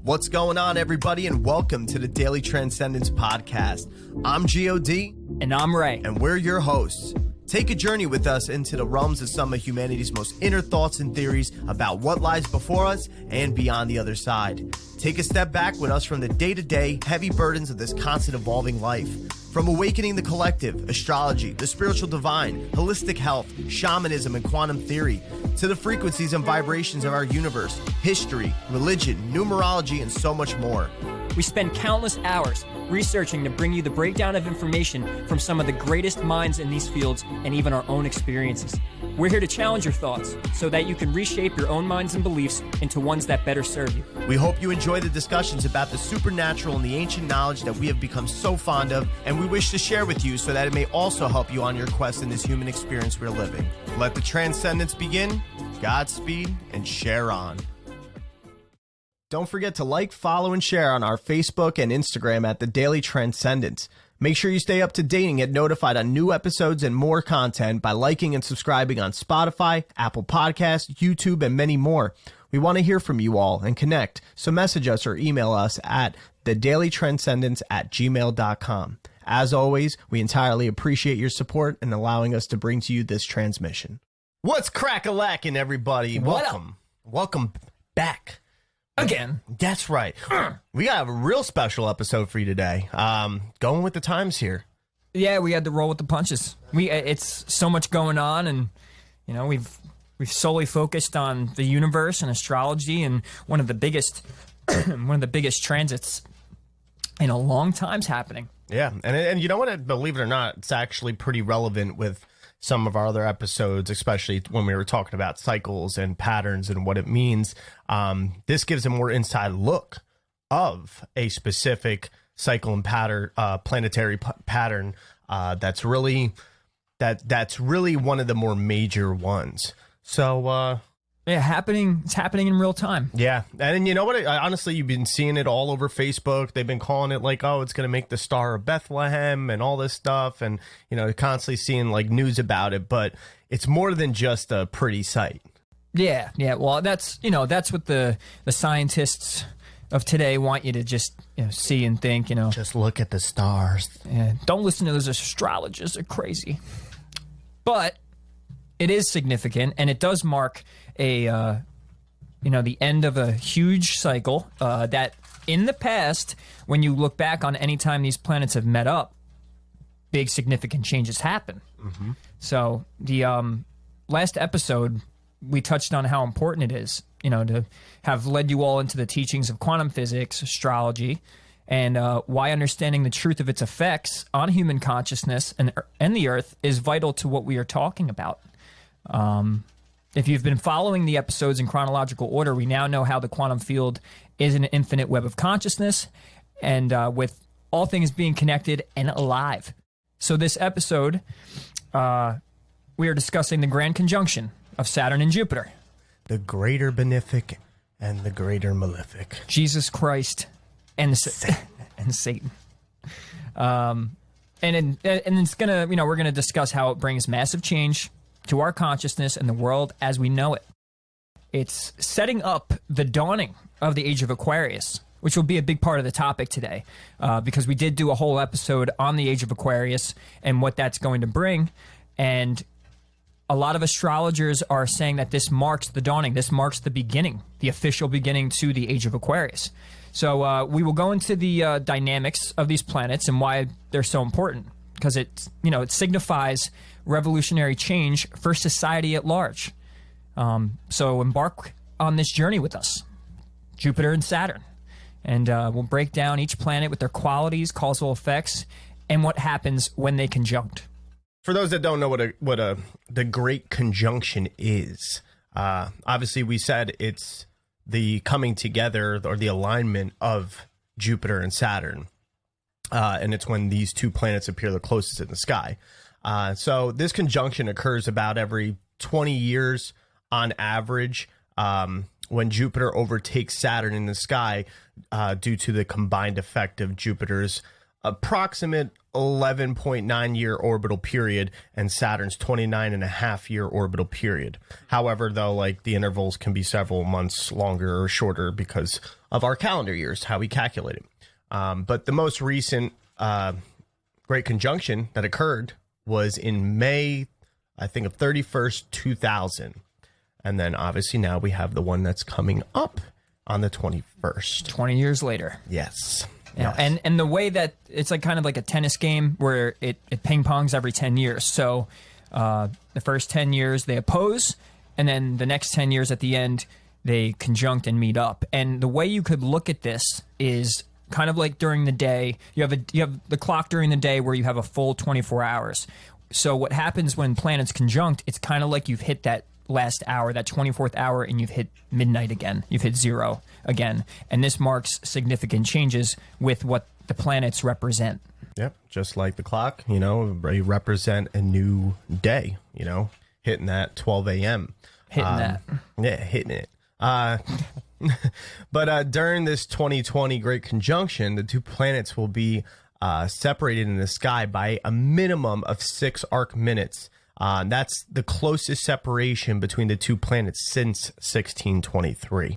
What's going on, everybody, and welcome to the Daily Transcendence podcast. I'm G.O.D. And I'm Ray. And we're your hosts. Take a journey with us into the realms of some of humanity's most inner thoughts and theories about what lies before us and beyond the other side. Take a step back with us from the day-to-day heavy burdens of this constant evolving life. From awakening the collective, astrology, the spiritual divine, holistic health, shamanism, and quantum theory, to the frequencies and vibrations of our universe, history, religion, numerology, and so much more. We spend countless hours researching to bring you the breakdown of information from some of the greatest minds in these fields and even our own experiences. We're here to challenge your thoughts so that you can reshape your own minds and beliefs into ones that better serve you. We hope you enjoy the discussions about the supernatural and the ancient knowledge that we have become so fond of, and we wish to share with you so that it may also help you on your quest in this human experience we're living. Let the transcendence begin. Godspeed and share on. Don't forget to like, follow, and share on our Facebook and Instagram at The Daily Transcendence. Make sure you stay up to date and get notified on new episodes and more content by liking and subscribing on Spotify, Apple Podcasts, YouTube, and many more. We want to hear from you all and connect, so message us or email us at thedailytranscendence@gmail.com. As always, we entirely appreciate your support in allowing us to bring to you this transmission. What's crack-a-lackin', everybody? Welcome back. Again. That's right. We got a real special episode for you today. Going with the times here. Yeah, we had to roll with the punches. It's so much going on, and you know we've solely focused on the universe and astrology, and one of the biggest transits in a long time's happening. Yeah, and you know what? Believe it or not, it's actually pretty relevant with some of our other episodes, especially when we were talking about cycles and patterns and what it means. This gives a more inside look of a specific cycle and pattern, planetary pattern that's really one of the more major ones. So yeah, it's happening in real time. Yeah, and you know what? Honestly, you've been seeing it all over Facebook. They've been calling it like, oh, it's going to make the Star of Bethlehem and all this stuff, and you know, constantly seeing like news about it. But it's more than just a pretty sight. Yeah. Well, that's what the scientists of today want you to just see and think. Just look at the stars. Yeah, don't listen to those astrologers; they're crazy. But it is significant, and it does mark the end of a huge cycle that in the past, when you look back on any time these planets have met up, big significant changes happen. Mm-hmm. So the last episode, we touched on how important it is, to have led you all into the teachings of quantum physics, astrology, and why understanding the truth of its effects on human consciousness and the Earth is vital to what we are talking about. If you've been following the episodes in chronological order, we now know how the quantum field is an infinite web of consciousness, and with all things being connected and alive. So this episode, we are discussing the grand conjunction of Saturn and Jupiter. The greater benefic and the greater malefic. Jesus Christ and Satan. And it's gonna, we're gonna discuss how it brings massive change to our consciousness and the world as we know it. It's setting up the dawning of the Age of Aquarius, which will be a big part of the topic today, because we did do a whole episode on the Age of Aquarius and what that's going to bring. And a lot of astrologers are saying that this marks the dawning. This marks the beginning, the official beginning to the Age of Aquarius. So we will go into the dynamics of these planets and why they're so important, because it signifies revolutionary change for society at large. So embark on this journey with us, Jupiter and Saturn, and we'll break down each planet with their qualities, causal effects, and what happens when they conjunct. For those that don't know what the Great Conjunction is, obviously we said it's the coming together or the alignment of Jupiter and Saturn, and it's when these two planets appear the closest in the sky. So this conjunction occurs about every 20 years on average, when Jupiter overtakes Saturn in the sky, due to the combined effect of Jupiter's approximate 11.9 year orbital period and Saturn's 29.5 year orbital period. However, though, like the intervals can be several months longer or shorter because of our calendar years, how we calculate it. But the most recent great conjunction that occurred was in May, I think, of 31st, 2000. And then obviously now we have the one that's coming up on the 21st. 20 years later. Yes. Yeah, Yes. and the way that it's like kind of like a tennis game where it ping pongs every 10 years. So the first 10 years they oppose, and then the next 10 years at the end they conjunct and meet up. And the way you could look at this is kind of like during the day. You have the clock during the day where you have a full 24 hours. So what happens when planets conjunct? It's kind of like you've hit that last hour, that 24th hour, and you've hit midnight again. You've hit zero again. And this marks significant changes with what the planets represent. Yep. Just like the clock, they represent a new day, hitting that 12 a.m. Hitting that. Yeah, hitting it. But during this 2020 Great Conjunction, the two planets will be separated in the sky by a minimum of 6 arc minutes. That's the closest separation between the two planets since 1623.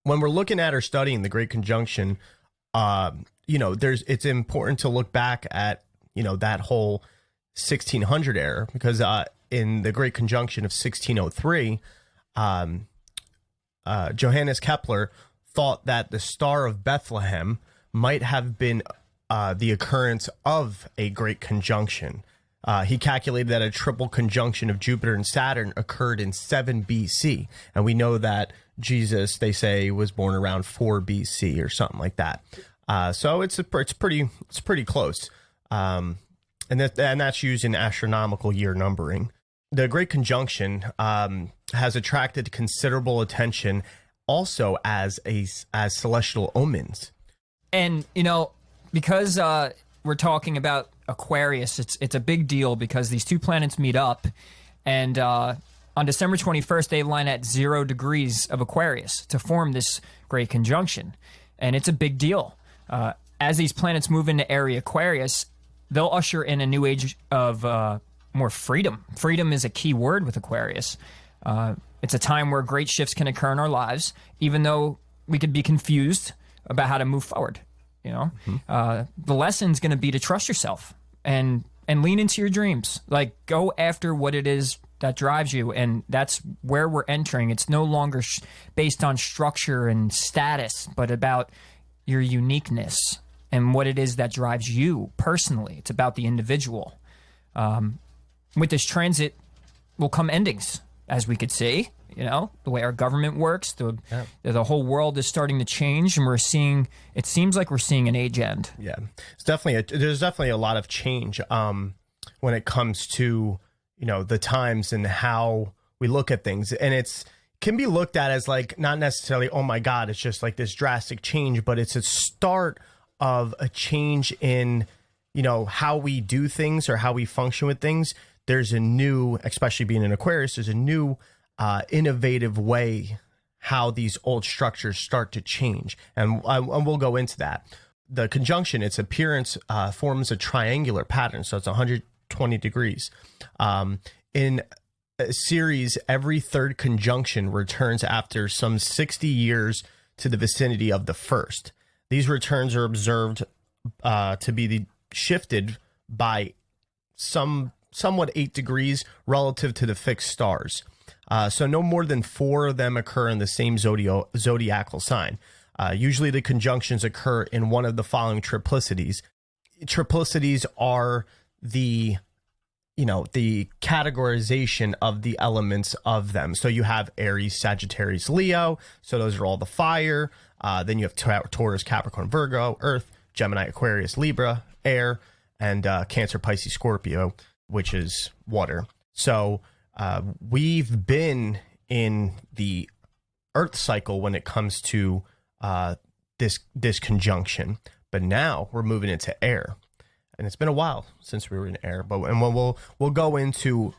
When we're looking at or studying the Great Conjunction, it's important to look back at, that whole 1600 era, because in the Great Conjunction of 1603, Johannes Kepler thought that the Star of Bethlehem might have been the occurrence of a Great Conjunction. He calculated that a triple conjunction of Jupiter and Saturn occurred in 7 BC. And we know that Jesus, they say, was born around 4 BC or something like that. So it's pretty close. And that's using astronomical year numbering. The Great Conjunction has attracted considerable attention also as celestial omens. And, because we're talking about Aquarius, it's a big deal because these two planets meet up, and on December 21st they align at 0 degrees of Aquarius to form this Great Conjunction, and it's a big deal. As these planets move into area Aquarius, they'll usher in a new age of more freedom. Freedom is a key word with Aquarius. It's a time where great shifts can occur in our lives, even though we could be confused about how to move forward. The lesson's going to be to trust yourself and lean into your dreams. Like, go after what it is that drives you, and that's where we're entering. It's no longer based on structure and status, but about your uniqueness and what it is that drives you personally. It's about the individual. With this transit will come endings, as we could see. The way our government works, the whole world is starting to change, and it seems like we're seeing an age end. Yeah, there's definitely a lot of change when it comes to, the times and how we look at things. And it's can be looked at as like, not necessarily, oh my God, it's just like this drastic change, but it's a start of a change in, how we do things or how we function with things. There's a new, especially being in Aquarius, there's a new innovative way how these old structures start to change. And we'll go into that. The conjunction, its appearance forms a triangular pattern. So it's 120 degrees. In a series, every third conjunction returns after some 60 years to the vicinity of the first. These returns are observed to be shifted by somewhat 8 degrees relative to the fixed stars. So no more than 4 of them occur in the same zodiacal sign. Usually the conjunctions occur in one of the following triplicities. Triplicities are the categorization of the elements of them. So you have Aries, Sagittarius, Leo. So those are all the fire. Then you have Taurus, Capricorn, Virgo, Earth, Gemini, Aquarius, Libra, air, and Cancer, Pisces, Scorpio, which is water. So we've been in the Earth cycle when it comes to this conjunction, but now we're moving into air, and it's been a while since we were in air. But we'll go into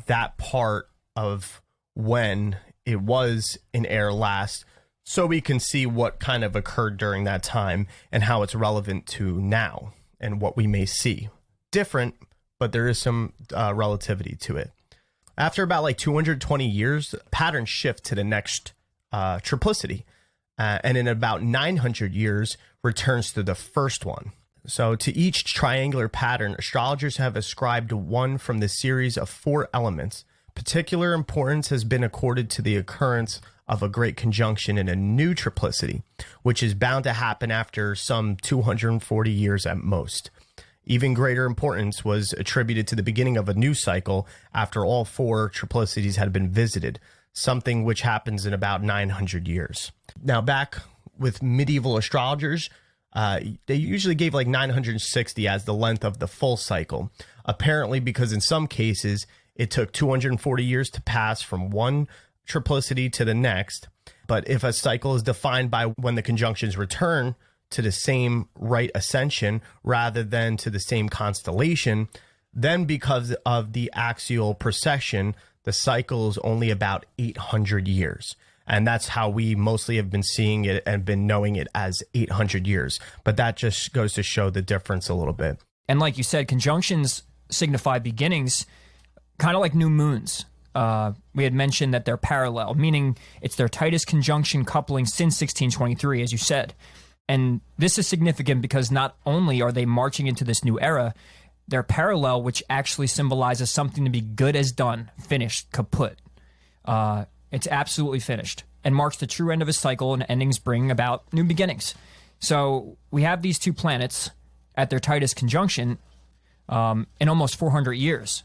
that part of when it was in air last, so we can see what kind of occurred during that time and how it's relevant to now and what we may see. Different, but there is some relativity to it. After about like 220 years, patterns shift to the next triplicity. And in about 900 years, returns to the first one. So to each triangular pattern, astrologers have ascribed one from the series of 4 elements. Particular importance has been accorded to the occurrence of a great conjunction in a new triplicity, which is bound to happen after some 240 years at most. Even greater importance was attributed to the beginning of a new cycle after all 4 triplicities had been visited, something which happens in about 900 years. Now, back with medieval astrologers, they usually gave like 960 as the length of the full cycle, apparently because in some cases it took 240 years to pass from one triplicity to the next. But if a cycle is defined by when the conjunctions return to the same right ascension rather than to the same constellation, then because of the axial precession, the cycle is only about 800 years. And that's how we mostly have been seeing it and been knowing it as 800 years. But that just goes to show the difference a little bit. And like you said, conjunctions signify beginnings, kind of like new moons. We had mentioned that they're parallel, meaning it's their tightest conjunction coupling since 1623, as you said. And this is significant because not only are they marching into this new era, they're parallel, which actually symbolizes something to be good as done, finished, kaput. It's absolutely finished and marks the true end of a cycle, and endings bring about new beginnings. So we have these 2 planets at their tightest conjunction in almost 400 years.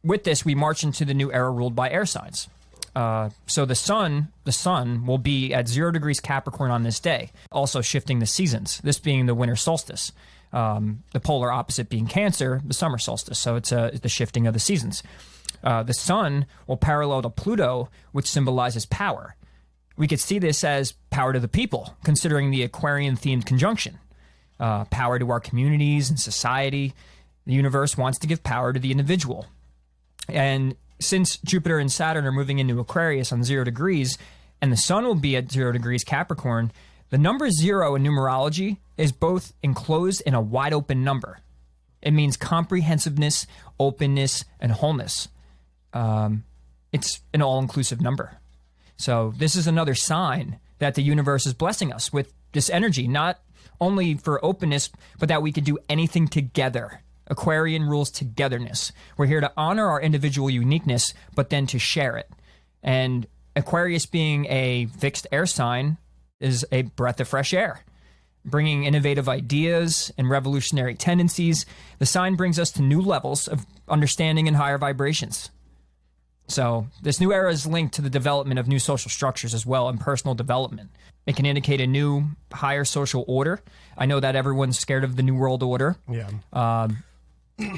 With this, we march into the new era ruled by air signs. So the sun will be at 0 degrees Capricorn on this day, also shifting the seasons, this being the winter solstice. The polar opposite being Cancer, the summer solstice. So it's the shifting of the seasons. The sun will parallel to Pluto, which symbolizes power. We could see this as power to the people, considering the Aquarian-themed conjunction. Power to our communities and society. The universe wants to give power to the individual. And since Jupiter and Saturn are moving into Aquarius on 0 degrees, and the sun will be at 0 degrees Capricorn, the number 0 in numerology is both enclosed in a wide open number. It means comprehensiveness, openness, and wholeness. It's an all-inclusive number. So this is another sign that the universe is blessing us with this energy, not only for openness, but that we can do anything together. Aquarian rules togetherness. We're here to honor our individual uniqueness, but then to share it. And Aquarius being a fixed air sign is a breath of fresh air, bringing innovative ideas and revolutionary tendencies. The sign brings us to new levels of understanding and higher vibrations. So this new era is linked to the development of new social structures as well and personal development. It can indicate a new, higher social order. I know that everyone's scared of the New World Order. Yeah.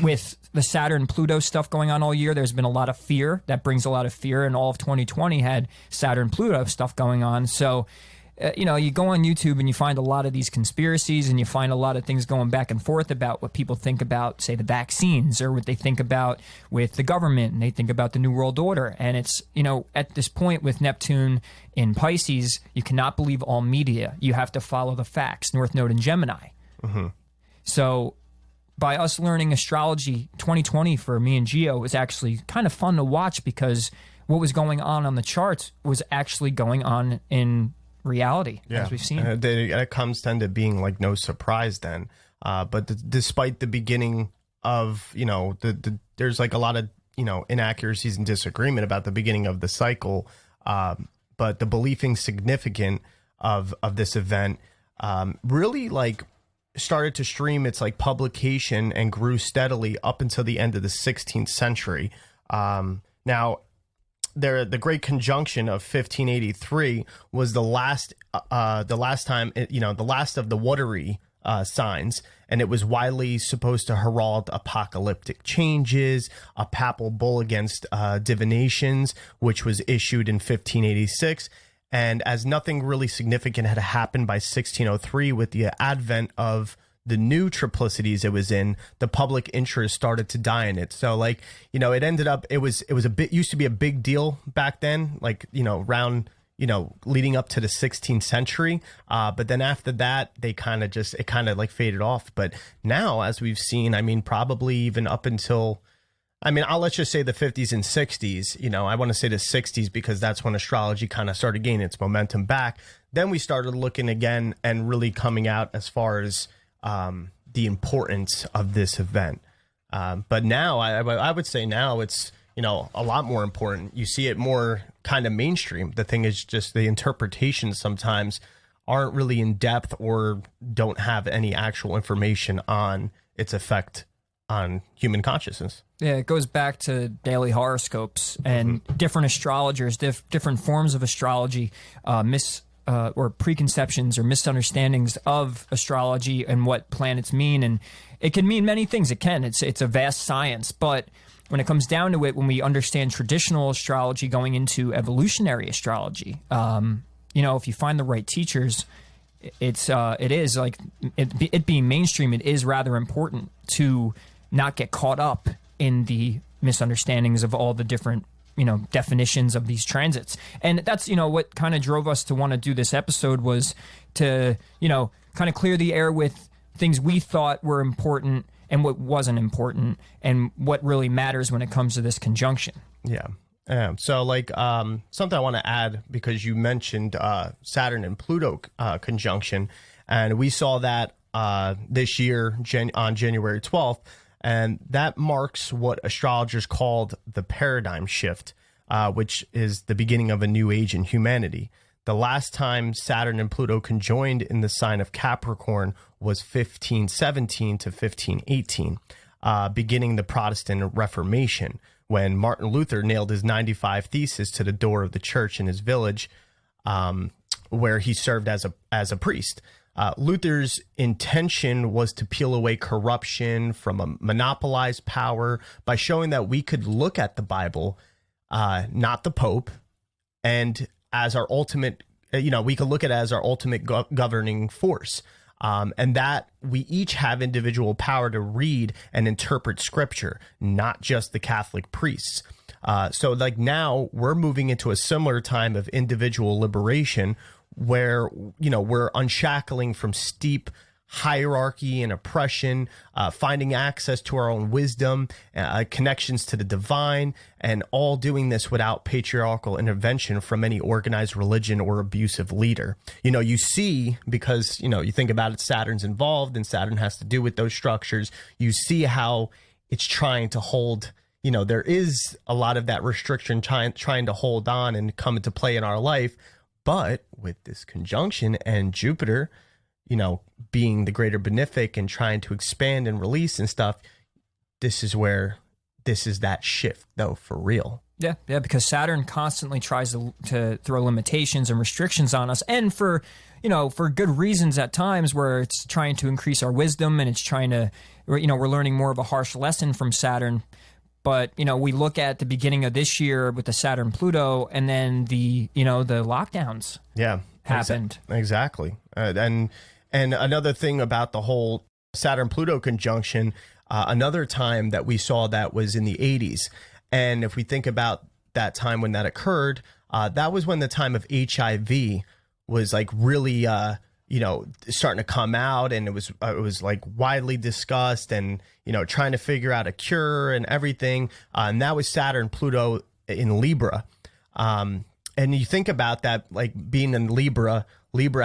With the Saturn Pluto stuff going on all year, there's been a lot of fear. That brings a lot of fear, and all of 2020 had Saturn Pluto stuff going on. So, you go on YouTube and you find a lot of these conspiracies, and you find a lot of things going back and forth about what people think about, say, the vaccines, or what they think about with the government, and they think about the New World Order. And it's, at this point with Neptune in Pisces, you cannot believe all media. You have to follow the facts, North Node in Gemini. Mm-hmm. So by us learning astrology, 2020 for me and Gio was actually kind of fun to watch, because what was going on the charts was actually going on in reality, as we've seen. It comes then to being like no surprise then. But despite the beginning of, there's like a lot of, inaccuracies and disagreement about the beginning of the cycle. But the believing significant of this event really like started to stream its like publication and grew steadily up until the end of the 16th century. Now, the Great Conjunction of 1583 was the last time, the last of the watery signs, and it was widely supposed to herald apocalyptic changes. A papal bull against divinations, which was issued in 1586. And as nothing really significant had happened by 1603 with the advent of the new triplicities it was in, the public interest started to die in it. So it ended up, it was a bit, used to be a big deal back then, around, leading up to the 16th century. But then after that, it kind of like faded off. But now, as we've seen, I mean, probably even up until, let's just say the 50s and 60s. I want to say the 60s because that's when astrology kind of started gaining its momentum back. Then we started looking again and really coming out as far as the importance of this event. But now I would say now it's, a lot more important. You see it more kind of mainstream. The thing is just the interpretations sometimes aren't really in depth or don't have any actual information on its effect on human consciousness. Yeah, it goes back to daily horoscopes and different astrologers, different forms of astrology, or preconceptions or misunderstandings of astrology and what planets mean. And it can mean many things. It can. It's a vast science. But when it comes down to it, when we understand traditional astrology going into evolutionary astrology, if you find the right teachers, it is like it being mainstream, it is rather important to not get caught up in the misunderstandings of all the different definitions of these transits. And that's, what kind of drove us to want to do this episode was to, kind of clear the air with things we thought were important and what wasn't important and what really matters when it comes to this conjunction. Yeah. So something I want to add, because you mentioned Saturn and Pluto conjunction, and we saw that this year on January 12th. And that marks what astrologers called the paradigm shift, which is the beginning of a new age in humanity. The last time Saturn and Pluto conjoined in the sign of Capricorn was 1517 to 1518, beginning the Protestant Reformation, when Martin Luther nailed his 95 Theses to the door of the church in his village, where he served as a priest. Luther's intention was to peel away corruption from a monopolized power by showing that we could look at the Bible, not the Pope, and as our ultimate, we could look at it as our ultimate governing force. And that we each have individual power to read and interpret scripture, not just the Catholic priests. So now we're moving into a similar time of individual liberation where, we're unshackling from steep hierarchy and oppression, finding access to our own wisdom, connections to the divine, and all doing this without patriarchal intervention from any organized religion or abusive leader. You see, because, you think about it, Saturn's involved and Saturn has to do with those structures. You see how it's trying to hold, there is a lot of that restriction trying to hold on and come into play in our life. But with this conjunction and Jupiter, being the greater benefic and trying to expand and release and stuff, this is that shift, though, for real. Yeah, because Saturn constantly tries to throw limitations and restrictions on us, and for good reasons at times, where it's trying to increase our wisdom and it's trying to, we're learning more of a harsh lesson from Saturn. But, we look at the beginning of this year with the Saturn Pluto, and then the lockdowns happened. Exactly. And another thing about the whole Saturn Pluto conjunction, another time that we saw that was in the 80s. And if we think about that time when that occurred, that was when the time of HIV was like really, starting to come out, and it was like widely discussed, and, trying to figure out a cure and everything. And that was Saturn Pluto in Libra. And you think about that, like being in Libra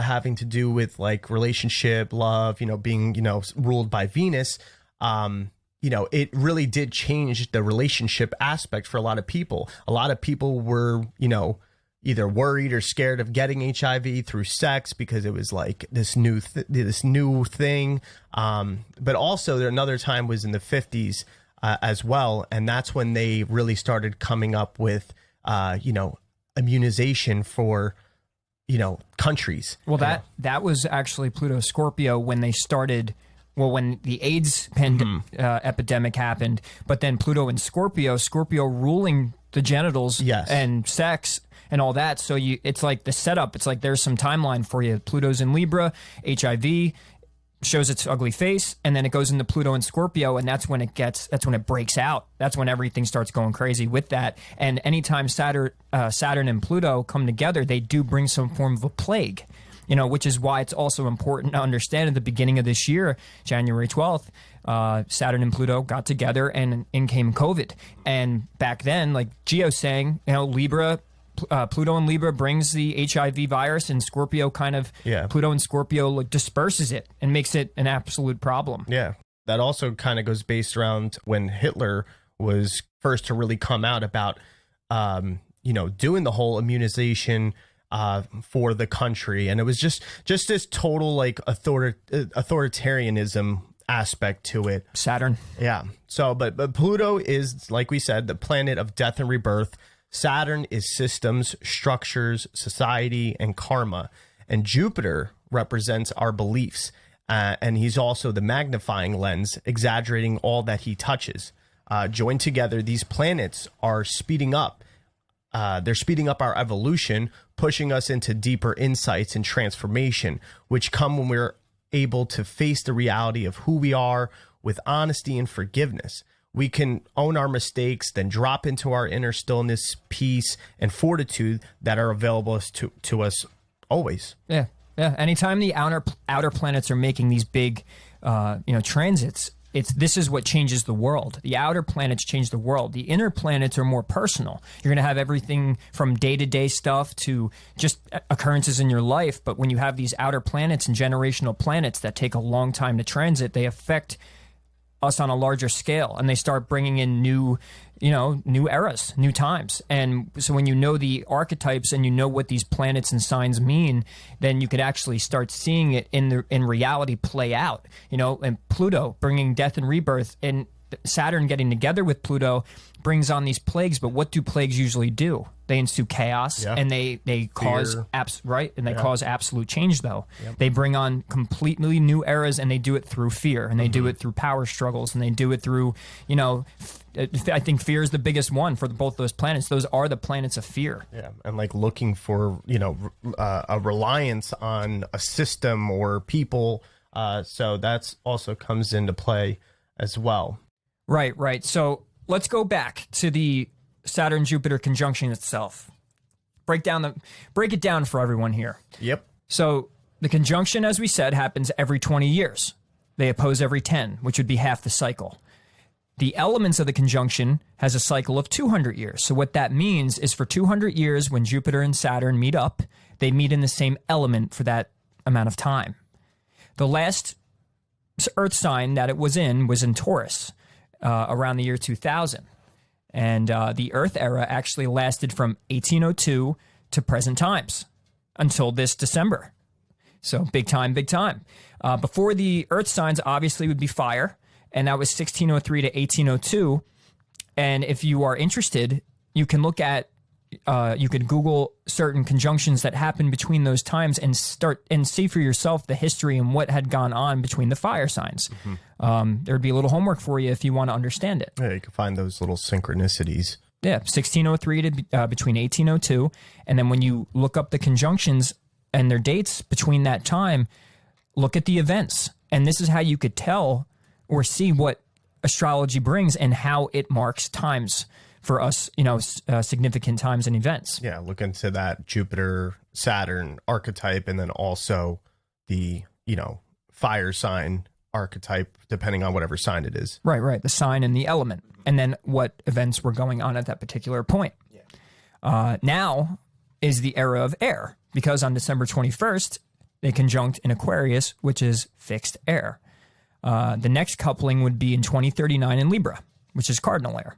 having to do with like relationship, love, being, ruled by Venus. It really did change the relationship aspect for a lot of people. A lot of people were, either worried or scared of getting HIV through sex because it was like this new thing. But also another time was in the 50s as well. And that's when they really started coming up with, immunization for, countries. Well, that was actually Pluto Scorpio when they started. Well, when the AIDS epidemic happened, but then Pluto and Scorpio ruling the genitals and sex and all that. So it's like the setup. It's like there's some timeline for you. Pluto's in Libra, HIV, shows its ugly face, and then it goes into Pluto and Scorpio, and that's when it breaks out. That's when everything starts going crazy with that. And anytime Saturn and Pluto come together, they do bring some form of a plague, which is why it's also important to understand at the beginning of this year, January 12th, Saturn and Pluto got together and in came COVID. And back then, like Gio's saying, Libra, Pluto and Libra brings the HIV virus, and Scorpio Pluto and Scorpio disperses it and makes it an absolute problem. Yeah. That also kind of goes based around when Hitler was first to really come out about, doing the whole immunization for the country. And it was just this total like authoritarianism aspect to it. Saturn. Yeah. So, but Pluto is, like we said, the planet of death and rebirth. Saturn is systems, structures, society, and karma. And Jupiter represents our beliefs. And he's also the magnifying lens, exaggerating all that he touches. Joined together, these planets are speeding up. They're speeding up our evolution, pushing us into deeper insights and transformation, which come when we're able to face the reality of who we are with honesty and forgiveness. We can own our mistakes, then drop into our inner stillness, peace, and fortitude that are available to us always. Yeah. Anytime the outer planets are making these big, transits, this is what changes the world. The outer planets change the world. The inner planets are more personal. You're going to have everything from day-to-day stuff to just occurrences in your life. But when you have these outer planets and generational planets that take a long time to transit, they affect us on a larger scale, and they start bringing in new eras, new times. And so when you know the archetypes and you know what these planets and signs mean, then you could actually start seeing it in reality play out. And Pluto bringing death and rebirth, and Saturn getting together with Pluto brings on these plagues. But what do plagues usually do? They ensue chaos, and they cause cause absolute change. Though they bring on completely new eras, and they do it through fear, and they do it through power struggles, and they do it through I think fear is the biggest one for both those planets. Those are the planets of fear. Yeah, and like looking for a reliance on a system or people. So that's also comes into play as well. Right. So let's go back to the Saturn-Jupiter conjunction itself. Break it down for everyone here. Yep. So the conjunction, as we said, happens every 20 years. They oppose every 10, which would be half the cycle. The elements of the conjunction has a cycle of 200 years. So what that means is for 200 years, when Jupiter and Saturn meet up, they meet in the same element for that amount of time. The last Earth sign that it was in Taurus around the year 2000. And the Earth era actually lasted from 1802 to present times until this December. So big time. Before the Earth signs obviously would be fire, and that was 1603 to 1802. And if you are interested, you can look at, you could Google certain conjunctions that happened between those times and start and see for yourself the history and what had gone on between the fire signs. There'd be a little homework for you if you want to understand it. Yeah, you can find those little synchronicities. Yeah, 1603 to between 1802. And then when you look up the conjunctions and their dates between that time, look at the events. And this is how you could tell or see what astrology brings and how it marks times for us, significant times and events. Yeah, look into that Jupiter, Saturn archetype, and then also the, fire sign archetype, depending on whatever sign it is. Right. The sign and the element, and then what events were going on at that particular point. Yeah. Now is the era of air, because on December 21st, they conjunct in Aquarius, which is fixed air. The next coupling would be in 2039 in Libra, which is cardinal air.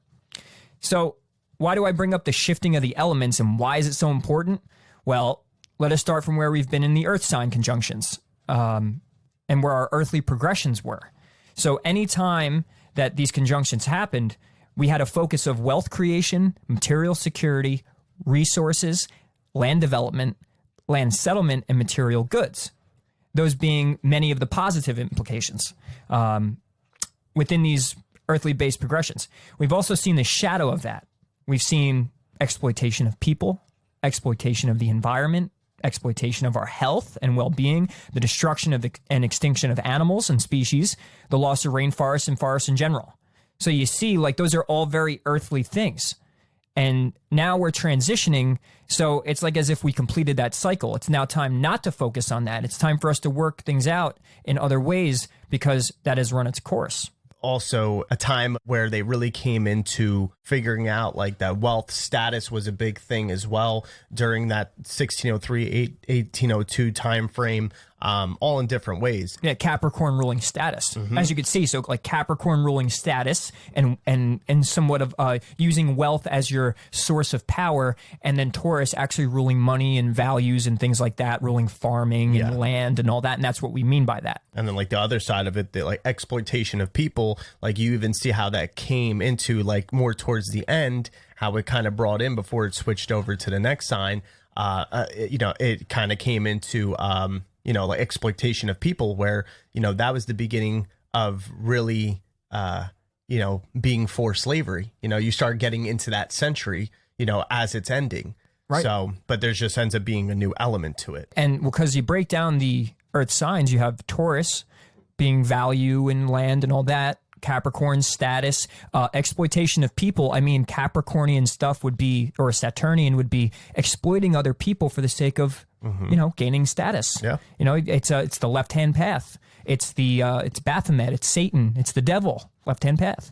So why do I bring up the shifting of the elements, and why is it so important? Well, let us start from where we've been in the Earth sign conjunctions and where our earthly progressions were. So anytime that these conjunctions happened, we had a focus of wealth creation, material security, resources, land development, land settlement, and material goods. Those being many of the positive implications within these earthly-based progressions. We've also seen the shadow of that. We've seen exploitation of people, exploitation of the environment, exploitation of our health and well-being, the destruction of and extinction of animals and species, the loss of rainforests and forests in general. So you see, like, those are all very earthly things. And now we're transitioning, so it's like as if we completed that cycle. It's now time not to focus on that. It's time for us to work things out in other ways because that has run its course. Also a time where they really came into figuring out like that wealth status was a big thing as well during that 1603, 1802 time frame, all in different ways. Yeah, Capricorn ruling status, as you could see. So like Capricorn ruling status and somewhat of using wealth as your source of power, and then Taurus actually ruling money and values and things like that, ruling farming and land and all that. And that's what we mean by that. And then like the other side of it, the like exploitation of people, like you even see how that came into like more towards the end, how it kind of brought in before it switched over to the next sign. It kind of came into, like exploitation of people where, that was the beginning of really, being for slavery. You start getting into that century, as it's ending. Right. So, but there's just ends up being a new element to it. And because you break down the earth signs, you have Taurus being value and land and all that. Capricorn status, exploitation of people. I mean, Capricornian stuff would be, or Saturnian would be exploiting other people for the sake of, gaining status. Yeah. It's the left-hand path. It's Baphomet. It's Satan. It's the devil. Left-hand path.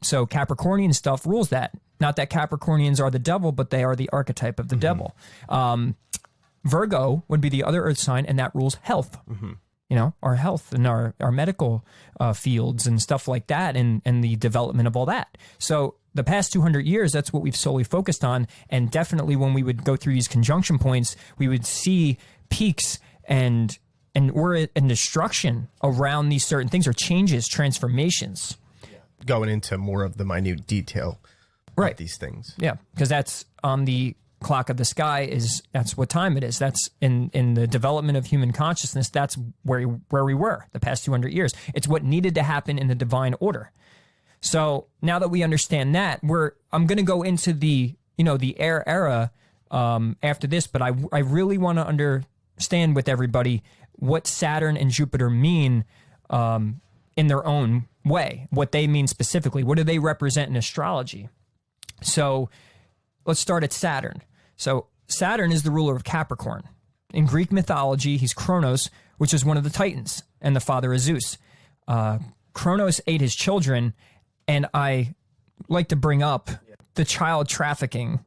So Capricornian stuff rules that. Not that Capricornians are the devil, but they are the archetype of the devil. Virgo would be the other earth sign, and that rules health. Our health and our medical fields and stuff like that, and the development of all that. So the past 200 years, that's what we've solely focused on. And definitely when we would go through these conjunction points, we would see peaks and destruction around these certain things, or changes, transformations. Going into more of the minute detail of these things. Yeah, because that's on the clock of the sky. That's what time it is. That's in the development of human consciousness. That's where we were the past 200 years. It's what needed to happen in the divine order. So now that we understand that, I'm going to go into the air era after this, but I really want to understand with everybody what Saturn and Jupiter mean in their own way, what they mean specifically. What do they represent in astrology? So let's start at Saturn. So Saturn is the ruler of Capricorn. In Greek mythology, he's Kronos, which is one of the Titans, and the father of Zeus. Kronos ate his children, and I like to bring up the child trafficking.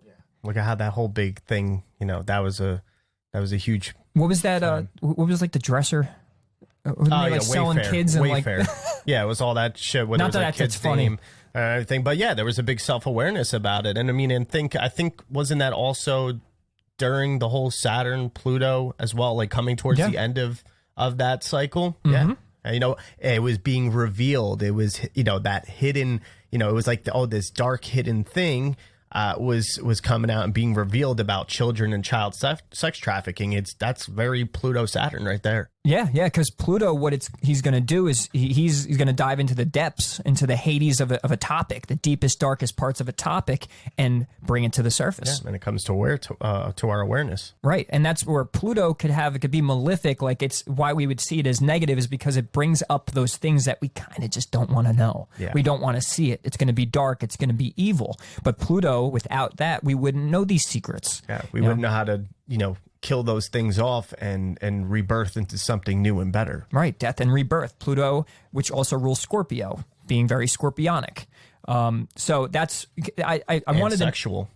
Look at how that whole big thing, that was a huge. What was that? What was like the dresser? Selling Wayfair. kids and Wayfair. Yeah, it was all that shit. Not that that's funny. Everything, but yeah, there was a big self-awareness about it, and I think wasn't that also during the whole Saturn Pluto as well, like coming towards the end of that cycle? Yeah, it was being revealed. It was that hidden. It was like this dark hidden thing was coming out and being revealed about children and child sex trafficking. That's very Pluto Saturn right there. Yeah, because Pluto, what he's going to do is he's going to dive into the depths, into the Hades of a topic, the deepest, darkest parts of a topic, and bring it to the surface. Yeah, and it comes to our awareness. Right, and that's where Pluto could be malefic. Like, it's why we would see it as negative is because it brings up those things that we kind of just don't want to know. Yeah. We don't want to see it. It's going to be dark. It's going to be evil. But Pluto, without that, we wouldn't know these secrets. Yeah, we wouldn't know how to, kill those things off and rebirth into something new and better. Right, death and rebirth. Pluto, which also rules Scorpio, being very scorpionic. So that's I wanted sexual.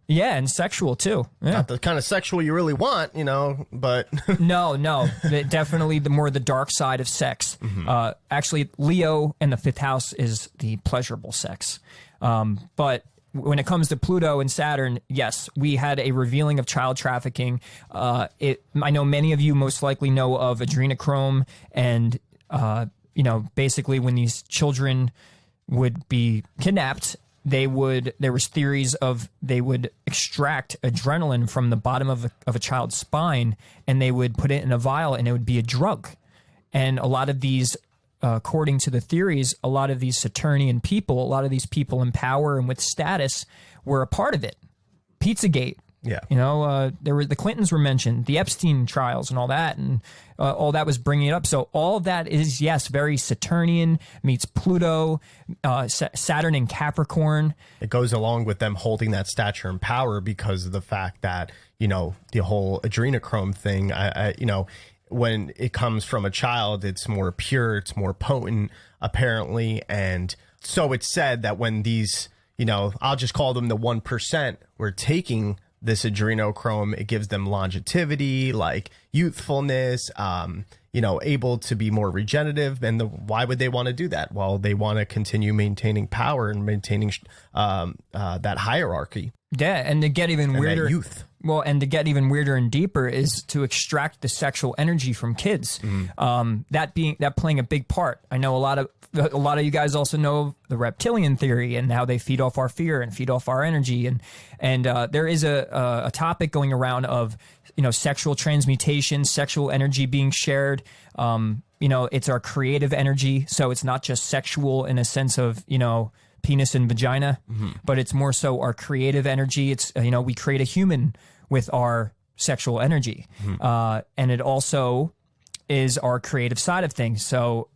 Yeah, and sexual too. Yeah. Not the kind of sexual you really want, but no, definitely the more the dark side of sex. Actually, Leo in the 5th house is the pleasurable sex, but when it comes to Pluto and Saturn, yes, we had a revealing of child trafficking. I know many of you most likely know of adrenochrome, and basically when these children would be kidnapped, there was theories of they would extract adrenaline from the bottom of a child's spine, and they would put it in a vial, and it would be a drug. And a lot of these, according to the theories, a lot of these Saturnian people, a lot of these people in power and with status were a part of it. Pizzagate, Yeah. There were the Clintons were mentioned, the Epstein trials and all that, and all that was bringing it up. So all of that is, yes, very Saturnian, meets Pluto, Saturn in Capricorn. It goes along with them holding that stature and power because of the fact that, the whole adrenochrome thing, when it comes from a child, it's more pure, it's more potent, apparently. And so it's said that when these, I'll just call them the 1%, were taking this adrenochrome, it gives them longevity, like youthfulness, able to be more regenerative. And why would they want to do that? Well, they want to continue maintaining power and maintaining that hierarchy. Yeah, and to get even weirder, youth. Well, and to get even weirder and deeper is to extract the sexual energy from kids. That playing a big part. I know a lot of you guys also know the reptilian theory and how they feed off our fear and feed off our energy. And there is a topic going around of sexual transmutation, sexual energy being shared. It's our creative energy, so it's not just sexual in a sense of penis and vagina, but it's more so our creative energy. It's we create a human with our sexual energy, and it also is our creative side of things. So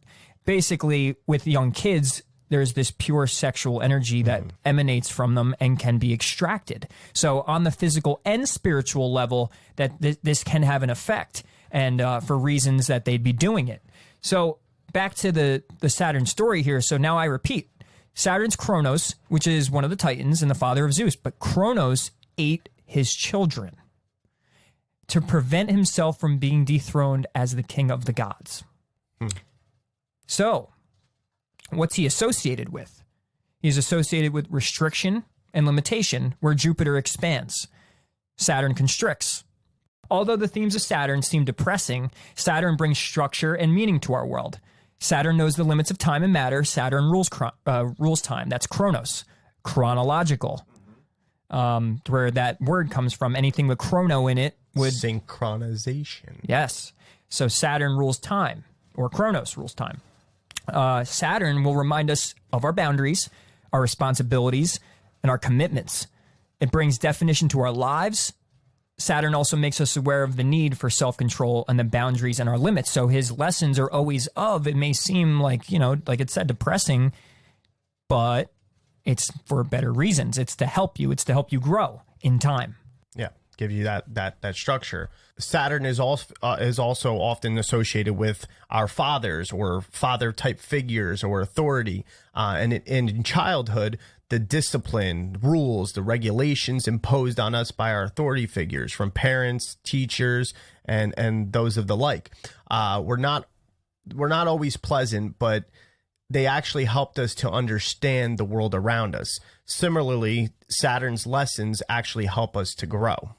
basically, with young kids, there's this pure sexual energy that emanates from them and can be extracted. So on the physical and spiritual level, that this can have an effect, and for reasons that they'd be doing it. So back to the Saturn story here. So now I repeat. Saturn's Kronos, which is one of the Titans and the father of Zeus, but Kronos ate his children to prevent himself from being dethroned as the king of the gods. So, what's he associated with? He's associated with restriction and limitation, where Jupiter expands. Saturn constricts. Although the themes of Saturn seem depressing, Saturn brings structure and meaning to our world. Saturn knows the limits of time and matter. Saturn rules time. That's Chronos, chronological, where that word comes from. Anything with chrono in it would... Synchronization. Yes. So Saturn rules time, or Chronos rules time. Saturn will remind us of our boundaries, our responsibilities, and our commitments. It brings definition to our lives. Saturn also makes us aware of the need for self-control and the boundaries and our limits. So his lessons are always it may seem like, like it said, depressing, but it's for better reasons. It's to help you. It's to help you grow in time. Yeah, give you that structure. Saturn is also often associated with our fathers or father-type figures or authority. And in childhood, the discipline, rules, the regulations imposed on us by our authority figures, from parents, teachers, and those of the like, were not always pleasant, but they actually helped us to understand the world around us. Similarly, Saturn's lessons actually help us to grow.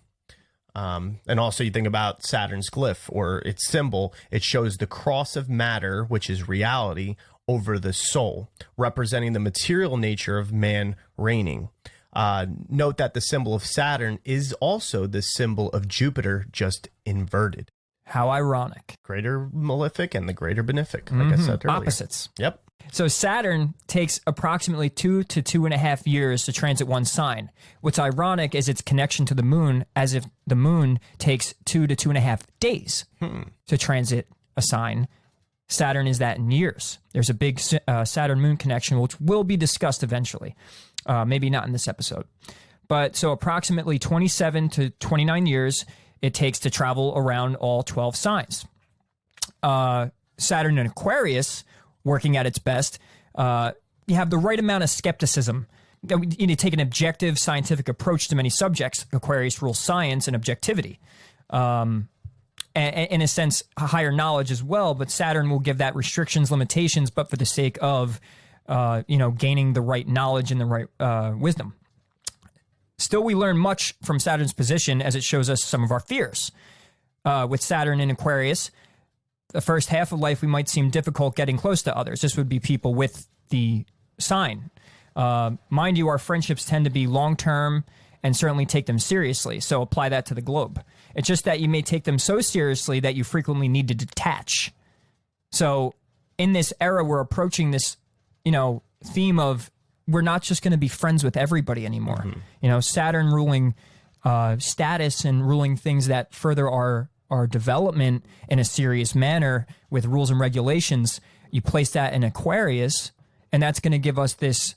And also you think about Saturn's glyph or its symbol, it shows the cross of matter, which is reality, over the soul, representing the material nature of man reigning. Note that the symbol of Saturn is also the symbol of Jupiter, just inverted. How ironic. Greater malefic and the greater benefic, like I said earlier. Opposites. Yep. So Saturn takes approximately 2 to 2.5 years to transit one sign. What's ironic is its connection to the moon, as if the moon takes 2 to 2.5 days to transit a sign. Saturn is that in years. There's a big Saturn-Moon connection, which will be discussed eventually. Maybe not in this episode. But so approximately 27 to 29 years it takes to travel around all 12 signs. Saturn and Aquarius, working at its best, you have the right amount of skepticism. You need to take an objective scientific approach to many subjects. Aquarius rules science and objectivity. And in a sense, higher knowledge as well, but Saturn will give that restrictions, limitations, but for the sake of, gaining the right knowledge and the right wisdom. Still, we learn much from Saturn's position as it shows us some of our fears. With Saturn in Aquarius, the first half of life, we might seem difficult getting close to others. This would be people with the sign. Mind you, our friendships tend to be long-term and certainly take them seriously. So apply that to the globe. It's just that you may take them so seriously that you frequently need to detach. So in this era, we're approaching this, theme of we're not just going to be friends with everybody anymore. Saturn ruling status and ruling things that further our development in a serious manner with rules and regulations, you place that in Aquarius, and that's going to give us this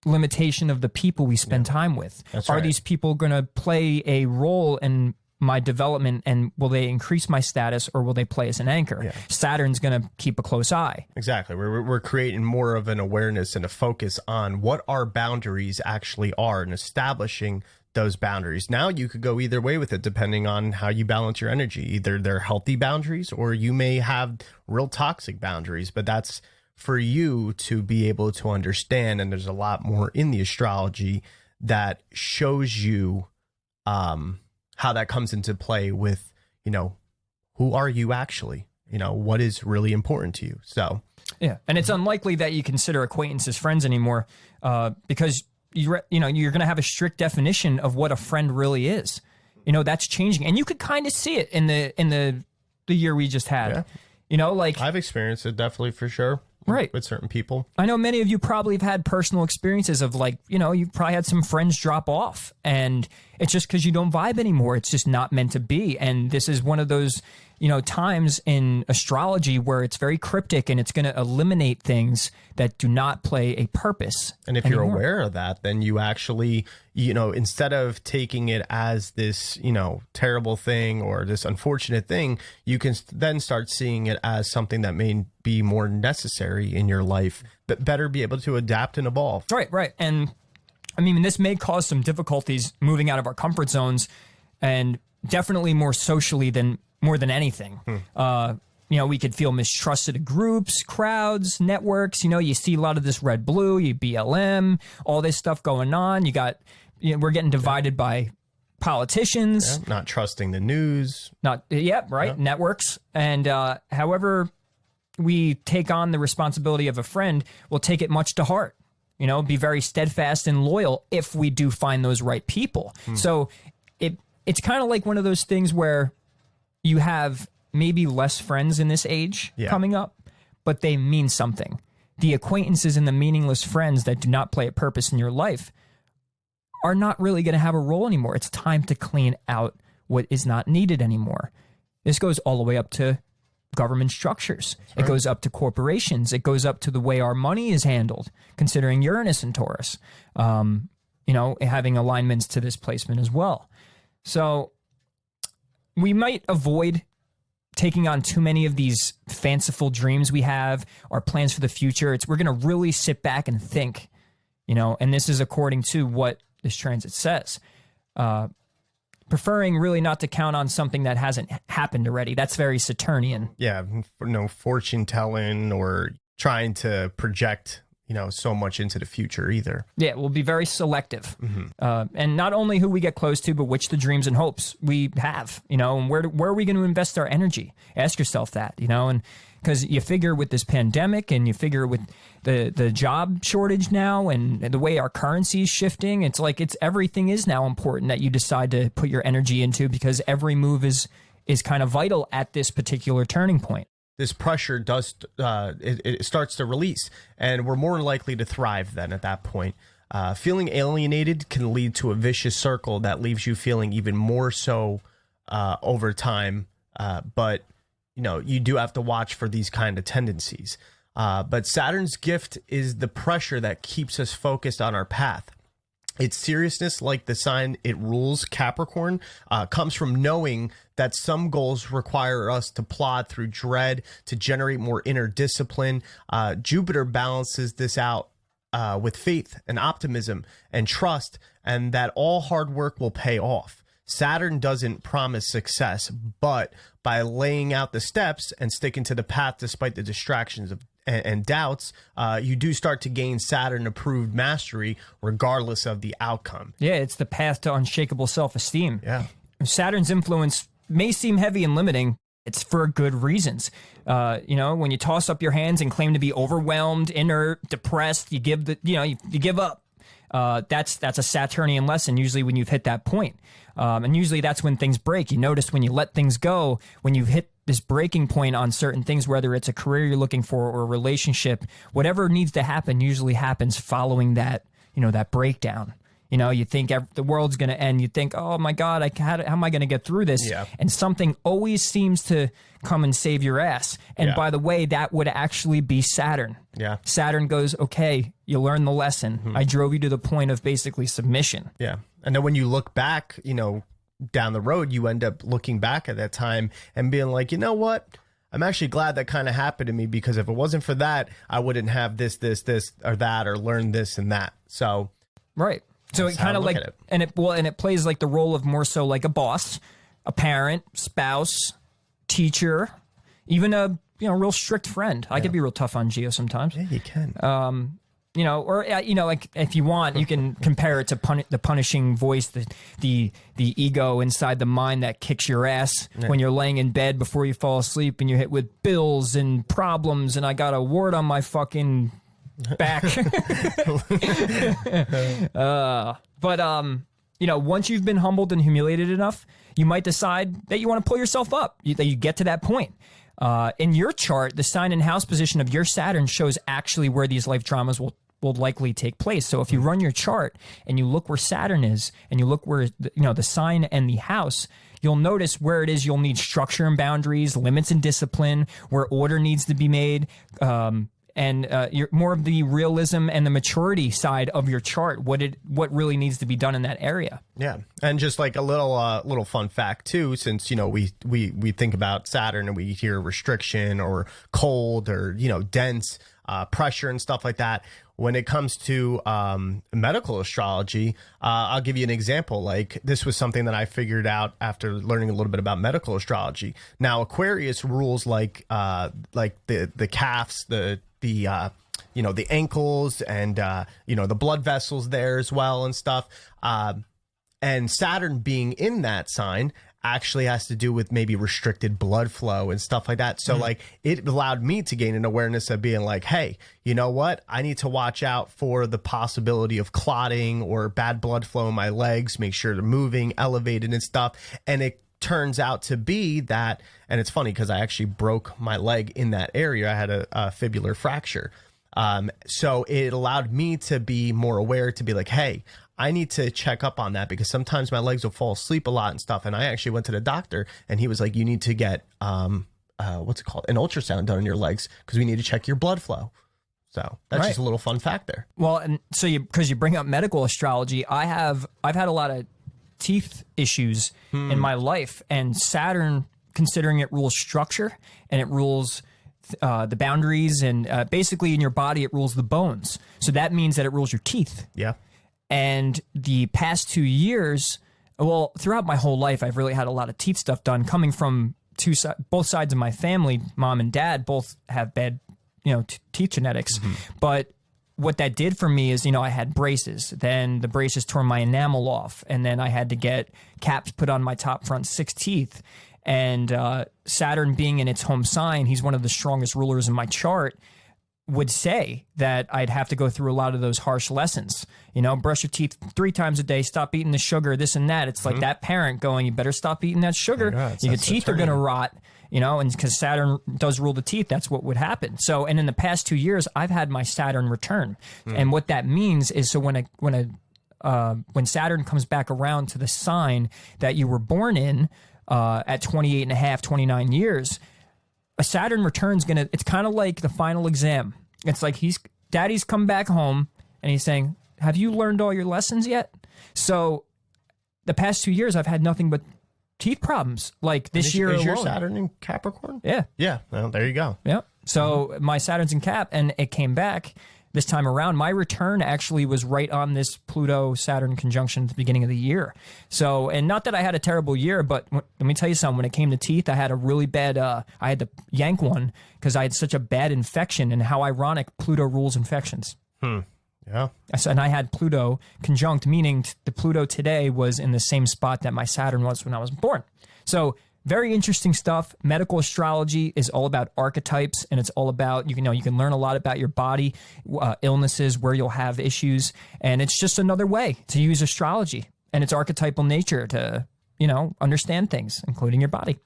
limitation of the people we spend time with. That's Are right. these people going to play a role in my development, and will they increase my status, or will they play as an anchor? Yeah. Saturn's going to keep a close eye. Exactly. We're creating more of an awareness and a focus on what our boundaries actually are and establishing those boundaries. Now you could go either way with it depending on how you balance your energy. Either they're healthy boundaries or you may have real toxic boundaries, but that's for you to be able to understand. And there's a lot more in the astrology that shows you how that comes into play with, who are you actually? What is really important to you? So, yeah. And it's unlikely that you consider acquaintances friends anymore because you're going to have a strict definition of what a friend really is. That's changing. And you could kind of see it in the year we just had. Yeah. Like I've experienced it definitely for sure. Right. With certain people. I know many of you probably have had personal experiences of you've probably had some friends drop off, and it's just because you don't vibe anymore. It's just not meant to be. And this is one of those, times in astrology where it's very cryptic and it's going to eliminate things that do not play a purpose. And if anymore. you're aware of that, then you actually, instead of taking it as this, terrible thing or this unfortunate thing, you can then start seeing it as something that may be more necessary in your life, but better be able to adapt and evolve. Right. And I mean, this may cause some difficulties moving out of our comfort zones, and definitely more socially more than anything. We could feel mistrusted of groups, crowds, networks. You see a lot of this red, blue, BLM, all this stuff going on. We're getting divided by politicians. Yeah, not trusting the news. Networks. And however we take on the responsibility of a friend, we'll take it much to heart. Be very steadfast and loyal if we do find those right people. So it's kind of like one of those things where you have maybe less friends in this age coming up, but they mean something. The acquaintances and the meaningless friends that do not play a purpose in your life are not really going to have a role anymore. It's time to clean out what is not needed anymore. This goes all the way up to government structures. It goes up to corporations. It goes up to the way our money is handled, considering Uranus and Taurus, having alignments to this placement as well. So we might avoid taking on too many of these fanciful dreams we have, our plans for the future. We're going to really sit back and think, and this is according to what this transit says. Preferring really not to count on something that hasn't happened already. That's very Saturnian. Yeah, no fortune telling or trying to project, so much into the future either. Yeah, we'll be very selective. And not only who we get close to, but which the dreams and hopes we have, and where are we going to invest our energy? Ask yourself that, and because you figure with this pandemic and you figure with the job shortage now and the way our currency is shifting, it's like everything is now important that you decide to put your energy into, because every move is kind of vital at this particular turning point. This pressure does it starts to release, and we're more likely to thrive then at that point. Feeling alienated can lead to a vicious circle that leaves you feeling even more so over time. But you do have to watch for these kind of tendencies. But Saturn's gift is the pressure that keeps us focused on our path. Its seriousness, like the sign it rules, Capricorn, comes from knowing that some goals require us to plod through dread to generate more inner discipline. Jupiter balances this out with faith and optimism and trust, and that all hard work will pay off. Saturn doesn't promise success, but by laying out the steps and sticking to the path despite the distractions and doubts, you do start to gain Saturn-approved mastery regardless of the outcome. Yeah, it's the path to unshakable self-esteem. Yeah. Saturn's influence may seem heavy and limiting. It's for good reasons. When you toss up your hands and claim to be overwhelmed, inert, depressed, you give up. That's a Saturnian lesson, usually when you've hit that point. And usually that's when things break. You notice when you let things go, when you've hit this breaking point on certain things, whether it's a career you're looking for or a relationship, whatever needs to happen usually happens following that, that breakdown. You know, you think the world's going to end. You think, oh my God, how am I going to get through this? Yeah. And something always seems to come and save your ass. And by the way, that would actually be Saturn. Yeah. Saturn goes, okay, you learned the lesson. I drove you to the point of basically submission. Yeah. And then when you look back, you know, down the road, you end up looking back at that time and being like, you know what? I'm actually glad that kind of happened to me, because if it wasn't for that, I wouldn't have this, or that, or learn this and that. So, right. So it kind of like, and it plays like the role of more so like a boss, a parent, spouse, teacher, even a real strict friend. I could be real tough on Geo sometimes. Yeah, you can. You know, or like if you want, you can compare it to the punishing voice, the ego inside the mind that kicks your ass when you're laying in bed before you fall asleep and you're hit with bills and problems, and I got a wart on my fucking back. But once you've been humbled and humiliated enough, you might decide that you want to pull yourself up, that you get to that point. In your chart, the sign and house position of your Saturn shows actually where these life dramas will likely take place. So if you run your chart and you look where Saturn is and you look where the sign and the house, you'll notice where it is you'll need structure and boundaries, limits and discipline, where order needs to be made, and you're more of the realism and the maturity side of your chart. What really needs to be done in that area? Yeah, and just like a little fun fact too, since we think about Saturn and we hear restriction or cold or dense pressure and stuff like that. When it comes to medical astrology, I'll give you an example. Like, this was something that I figured out after learning a little bit about medical astrology. Now, Aquarius rules like the calves, the ankles, and the blood vessels there as well and stuff. And Saturn being in that sign actually has to do with maybe restricted blood flow and stuff like that. So like, it allowed me to gain an awareness of being like, hey, you know what? I need to watch out for the possibility of clotting or bad blood flow in my legs, make sure they're moving, elevated and stuff. And it turns out to be that, and it's funny because I actually broke my leg in that area. I had a fibular fracture. So it allowed me to be more aware, to be like, hey, I need to check up on that, because sometimes my legs will fall asleep a lot and stuff. And I actually went to the doctor and he was like, you need to get, what's it called? An ultrasound done on your legs, because we need to check your blood flow. So that's just a little fun fact there. Well, and so because you bring up medical astrology, I've had a lot of teeth issues in my life, and Saturn, considering it rules structure and it rules the boundaries, and basically in your body it rules the bones. So that means that it rules your teeth. Yeah. And the past 2 years, well, throughout my whole life, I've really had a lot of teeth stuff done, coming from both sides of my family. Mom and dad both have bad, teeth genetics. But what that did for me is, I had braces. Then the braces tore my enamel off, and then I had to get caps put on my top front 6 teeth. And Saturn being in its home sign, he's one of the strongest rulers in my chart, would say that I'd have to go through a lot of those harsh lessons. Brush your teeth 3 times a day, stop eating the sugar, this and that. It's like that parent going, you better stop eating that sugar. Your teeth are going to rot, and because Saturn does rule the teeth, that's what would happen. So, and in the past 2 years, I've had my Saturn return. And what that means is, so when Saturn comes back around to the sign that you were born in at 28 and a half, 29 years, a Saturn return's it's kind of like the final exam. It's like daddy's come back home and he's saying, have you learned all your lessons yet? So the past 2 years, I've had nothing but teeth problems. Like this year alone. Is your Saturn in Capricorn? Yeah. Yeah. Well, there you go. Yeah. So my Saturn's in Cap, and it came back this time around. My return actually was right on this Pluto-Saturn conjunction at the beginning of the year. So, and not that I had a terrible year, but let me tell you something. When it came to teeth, I had a really bad, I had to yank one because I had such a bad infection. And how ironic, Pluto rules infections. Yeah. And I had Pluto conjunct, meaning the Pluto today was in the same spot that my Saturn was when I was born. So very interesting stuff. Medical astrology is all about archetypes, and it's all about, you can learn a lot about your body, illnesses, where you'll have issues, and it's just another way to use astrology and its archetypal nature to, understand things, including your body.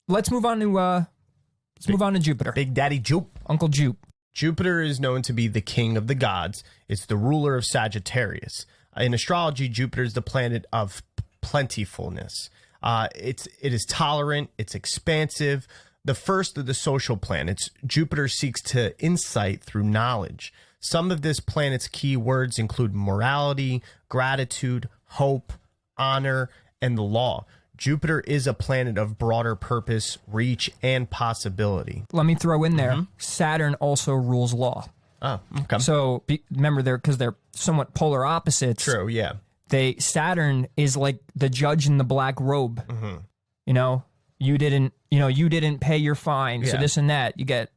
Let's move on to Jupiter. Big Daddy Jupe. Uncle Jupe. Jupiter is known to be the king of the gods. It's the ruler of Sagittarius. In astrology, Jupiter is the planet of plentifulness. It is tolerant. It's expansive. The first of the social planets, Jupiter seeks to insight through knowledge. Some of this planet's key words include morality, gratitude, hope, honor, and the law. Jupiter is a planet of broader purpose, reach, and possibility. Let me throw in there, Saturn also rules law. Oh, okay. So remember, because they're somewhat polar opposites. True, yeah. Saturn is like the judge in the black robe. You know, you didn't pay your fine, so this and that.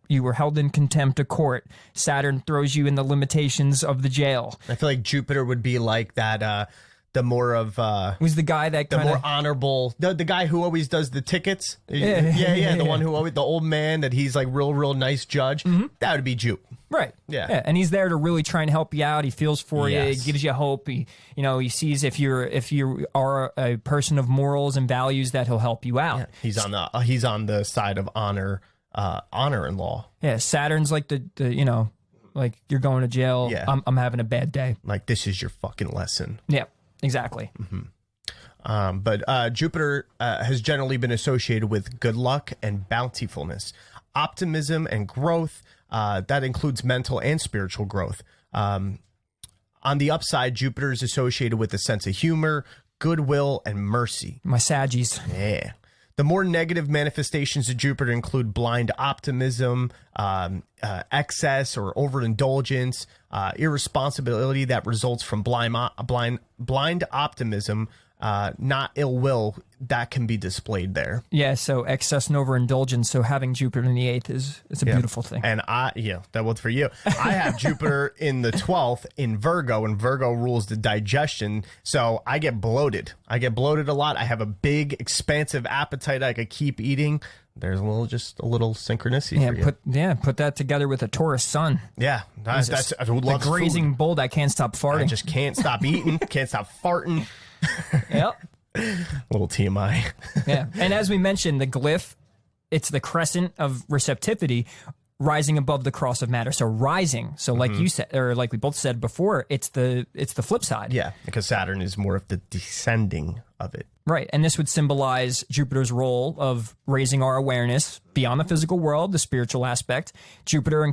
You were held in contempt of court. Saturn throws you in the limitations of the jail. I feel like Jupiter would be like that. The more of who's the guy that the more honorable, the guy who always does the tickets. The one who always, the old man that he's like real nice judge. That would be Jupe. Right. Yeah. And he's there to really try and help you out. He feels for you. He gives you hope. He sees if you are a person of morals and values that he'll help you out. Yeah. He's on the side of honor and law. Yeah. Saturn's like the like you're going to jail. Yeah. I'm having a bad day. Like, this is your fucking lesson. Yeah. Exactly. But Jupiter has generally been associated with good luck and bountifulness, optimism and growth. That includes mental and spiritual growth. On the upside, Jupiter is associated with a sense of humor, goodwill, and mercy. My Saggies. Yeah. The more negative manifestations of Jupiter include blind optimism, excess or overindulgence, irresponsibility that results from blind optimism, not ill will, that can be displayed there. Yeah, so excess and overindulgence. So having Jupiter in the 8th is a beautiful thing. And that was for you. I have Jupiter in the 12th in Virgo, and Virgo rules the digestion. So I get bloated. I get bloated a lot. I have a big, expansive appetite I could keep eating. There's just a little synchronicity for you. Put that together with a Taurus sun. Yeah, that's the grazing bull that can't stop farting. I just can't stop eating, can't stop farting. Yep. Little TMI. Yeah. And as we mentioned, the glyph, it's the crescent of receptivity rising above the cross of matter. So rising. So like you said, or like we both said before, it's the flip side. Yeah, because Saturn is more of the descending of it. Right. And this would symbolize Jupiter's role of raising our awareness beyond the physical world, the spiritual aspect. Jupiter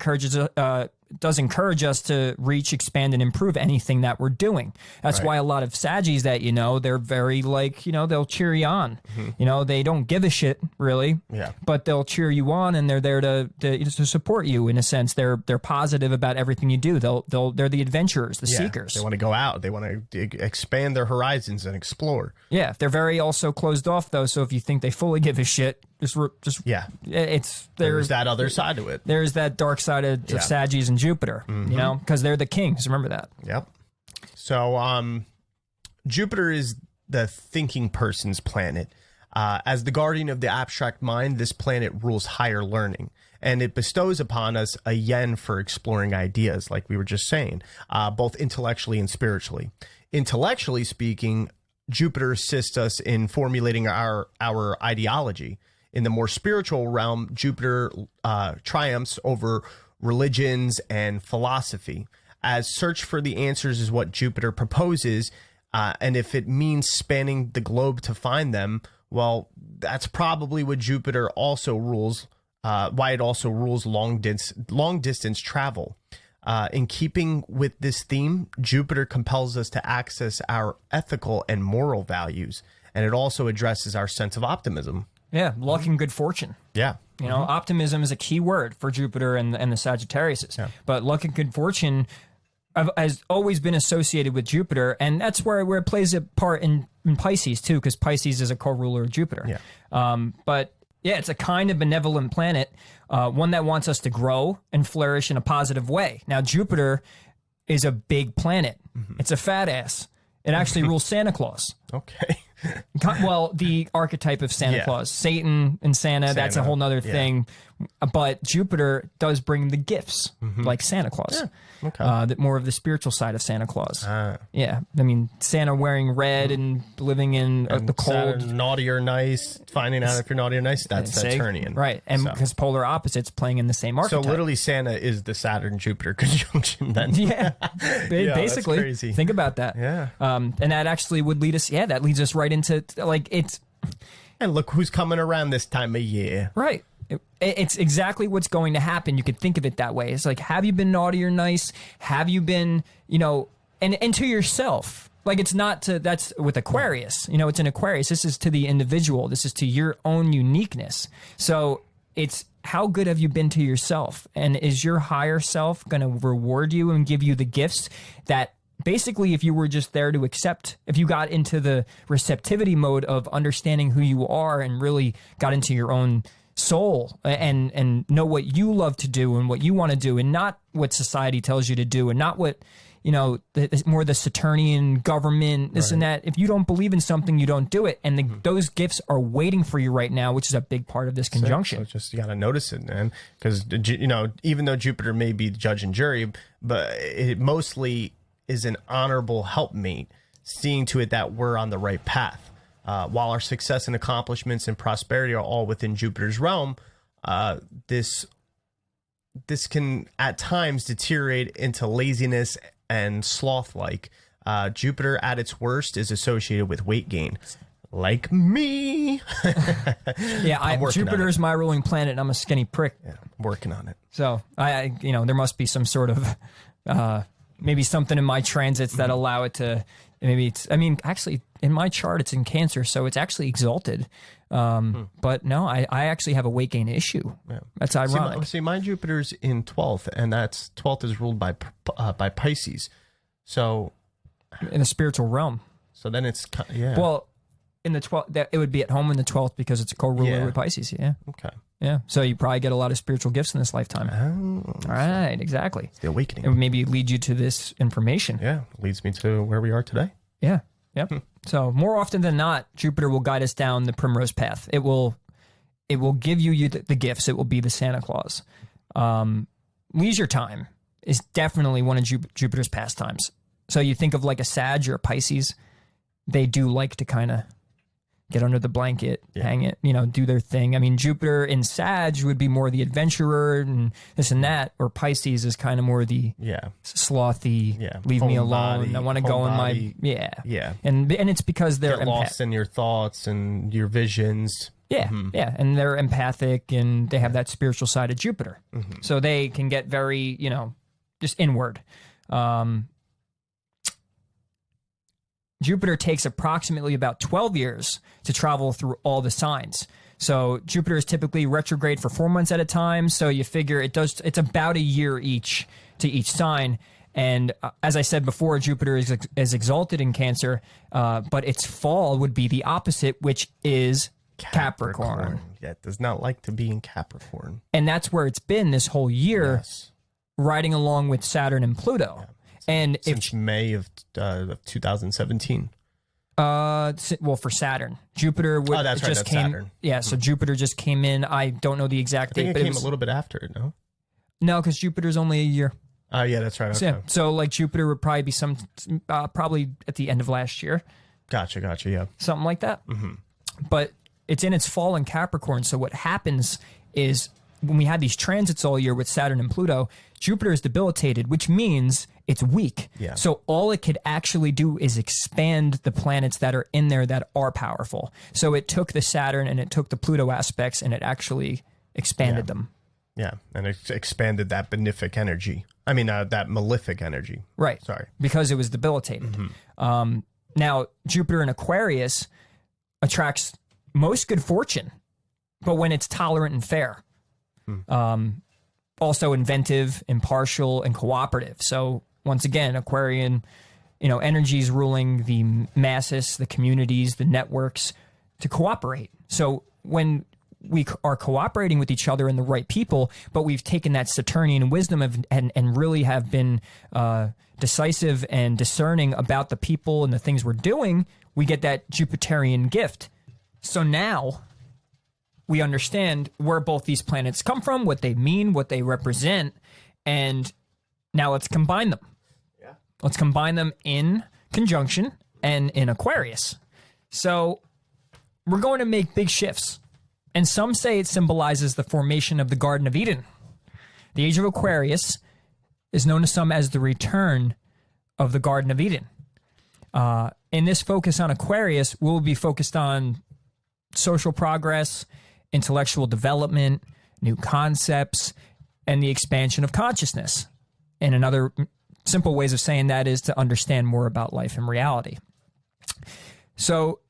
does encourage us to reach, expand, and improve anything that we're doing. That's why a lot of Saggies that, they're very they'll cheer you on. They don't give a shit really, but they'll cheer you on, and they're there to support you in a sense. They're positive about everything you do. They're the adventurers, the seekers. They want to go out. They want to expand their horizons and explore. Yeah. They're very also closed off though. So if you think they fully give a shit, there's that other side to it. There's that dark side of Saggies and Jupiter, because they're the kings. Remember that. Yep. So Jupiter is the thinking person's planet. As the guardian of the abstract mind, this planet rules higher learning, and it bestows upon us a yen for exploring ideas, like we were just saying, both intellectually and spiritually. Intellectually speaking, Jupiter assists us in formulating our ideology. In the more spiritual realm, Jupiter triumphs over religions and philosophy. As search for the answers is what Jupiter proposes, and if it means spanning the globe to find them, well, that's probably what Jupiter also rules, why it also rules long distance travel. In keeping with this theme, Jupiter compels us to access our ethical and moral values, and it also addresses our sense of optimism. Yeah, luck and good fortune. Yeah. Optimism is a key word for Jupiter and the Sagittariuses. Yeah. But luck and good fortune has always been associated with Jupiter, and that's where it plays a part in Pisces, too, because Pisces is a co-ruler of Jupiter. Yeah. But, it's a kind of benevolent planet, one that wants us to grow and flourish in a positive way. Now, Jupiter is a big planet. It's a fat ass. It actually rules Santa Claus. Okay. Well, the archetype of Santa Claus, Satan and Santa, that's a whole nother thing. But Jupiter does bring the gifts, like Santa Claus. Yeah. Okay. That more of the spiritual side of Santa Claus. Yeah, I mean, Santa wearing red and living in the cold. Saturn, naughty or nice, finding out if you're naughty or nice, that's Saturnian. Right, and because polar opposites playing in the same archetype. So literally Santa is the Saturn-Jupiter conjunction then. Yeah, basically. That's crazy. Think about that. Yeah. And that actually would lead us, that leads us right into, like, it's... And look who's coming around this time of year. Right. It's exactly what's going to happen. You could think of it that way. It's like, have you been naughty or nice? Have you been, and to yourself. Like, it's not to, that's with Aquarius. It's an Aquarius. This is to the individual. This is to your own uniqueness. So it's how good have you been to yourself? And is your higher self going to reward you and give you the gifts that basically, if you were just there to accept, if you got into the receptivity mode of understanding who you are and really got into your own soul and know what you love to do and what you want to do and not what society tells you to do and not what, more the Saturnian government, this and that. If you don't believe in something, you don't do it. And those gifts are waiting for you right now, which is a big part of this conjunction. So just, you got to notice it, man. Because, even though Jupiter may be the judge and jury, but it mostly is an honorable helpmate, seeing to it that we're on the right path. While our success and accomplishments and prosperity are all within Jupiter's realm, this can at times deteriorate into laziness and sloth-like. Jupiter at its worst is associated with weight gain. Like me. Jupiter is my ruling planet and I'm a skinny prick. Yeah, I'm working on it. So there must be some sort of maybe something in my transits that allow it to, actually in my chart, it's in Cancer, so it's actually exalted. But no, I actually have a weight gain issue. Yeah. That's ironic. See, my Jupiter's in 12th, and 12th is ruled by Pisces. So in the spiritual realm. So then it's, Well, in the 12th, it would be at home in the 12th because it's a co-ruler with Pisces. Yeah. Okay. Yeah. So you probably get a lot of spiritual gifts in this lifetime. All right. Exactly. It's the awakening. It would maybe lead you to this information. Yeah. Leads me to where we are today. Yeah. Yep. So more often than not, Jupiter will guide us down the primrose path. It will give you the gifts. It will be the Santa Claus. Leisure time is definitely one of Jupiter's pastimes. So you think of like a Sag or a Pisces, they do like to kind of get under the blanket, hang it, do their thing. I mean, Jupiter in Sag would be more the adventurer and this and that, or Pisces is kind of more the slothy, leave me alone. Body, I want to go in my, And it's because they're get lost in your thoughts and your visions. Yeah, and they're empathic and they have that spiritual side of Jupiter. So they can get very, just inward. Jupiter takes approximately about 12 years to travel through all the signs. So Jupiter is typically retrograde for 4 months at a time. So you figure it's about a year each to each sign. And as I said before, Jupiter is exalted in Cancer, but its fall would be the opposite, which is Capricorn. Yeah, it does not like to be in Capricorn. And that's where it's been this whole year, riding along with Saturn and Pluto. Yeah. And since May of 2017. Well, for Saturn, Jupiter just came. Saturn. Yeah, so Jupiter just came in. I don't know the exact date, but it came a little bit after it. No, because Jupiter's only a year. Oh, yeah, that's right. Okay. So like Jupiter would probably be probably at the end of last year. Gotcha. Yeah, something like that. But it's in its fall in Capricorn. So what happens is when we had these transits all year with Saturn and Pluto, Jupiter is debilitated, which means it's weak. Yeah. So all it could actually do is expand the planets that are in there that are powerful. So it took the Saturn and it took the Pluto aspects and it actually expanded them. Yeah, and it expanded that benefic energy. I mean, that malefic energy. Right. Sorry. Because it was debilitated. Now, Jupiter in Aquarius attracts most good fortune, but when it's tolerant and fair. Also inventive, impartial, and cooperative. So once again, Aquarian, energy is ruling the masses, the communities, the networks to cooperate. So when we are cooperating with each other and the right people, but we've taken that Saturnian wisdom and really have been decisive and discerning about the people and the things we're doing, we get that Jupiterian gift. So now we understand where both these planets come from, what they mean, what they represent, and now let's combine them. Yeah. Let's combine them in conjunction and in Aquarius. So we're going to make big shifts. And some say it symbolizes the formation of the Garden of Eden. The Age of Aquarius is known to some as the return of the Garden of Eden. In this focus on Aquarius, we'll be focused on social progress, intellectual development, new concepts, and the expansion of consciousness. And another simple ways of saying that is to understand more about life and reality. So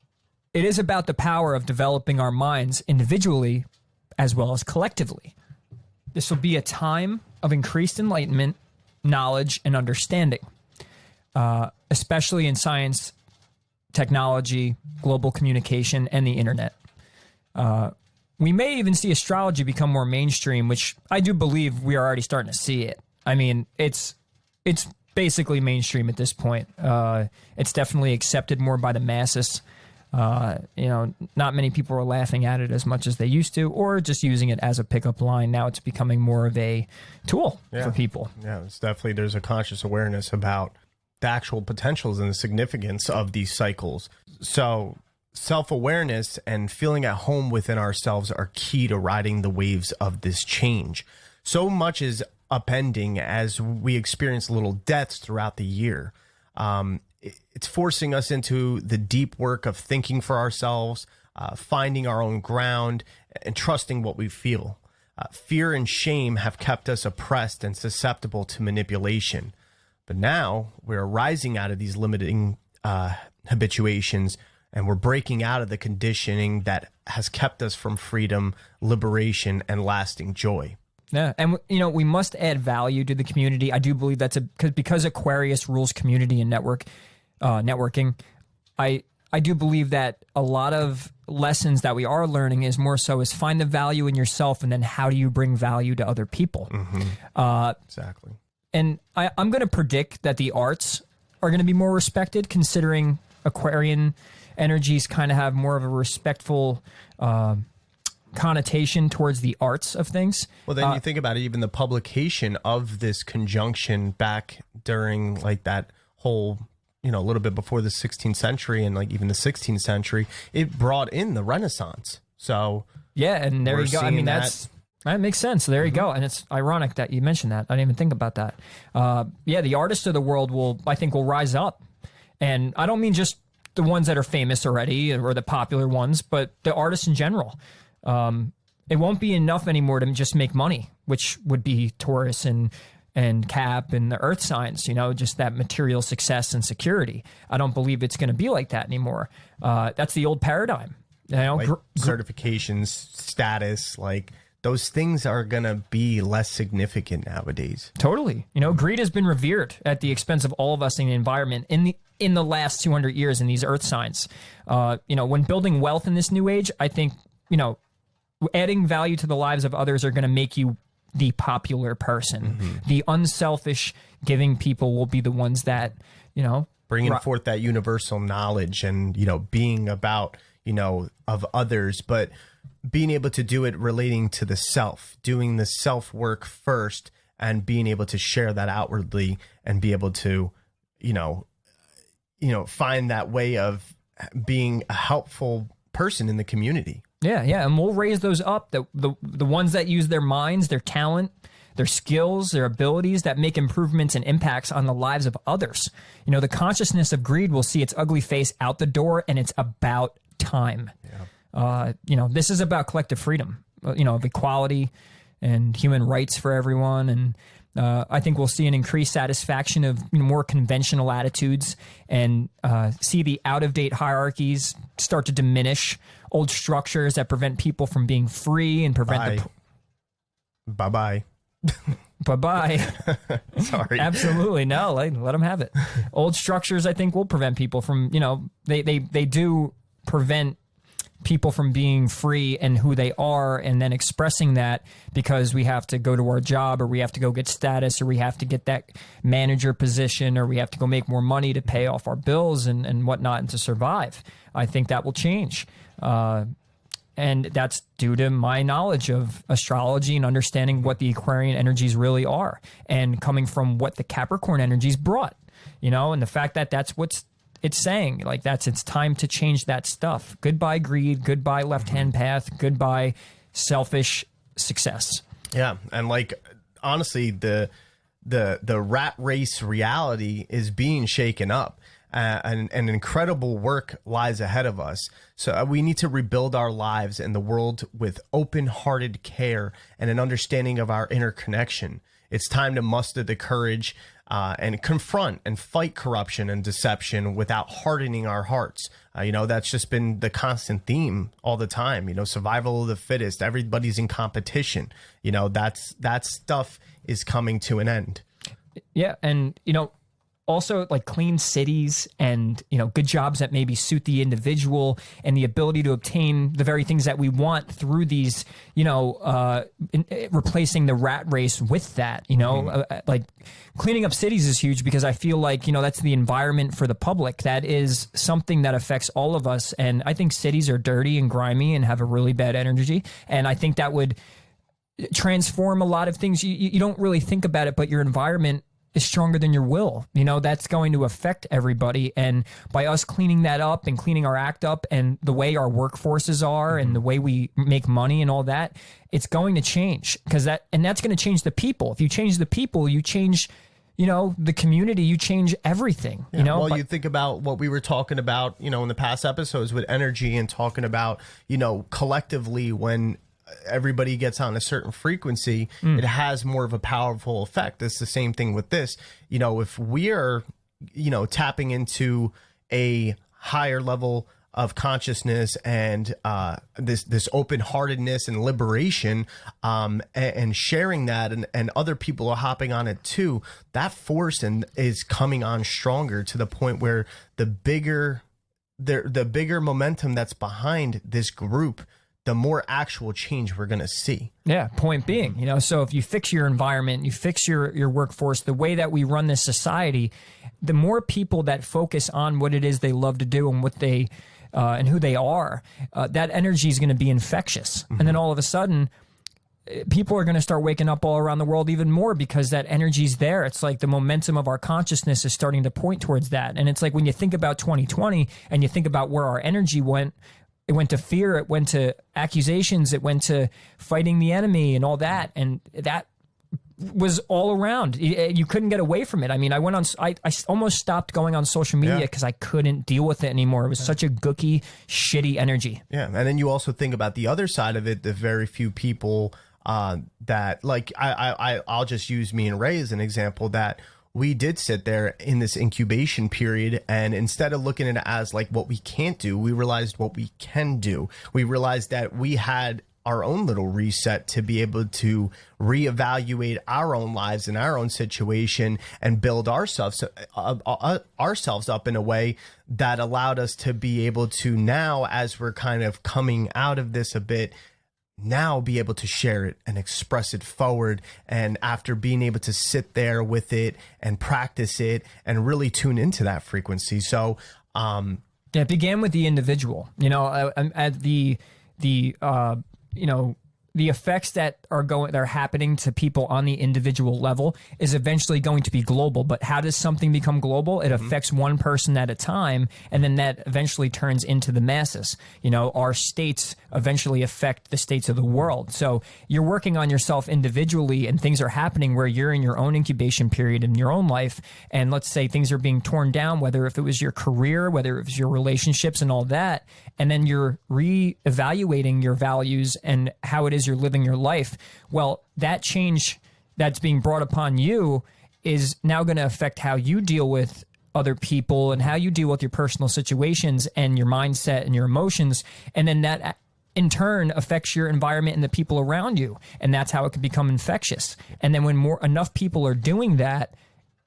it is about the power of developing our minds individually as well as collectively. This will be a time of increased enlightenment, knowledge, and understanding, especially in science, technology, global communication, and the internet. We may even see astrology become more mainstream, which I do believe we are already starting to see it. I mean, it's basically mainstream at this point. It's definitely accepted more by the masses. Not many people are laughing at it as much as they used to, or just using it as a pickup line. Now it's becoming more of a tool for people. Yeah, it's definitely, there's a conscious awareness about the actual potentials and the significance of these cycles. So self-awareness and feeling at home within ourselves are key to riding the waves of this change. So much is upending as we experience little deaths throughout the year. It's forcing us into the deep work of thinking for ourselves, finding our own ground, and trusting what we feel. Fear and shame have kept us oppressed and susceptible to manipulation. But now we're rising out of these limiting habituations, and we're breaking out of the conditioning that has kept us from freedom, liberation, and lasting joy. Yeah, and we must add value to the community. I do believe that's because Aquarius rules community and networking. I do believe that a lot of lessons that we are learning is more so is find the value in yourself, and then how do you bring value to other people. Exactly. And I'm going to predict that the arts are going to be more respected, considering Aquarian energies kind of have more of a respectful connotation towards the arts of things. Well, then you think about it, even the publication of this conjunction back during like that whole, a little bit before the 16th century and like even the 16th century, it brought in the Renaissance. So yeah, and there you go. I mean, that makes sense. So there you go. And it's ironic that you mentioned that. I didn't even think about that. The artists of the world will rise up. And I don't mean just the ones that are famous already or the popular ones, but the artists in general. It won't be enough anymore to just make money, which would be Taurus and Cap and the earth signs, just that material success and security. I don't believe it's going to be like that anymore. That's the old paradigm. Like certifications, status, like those things are going to be less significant nowadays. Totally. Greed has been revered at the expense of all of us in the environment in the last 200 years in these earth signs. When building wealth in this new age, I think, adding value to the lives of others are going to make you the popular person. The unselfish giving people will be the ones that, bringing forth that universal knowledge and, being about, of others, but being able to do it relating to the self, doing the self work first and being able to share that outwardly and be able to, find that way of being a helpful person in the community. Yeah, and we'll raise those up, the ones that use their minds, their talent, their skills, their abilities that make improvements and impacts on the lives of others. The consciousness of greed will see its ugly face out the door, and it's about time. Yeah. This is about collective freedom, of equality and human rights for everyone. And I think we'll see an increased satisfaction of more conventional attitudes and see the out-of-date hierarchies start to diminish, old structures that prevent people from being free and prevent Bye-bye. Bye-bye. Sorry. Absolutely. No, let them have it. Old structures, I think, will prevent people from, they do prevent people from being free and who they are and then expressing that because we have to go to our job or we have to go get status or we have to get that manager position or we have to go make more money to pay off our bills and whatnot and to survive. I think that will change. And that's due to my knowledge of astrology and understanding what the Aquarian energies really are and coming from what the Capricorn energies brought, you know, and the fact that that's what's it's saying, like it's time to change that stuff. Goodbye greed, goodbye left-hand path, goodbye selfish success. Yeah, and like honestly, the rat race reality is being shaken up. And incredible work lies ahead of us. So we need to rebuild our lives and the world with open-hearted care and an understanding of our interconnection. It's time to muster the courage and confront and fight corruption and deception without hardening our hearts. You know, that's just been the constant theme all the time. You know, survival of the fittest. Everybody's in competition. You know, that stuff is coming to an end. Yeah, and you know, also like clean cities and, you know, good jobs that maybe suit the individual and the ability to obtain the very things that we want through these, you know, replacing the rat race with that, you know, like cleaning up cities is huge because I feel like, you know, that's the environment for the public. That is something that affects all of us. And I think cities are dirty and grimy and have a really bad energy. And I think that would transform a lot of things. You don't really think about it, but your environment is stronger than your will. You know, that's going to affect everybody. And by us cleaning that up and cleaning our act up and the way our workforces are and the way we make money and all that, it's going to change because that's going to change the people. If you change the people, you change, you know, the community, you change everything, you know? Well, you think about what we were talking about, you know, in the past episodes with energy and talking about, you know, collectively when everybody gets on a certain frequency, it has more of a powerful effect. It's the same thing with this. You know, if we're, you know, tapping into a higher level of consciousness and this open-heartedness and liberation and sharing that and other people are hopping on it too, that force is coming on stronger to the point where the bigger momentum that's behind this group, the more actual change we're going to see. Yeah. Point being, you know, so if you fix your environment, you fix your workforce, the way that we run this society, the more people that focus on what it is they love to do and what they, and who they are, that energy is going to be infectious. And then all of a sudden, people are going to start waking up all around the world even more because that energy's there. It's like the momentum of our consciousness is starting to point towards that. And it's like when you think about 2020 and you think about where our energy went, it went to fear, it went to accusations, it went to fighting the enemy and all that. And that was all around. You couldn't get away from it. I mean, I almost stopped going on social media because I couldn't deal with it anymore. It was such a gooky, shitty energy. Yeah. And then you also think about the other side of it, the very few people that, like, I'll just use me and Ray as an example, that we did sit there in this incubation period, and instead of looking at it as like what we can't do, we realized what we can do. We realized that we had our own little reset to be able to reevaluate our own lives and our own situation and build ourselves up in a way that allowed us to be able to now, as we're kind of coming out of this a bit, now be able to share it and express it forward. And after being able to sit there with it and practice it and really tune into that frequency. So, it began with the individual, you know, at the you know, the effects that are happening to people on the individual level is eventually going to be global. But how does something become global? It affects one person at a time, and then that eventually turns into the masses. You know, our states eventually affect the states of the world. So you're working on yourself individually, and things are happening where you're in your own incubation period in your own life. And let's say things are being torn down, whether if it was your career, whether it was your relationships and all that, and then you're reevaluating your values and how it is you're living your life. Well, that change that's being brought upon you is now going to affect how you deal with other people and how you deal with your personal situations and your mindset and your emotions. And then that in turn affects your environment and the people around you. And that's how it can become infectious. And then when enough people are doing that,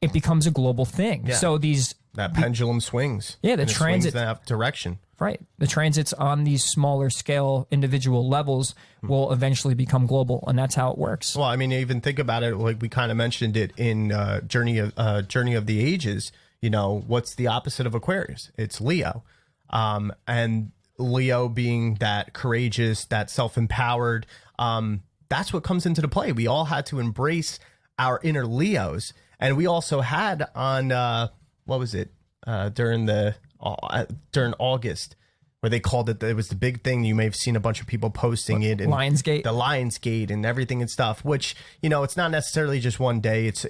it becomes a global thing. Yeah. So these That pendulum swings. Yeah, the and it swings transit in that direction. Right. The transits on these smaller scale individual levels will eventually become global, and that's how it works. Well, I mean, even think about it, like we kind of mentioned it in Journey of the Ages. You know, what's the opposite of Aquarius? It's Leo. And Leo being that courageous, that self-empowered, that's what comes into the play. We all had to embrace our inner Leos. And we also had on, what was it, during August, where they called it was the big thing. You may have seen a bunch of people posting it. And Lionsgate. The Lionsgate and everything and stuff, which, you know, it's not necessarily just one day. It's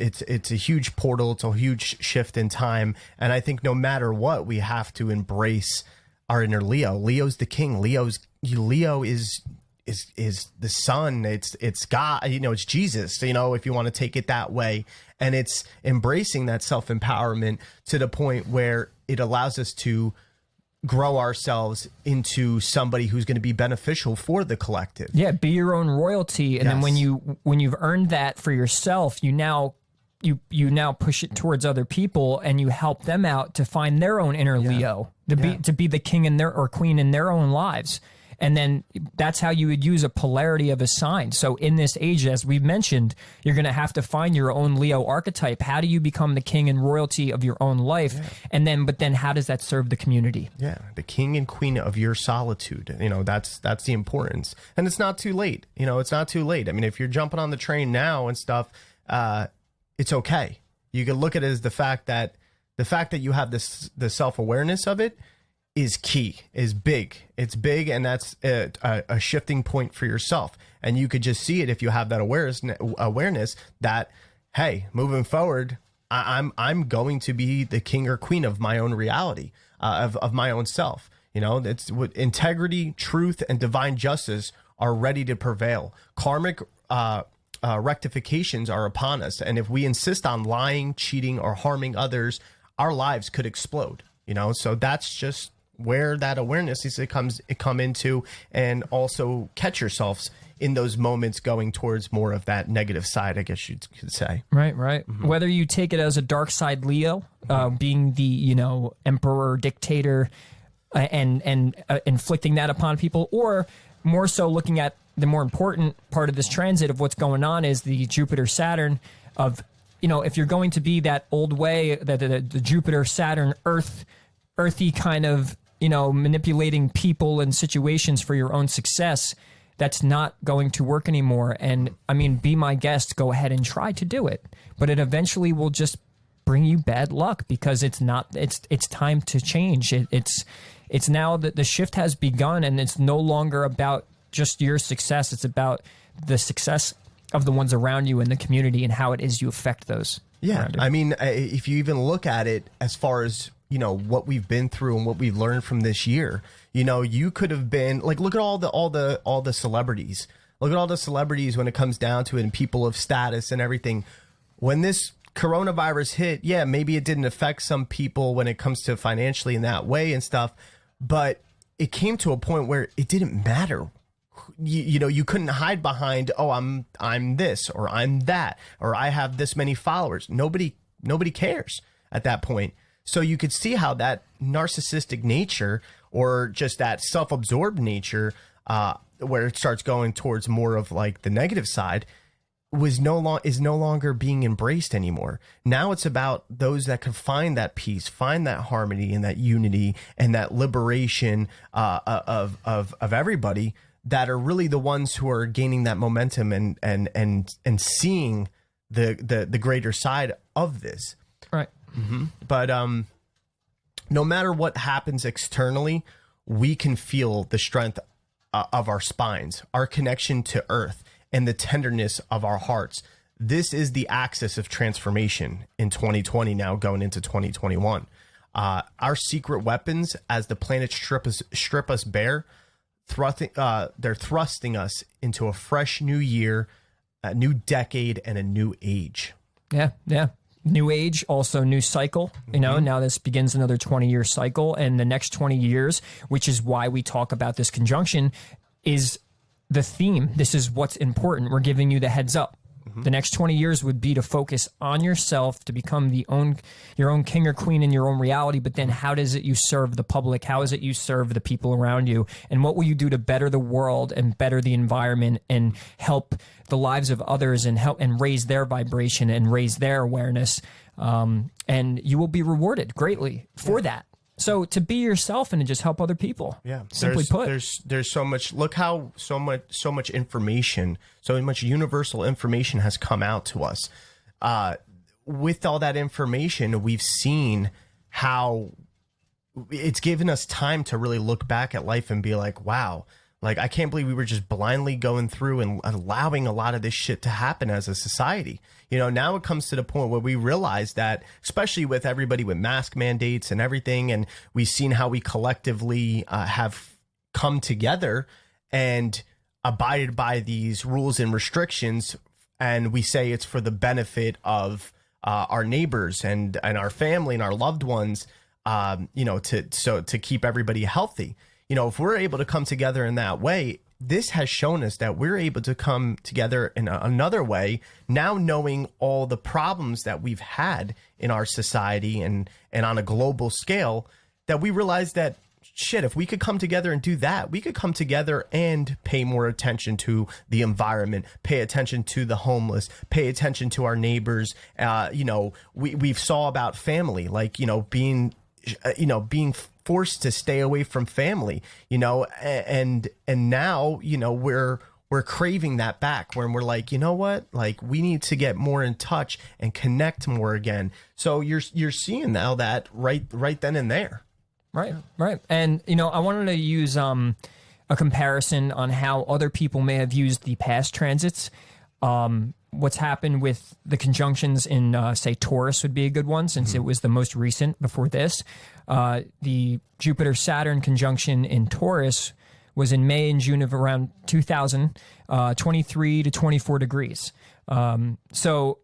a huge portal. It's a huge shift in time. And I think no matter what, we have to embrace our inner Leo. Leo's the king. Leo is the sun. It's God, you know, it's Jesus, you know, if you want to take it that way. And it's embracing that self-empowerment to the point where it allows us to grow ourselves into somebody who's going to be beneficial for the collective. Yeah, be your own royalty. And then when you've earned that for yourself, you now push it towards other people and you help them out to find their own inner Leo, to be the king in their or queen in their own lives. And then that's how you would use a polarity of a sign. So in this age, as we've mentioned, you're going to have to find your own Leo archetype. How do you become the king and royalty of your own life? Yeah. But then how does that serve the community? Yeah, the king and queen of your solitude. You know, that's the importance. And it's not too late. You know, it's not too late. I mean, if you're jumping on the train now and stuff, it's okay. You can look at it as the fact that you have the self-awareness of it is key, is big. It's big, and that's a shifting point for yourself. And you could just see it if you have that awareness that, hey, moving forward, I'm going to be the king or queen of my own reality, of my own self. You know, it's what integrity, truth, and divine justice are ready to prevail. Karmic rectifications are upon us, and if we insist on lying, cheating, or harming others, our lives could explode. You know, so that's just where that awareness is come into, and also catch yourselves in those moments going towards more of that negative side, I guess you could say. Right. Mm-hmm. Whether you take it as a dark side Leo, being the, you know, emperor, dictator, and inflicting that upon people, or more so looking at the more important part of this transit of what's going on is the Jupiter Saturn of, you know, if you're going to be that old way, the Jupiter Saturn earthy kind of, you know, manipulating people and situations for your own success, that's not going to work anymore. And I mean, be my guest, go ahead and try to do it, but it eventually will just bring you bad luck because it's time to change. It's now that the shift has begun, and it's no longer about just your success. It's about the success of the ones around you in the community and how it is you affect those. Yeah. I mean, if you even look at it as far as, you know, what we've been through and what we've learned from this year, you know, you could have been like, look at all the celebrities. Look at all the celebrities when it comes down to it, and people of status and everything. When this coronavirus hit, yeah, maybe it didn't affect some people when it comes to financially in that way and stuff, but it came to a point where it didn't matter. You know, you couldn't hide behind, oh, I'm this, or I'm that, or I have this many followers. Nobody cares at that point. So you could see how that narcissistic nature, or just that self-absorbed nature, where it starts going towards more of like the negative side, is no longer being embraced anymore. Now it's about those that can find that peace, find that harmony and that unity and that liberation of everybody, that are really the ones who are gaining that momentum and seeing the greater side of this. Right. Mm-hmm. But no matter what happens externally, we can feel the strength of our spines, our connection to Earth, and the tenderness of our hearts. This is the axis of transformation in 2020, now going into 2021. Our secret weapons, as the planets strip us bare, they're thrusting us into a fresh new year, a new decade, and a new age. Yeah. New age, also new cycle. You know, now this begins another 20-year cycle, and the next 20 years, which is why we talk about this conjunction, is the theme. This is what's important. We're giving you the heads up. The next 20 years would be to focus on yourself, to become your own king or queen in your own reality. But then how does it you serve the public? How is it you serve the people around you? And what will you do to better the world and better the environment and help the lives of others and help and raise their vibration and raise their awareness? And you will be rewarded greatly for that. So to be yourself and to just help other people. Yeah. Simply put. There's so much, look how so much information, so much universal information has come out to us. With all that information, we've seen how it's given us time to really look back at life and be like, wow, like, I can't believe we were just blindly going through and allowing a lot of this shit to happen as a society. You know, now it comes to the point where we realize that, especially with everybody with mask mandates and everything, and we've seen how we collectively have come together and abided by these rules and restrictions, and we say it's for the benefit of our neighbors and our family and our loved ones, you know, to keep everybody healthy. You know, if we're able to come together in that way, this has shown us that we're able to come together in another way, now knowing all the problems that we've had in our society and on a global scale, that we realize that, shit, if we could come together and do that, we could come together and pay more attention to the environment, pay attention to the homeless, pay attention to our neighbors. You know, we've saw about family, like, being forced to stay away from family, and now, we're craving that back, when we're like, you know what, like, we need to get more in touch and connect more again. So you're seeing now that right then and there. Right. And, I wanted to use a comparison on how other people may have used the past transits. What's happened with the conjunctions in, say, Taurus would be a good one, since it was the most recent before this. The Jupiter-Saturn conjunction in Taurus was in May and June of around 2000, 23 to 24 degrees. So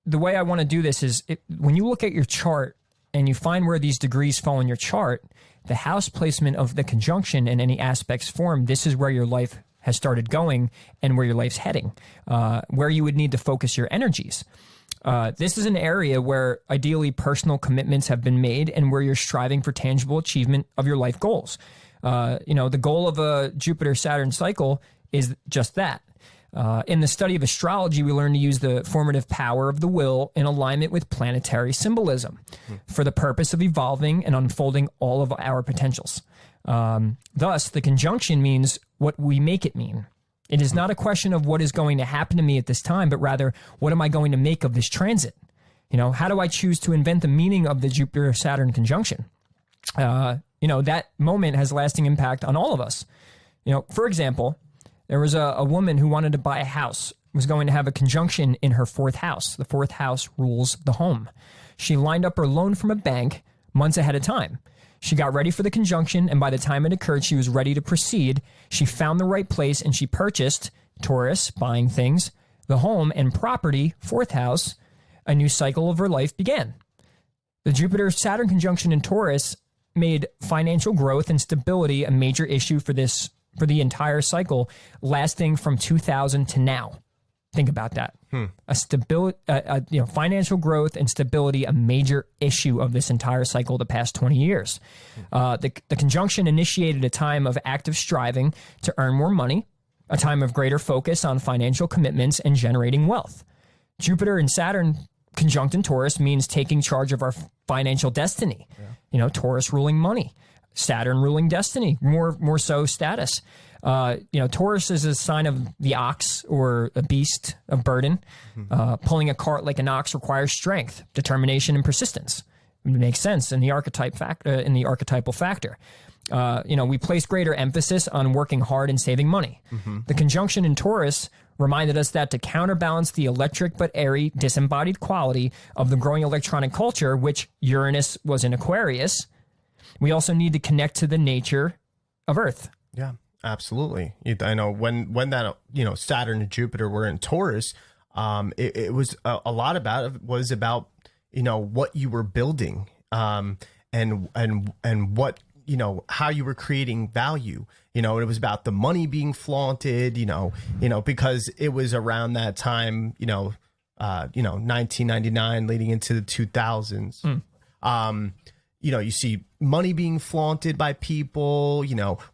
the way I want to do this is, when you look at your chart and you find where these degrees fall in your chart, the house placement of the conjunction in any aspects form, this is where your life has started going and where your life's heading, where you would need to focus your energies. This is an area where ideally personal commitments have been made and where you're striving for tangible achievement of your life goals. The goal of a Jupiter-Saturn cycle is just that. In the study of astrology, we learn to use the formative power of the will in alignment with planetary symbolism for the purpose of evolving and unfolding all of our potentials. Thus, the conjunction means what we make it mean. It is not a question of what is going to happen to me at this time, but rather, what am I going to make of this transit? How do I choose to invent the meaning of the Jupiter-Saturn conjunction? That moment has lasting impact on all of us. For example, there was a woman who wanted to buy a house, was going to have a conjunction in her fourth house. The fourth house rules the home. She lined up her loan from a bank months ahead of time. She got ready for the conjunction, and by the time it occurred, she was ready to proceed. She found the right place, and she purchased, Taurus, buying things, the home and property, fourth house. A new cycle of her life began. The Jupiter-Saturn conjunction in Taurus made financial growth and stability a major issue for the entire cycle, lasting from 2000 to now. Think about that. Financial growth and stability, a major issue of this entire cycle the past 20 years. The conjunction initiated a time of active striving to earn more money, a time of greater focus on financial commitments and generating wealth. Jupiter and Saturn conjunct in Taurus means taking charge of our financial destiny. Taurus ruling money, Saturn ruling destiny, more so status. Taurus is a sign of the ox, or a beast of burden. Pulling a cart like an ox requires strength, determination, and persistence. It makes sense in the archetypal factor. We place greater emphasis on working hard and saving money. The conjunction in Taurus reminded us that to counterbalance the electric but airy disembodied quality of the growing electronic culture, which Uranus was in Aquarius, we also need to connect to the nature of Earth. Yeah, absolutely. I know when that, Saturn and Jupiter were in Taurus, it was a lot about it was about, what you were building, and what, how you were creating value. It was about the money being flaunted, because it was around that time, 1999 leading into the 2000s. You see money being flaunted by people,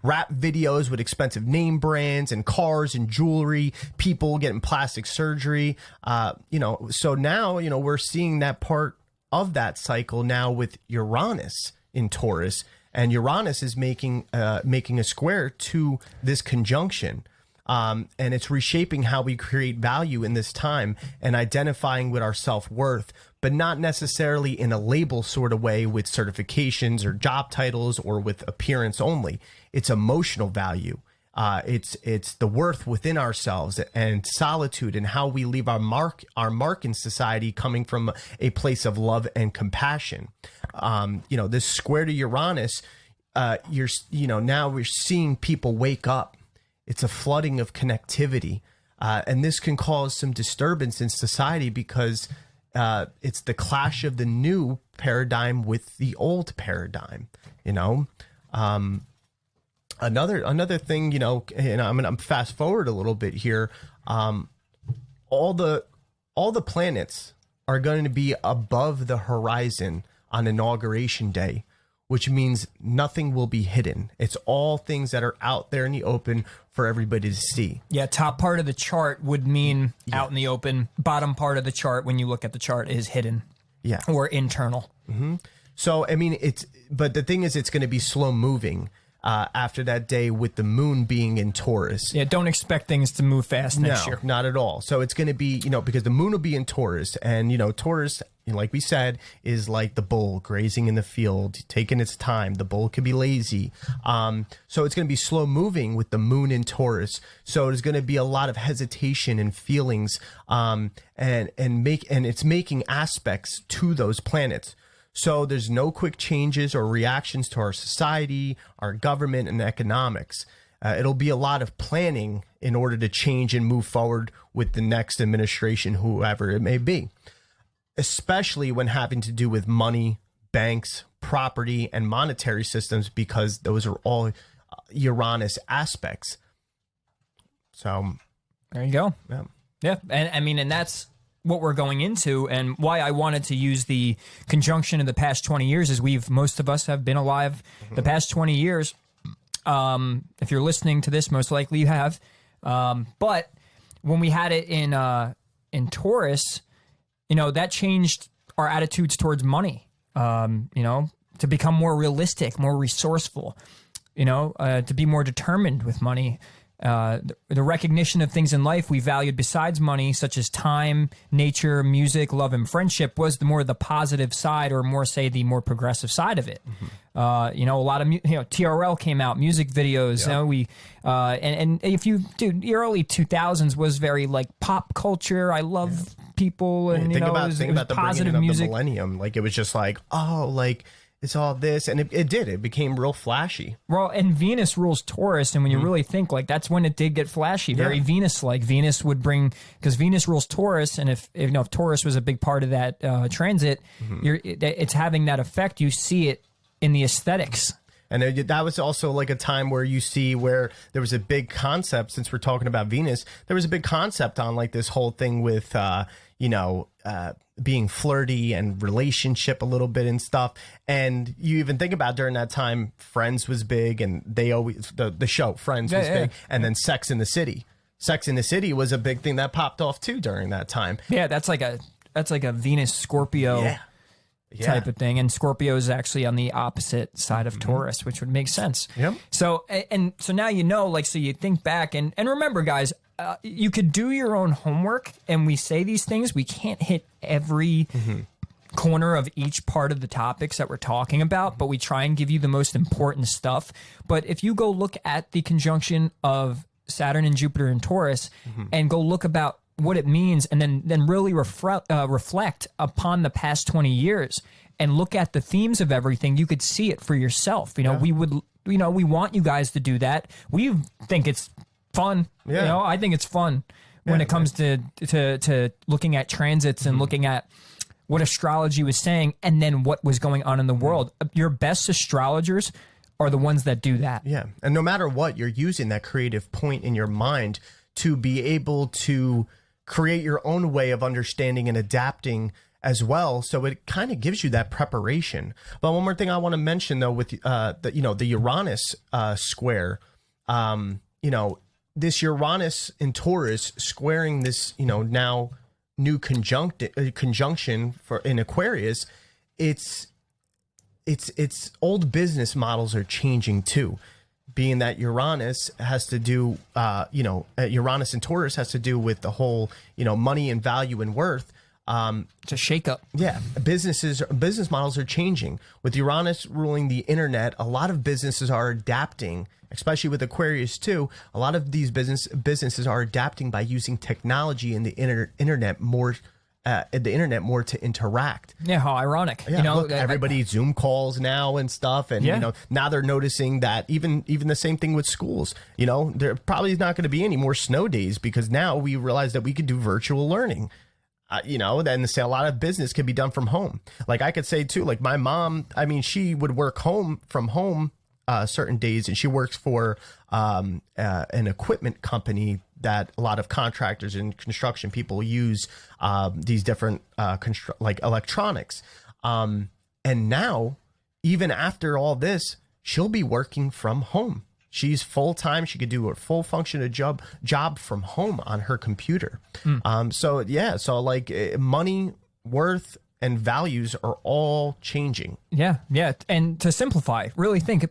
rap videos with expensive name brands and cars and jewelry, people getting plastic surgery. So now, we're seeing that part of that cycle now with Uranus in Taurus, and Uranus is making a square to this conjunction. And it's reshaping how we create value in this time and identifying with our self-worth, but not necessarily in a label sort of way with certifications or job titles or with appearance only. It's emotional value. It's the worth within ourselves and solitude and how we leave our mark in society, coming from a place of love and compassion. This square to Uranus, now we're seeing people wake up. It's a flooding of connectivity. And this can cause some disturbance in society because it's the clash of the new paradigm with the old paradigm, Another thing, and I'm fast forward a little bit here. All the planets are going to be above the horizon on Inauguration Day, which means nothing will be hidden. It's all things that are out there in the open for everybody to see. Yeah, top part of the chart would mean out in the open. Bottom part of the chart, when you look at the chart, is hidden. Yeah. Or internal. Mm-hmm. So, but the thing is, it's going to be slow moving after that day with the moon being in Taurus. Yeah, don't expect things to move fast next year. Not at all. So it's going to be, because the moon will be in Taurus, and, Taurus, like we said, is like the bull grazing in the field, taking its time. The bull can be lazy. So it's going to be slow moving with the moon in Taurus. So there's going to be a lot of hesitation and feelings, and it's making aspects to those planets. So there's no quick changes or reactions to our society, our government, and economics. It'll be a lot of planning in order to change and move forward with the next administration, whoever it may be, especially when having to do with money, banks, property, and monetary systems, because those are all Uranus aspects. So there you go. Yeah. And that's what we're going into, and why I wanted to use the conjunction of the past 20 years is most of us have been alive the past 20 years. If you're listening to this, most likely you have. But when we had it in Taurus, that changed our attitudes towards money, to become more realistic, more resourceful, to be more determined with money. The recognition of things in life we valued besides money, such as time, nature, music, love, and friendship, was the positive side, or more say the more progressive side of it. A lot of TRL came out, music videos. And if you the early 2000s was very like pop culture. I love people, and think about the positive bringing music. Of the millennium. Like it was just like it's all this, and it became real flashy. Well, and Venus rules Taurus, and when you really think, like, that's when it did get flashy, very Venus-like. Venus would bring, because Venus rules Taurus, and if Taurus was a big part of that transit, it's having that effect. You see it in the aesthetics. And that was also like a time where you see where there was a big concept, since we're talking about Venus, there was a big concept on like this whole thing with, being flirty and relationship a little bit and stuff. And you even think about during that time, Friends was big, and they always, the show Friends was big. And then Sex in the City. Sex in the City was a big thing that popped off too during that time. Yeah, that's like a Venus Scorpio type of thing, and Scorpio is actually on the opposite side of Taurus, which would make sense. Yep. So now so you think back, and remember, guys, you could do your own homework, and we say these things, we can't hit every corner of each part of the topics that we're talking about, but we try and give you the most important stuff. But if you go look at the conjunction of Saturn and Jupiter and Taurus, and go look about what it means, and then really reflect upon the past 20 years and look at the themes of everything, you could see it for yourself. We want you guys to do that. We think it's fun. I think it's fun when it comes to looking at transits and looking at what astrology was saying, and then what was going on in the world. Your best astrologers are the ones that do that. Yeah. And no matter what, you're using that creative point in your mind to be able to create your own way of understanding and adapting as well. So it kind of gives you that preparation. But one more thing I want to mention, though, with the Uranus square, this Uranus in Taurus squaring this, now new conjunction in Aquarius, it's old business models are changing too. Being that Uranus has to do, Uranus and Taurus has to do with the whole, money and value and worth. It's a shakeup. Yeah, business models are changing. With Uranus ruling the internet, a lot of businesses are adapting, especially with Aquarius too. A lot of these businesses are adapting by using technology and the internet more. The internet more to interact. Yeah, how ironic. Yeah, look, everybody Zoom calls now and stuff, and now they're noticing that even the same thing with schools. There probably is not going to be any more snow days because now we realize that we could do virtual learning. Then say a lot of business can be done from home. Like I could say too, like my mom, she would work from home certain days, and she works for an equipment company that a lot of contractors and construction people use these different like electronics. And now, even after all this, she'll be working from home. She's full time. She could do a full function of job from home on her computer. So money, worth, and values are all changing. Yeah. And to simplify, really think,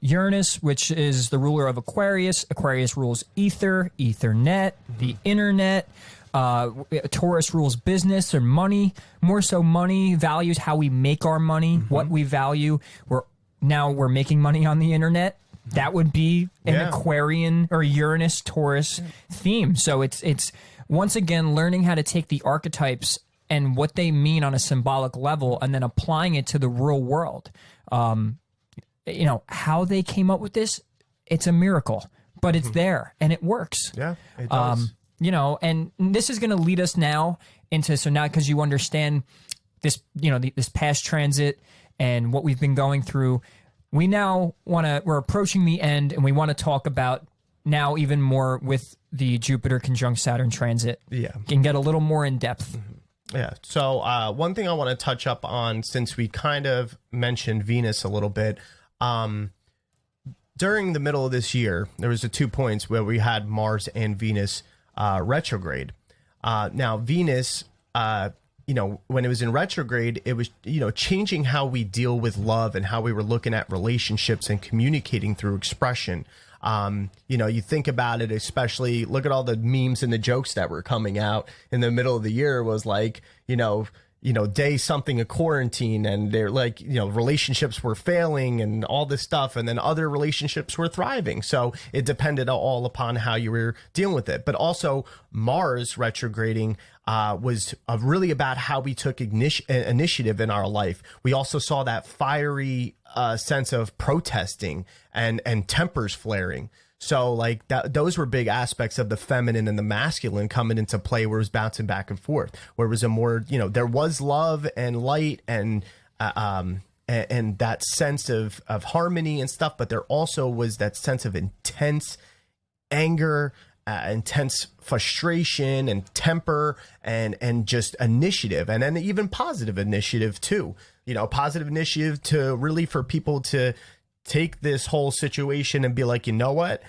Uranus, which is the ruler of Aquarius. Aquarius rules ether, Ethernet, the internet. Taurus rules business or money, more so money, values, how we make our money, what we value. We're making money on the internet. That would be an Aquarian or Uranus Taurus theme. So it's once again learning how to take the archetypes and what they mean on a symbolic level and then applying it to the real world. How they came up with this, it's a miracle, but it's there and it works. Yeah, it does. And this is going to lead us now into, so now because you understand this, this past transit and what we've been going through, we're approaching the end, and we want to talk about now even more with the Jupiter conjunct Saturn transit. Yeah. Can get a little more in depth. Yeah. So one thing I want to touch up on, since we kind of mentioned Venus a little bit, during the middle of this year, there was 2 points where we had Mars and Venus retrograde. Now Venus, when it was in retrograde, it was, changing how we deal with love and how we were looking at relationships and communicating through expression. You think about it, especially look at all the memes and the jokes that were coming out in the middle of the year was like, day something of quarantine, and they're like, relationships were failing and all this stuff. And then other relationships were thriving. So it depended all upon how you were dealing with it. But also Mars retrograding was really about how we took initiative in our life. We also saw that fiery sense of protesting and tempers flaring. So like those were big aspects of the feminine and the masculine coming into play, where it was bouncing back and forth, where it was a more, there was love and light and that sense of harmony and stuff. But there also was that sense of intense anger, intense frustration and temper and just initiative, and then even positive initiative too. Positive initiative to really for people to take this whole situation and be like, you know what?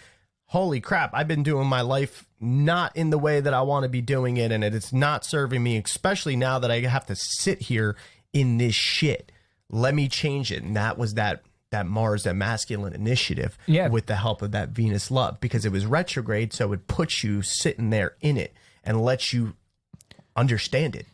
Holy crap, I've been doing my life not in the way that I want to be doing it, and it's not serving me, especially now that I have to sit here in this shit. Let me change it. And that was that Mars, that masculine initiative, with the help of that Venus love, because it was retrograde, so it puts you sitting there in it and lets you understand it.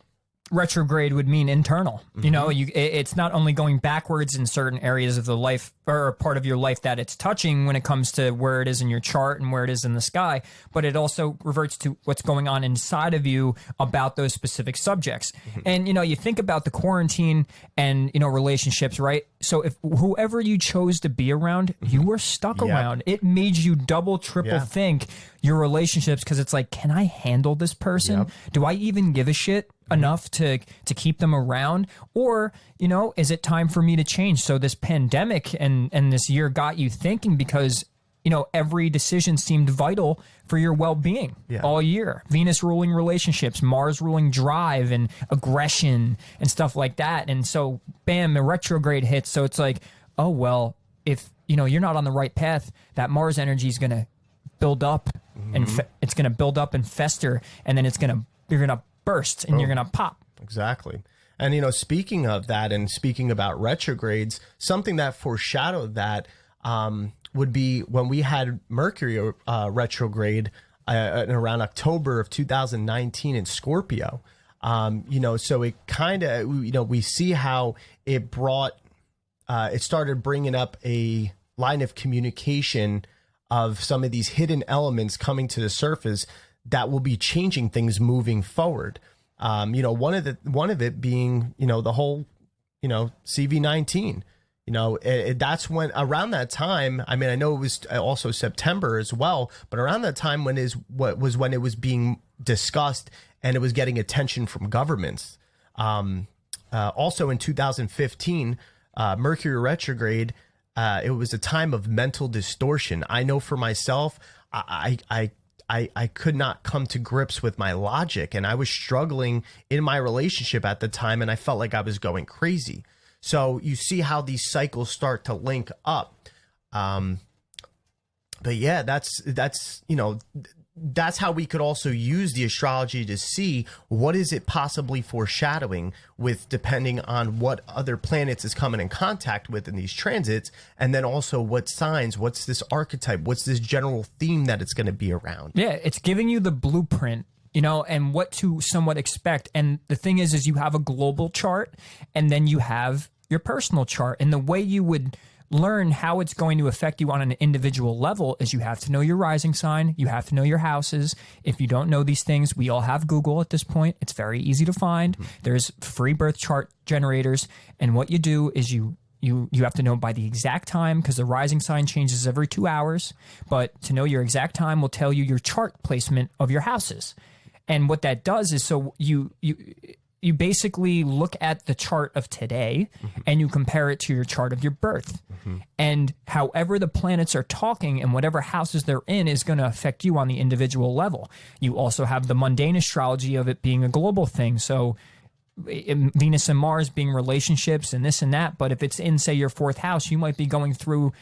Retrograde would mean internal. It's not only going backwards in certain areas of the life or part of your life that it's touching when it comes to where it is in your chart and where it is in the sky, but it also reverts to what's going on inside of you about those specific subjects. And, you think about the quarantine and, relationships, right? so if whoever you chose to be around, you were stuck around. It made you double, triple think your relationships, because it's like, can I handle this person? Do I even give a shit enough to keep them around? Or, you know, is it time for me to change? So this pandemic and this year got you thinking, because, you know, every decision seemed vital for your well-being all year. Venus ruling relationships, Mars ruling drive and aggression and stuff like that. And so, bam, the retrograde hits. So it's like, oh, well, if, you know, you're not on the right path, that Mars energy is going to build up and it's going to build up and fester. And then you're going to burst and you're going to pop. Exactly. And, you know, speaking of that and speaking about retrogrades, something that foreshadowed that, would be when we had Mercury retrograde around October of 2019 in Scorpio. You know, so it kind of, you know, we see how it it started bringing up a line of communication of some of these hidden elements coming to the surface that will be changing things moving forward. You know, one of it being, you know, the whole, you know, CV-19. You know, that's when, around that time, I mean, I know it was also September as well, but around that time when it was being discussed and it was getting attention from governments. Also in 2015, Mercury retrograde, it was a time of mental distortion. I know for myself, I could not come to grips with my logic, and I was struggling in my relationship at the time, and I felt like I was going crazy. So you see how these cycles start to link up. But yeah, that's, you know, that's how we could also use the astrology to see what is it possibly foreshadowing with, depending on what other planets is coming in contact with in these transits. And then also what signs, what's this archetype, what's this general theme that it's going to be around. Yeah, it's giving you the blueprint, you know, and what to somewhat expect. And the thing is you have a global chart and then you have your personal chart. And the way you would learn how it's going to affect you on an individual level is you have to know your rising sign. You have to know your houses. If you don't know these things, we all have Google at this point. It's very easy to find. There's free birth chart generators. And what you do is you have to know by the exact time, because the rising sign changes every 2 hours. But to know your exact time will tell you your chart placement of your houses. And what that does is, so you basically look at the chart of today and you compare it to your chart of your birth. And however the planets are talking and whatever houses they're in is going to affect you on the individual level. You also have the mundane astrology of it being a global thing. So Venus and Mars being relationships and this and that. But if it's in, say, your fourth house, you might be going through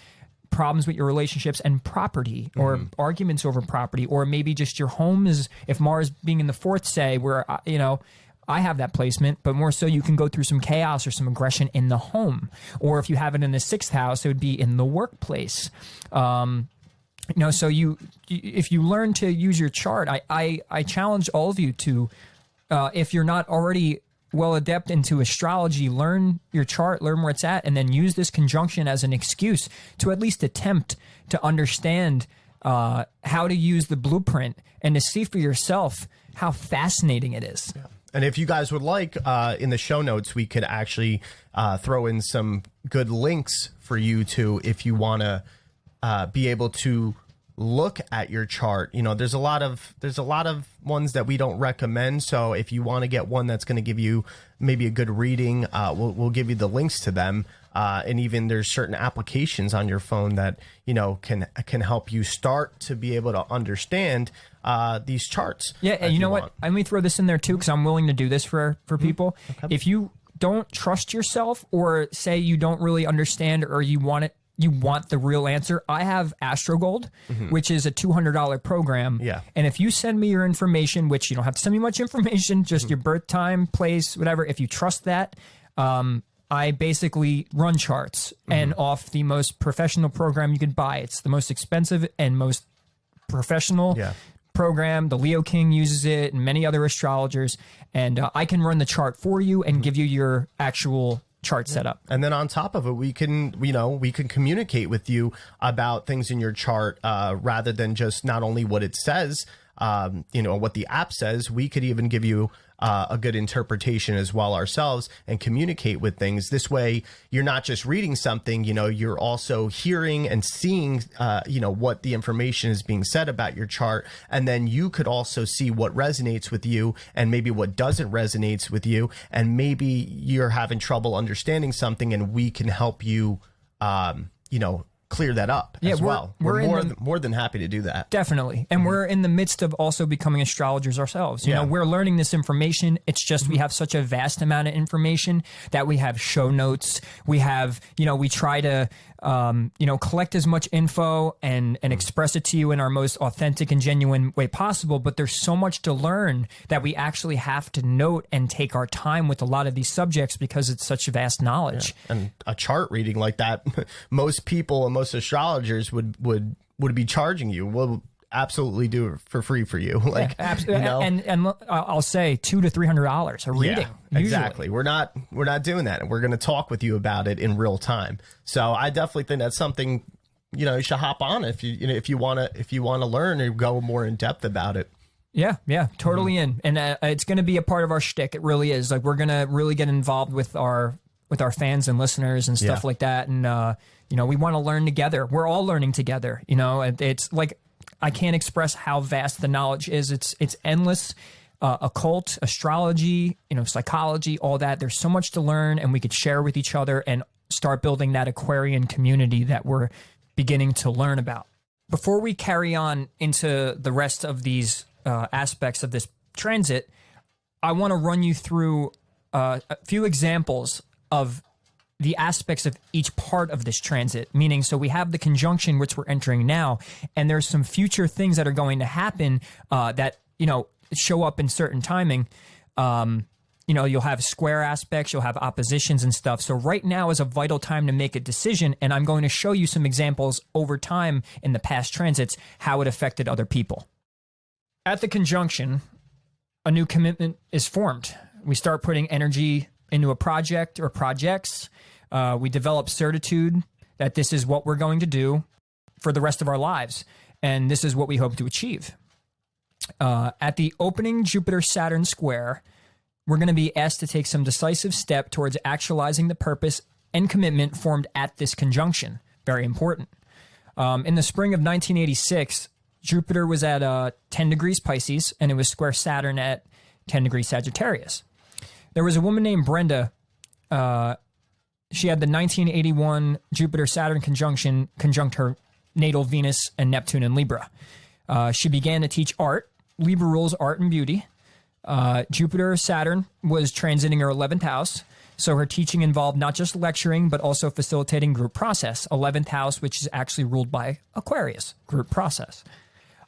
problems with your relationships and property, or arguments over property, or maybe just your home is, if Mars being in the fourth, say, where, you know, I have that placement, but more so you can go through some chaos or some aggression in the home. Or if you have it in the sixth house, it would be in the workplace. You know, so if you learn to use your chart, I challenge all of you to, if you're not already well adept into astrology, learn your chart, learn where it's at, and then use this conjunction as an excuse to at least attempt to understand how to use the blueprint and to see for yourself how fascinating it is. Yeah. And if you guys would like, in the show notes, we could actually throw in some good links for you to, if you want to be able to look at your chart. You know, there's a lot of ones that we don't recommend. So if you want to get one that's going to give you maybe a good reading, we'll give you the links to them. And even there's certain applications on your phone that, you know, can help you start to be able to understand these charts. Yeah, and you know what? Let me throw this in there too, because I'm willing to do this for people. Okay. If you don't trust yourself, or say you don't really understand, or you want the real answer, I have AstroGold, which is a $200 program. Yeah. And if you send me your information, which you don't have to send me much information, just your birth time, place, whatever, if you trust that, I basically run charts and off the most professional program you could buy. It's the most expensive and most professional program. The Leo King uses it, and many other astrologers. And I can run the chart for you and give you your actual chart setup. And then on top of it, we can communicate with you about things in your chart, rather than just not only what it says, what the app says. We could even give you a good interpretation as well ourselves and communicate with things. This way, you're not just reading something, you're also hearing and seeing, what the information is being said about your chart. And then you could also see what resonates with you and maybe what doesn't resonate with you. And maybe you're having trouble understanding something and we can help you, clear that up as well. We're more than happy to do that. Definitely. And we're in the midst of also becoming astrologers ourselves. You know, we're learning this information. It's just we have such a vast amount of information that we have show notes. We have, we try to, collect as much info and express it to you in our most authentic and genuine way possible. But there's so much to learn that we actually have to note and take our time with a lot of these subjects because it's such vast knowledge. Yeah. And a chart reading like that, most people and most astrologers would be charging you. We'll absolutely do it for free for you. Absolutely. And I'll say $200 to $300 a reading. Yeah, exactly. We're not doing that. We're going to talk with you about it in real time. So I definitely think that's something, you should hop on if you want to learn or go more in depth about it. Yeah, totally in. And it's going to be a part of our shtick. It really is. Like we're going to really get involved with our fans and listeners and stuff like that. And, we want to learn together. We're all learning together. It's like, I can't express how vast the knowledge is. It's endless. Occult, astrology, psychology, all that. There's so much to learn and we could share with each other and start building that Aquarian community that we're beginning to learn about. Before we carry on into the rest of these aspects of this transit, I want to run you through a few examples of the aspects of each part of this transit, meaning, so we have the conjunction, which we're entering now, and there's some future things that are going to happen that, show up in certain timing. You'll have square aspects, you'll have oppositions and stuff. So right now is a vital time to make a decision, and I'm going to show you some examples over time in the past transits, how it affected other people. At the conjunction, a new commitment is formed. We start putting energy into a project or projects. We develop certitude that this is what we're going to do for the rest of our lives, and this is what we hope to achieve. At the opening Jupiter-Saturn square, we're going to be asked to take some decisive step towards actualizing the purpose and commitment formed at this conjunction. Very important. In the spring of 1986, Jupiter was at 10 degrees Pisces, and it was square Saturn at 10 degrees Sagittarius. There was a woman named Brenda. She had the 1981 Jupiter-Saturn conjunct her natal Venus and Neptune in Libra. She began to teach art. Libra rules art and beauty. Jupiter-Saturn was transiting her 11th house, so her teaching involved not just lecturing, but also facilitating group process. 11th house, which is actually ruled by Aquarius, group process.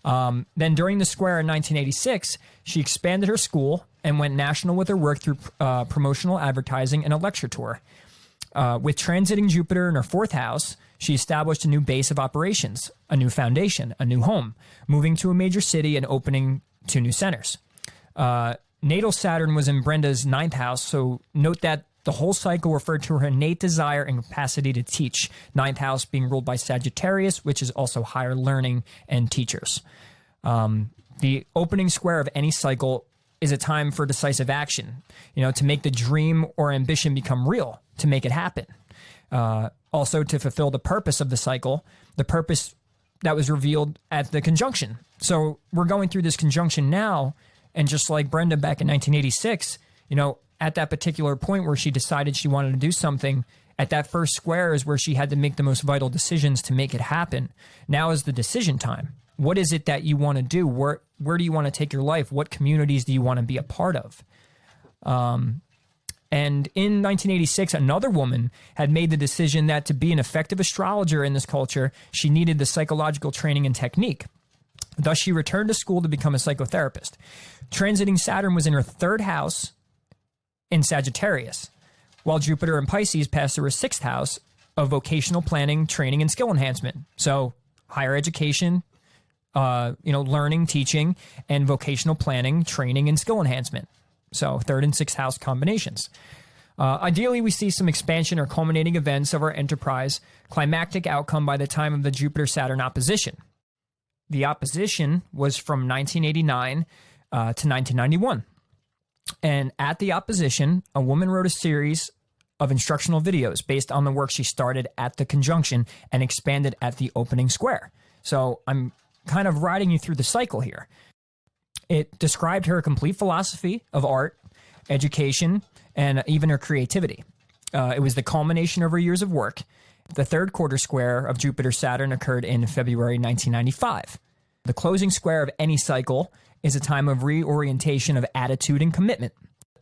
Then during the square in 1986, she expanded her school and went national with her work through promotional advertising and a lecture tour. With transiting Jupiter in her 4th house, she established a new base of operations, a new foundation, a new home, moving to a major city and opening 2 new centers. Natal Saturn was in Brenda's 9th house, so note that the whole cycle referred to her innate desire and capacity to teach. 9th house being ruled by Sagittarius, which is also higher learning and teachers. The opening square of any cycle is a time for decisive action, to make the dream or ambition become real, to make it happen. Also to fulfill the purpose of the cycle, the purpose that was revealed at the conjunction. So we're going through this conjunction now, and just like Brenda back in 1986, at that particular point where she decided she wanted to do something, at that first square is where she had to make the most vital decisions to make it happen. Now is the decision time. What is it that you want to do? Where do you want to take your life? What communities do you want to be a part of? And in 1986, another woman had made the decision that to be an effective astrologer in this culture, she needed the psychological training and technique. Thus, she returned to school to become a psychotherapist. Transiting Saturn was in her 3rd house in Sagittarius, while Jupiter in Pisces passed through her 6th house of vocational planning, training, and skill enhancement. So higher education, learning, teaching, and vocational planning, training, and skill enhancement. So 3rd and 6th house combinations. Ideally, we see some expansion or culminating events of our enterprise, climactic outcome by the time of the Jupiter-Saturn opposition. The opposition was from 1989 to 1991. And at the opposition, a woman wrote a series of instructional videos based on the work she started at the conjunction and expanded at the opening square. So I'm kind of riding you through the cycle here. It described her complete philosophy of art, education, and even her creativity. It was the culmination of her years of work. The third quarter square of Jupiter-Saturn occurred in February 1995. The closing square of any cycle is a time of reorientation of attitude and commitment.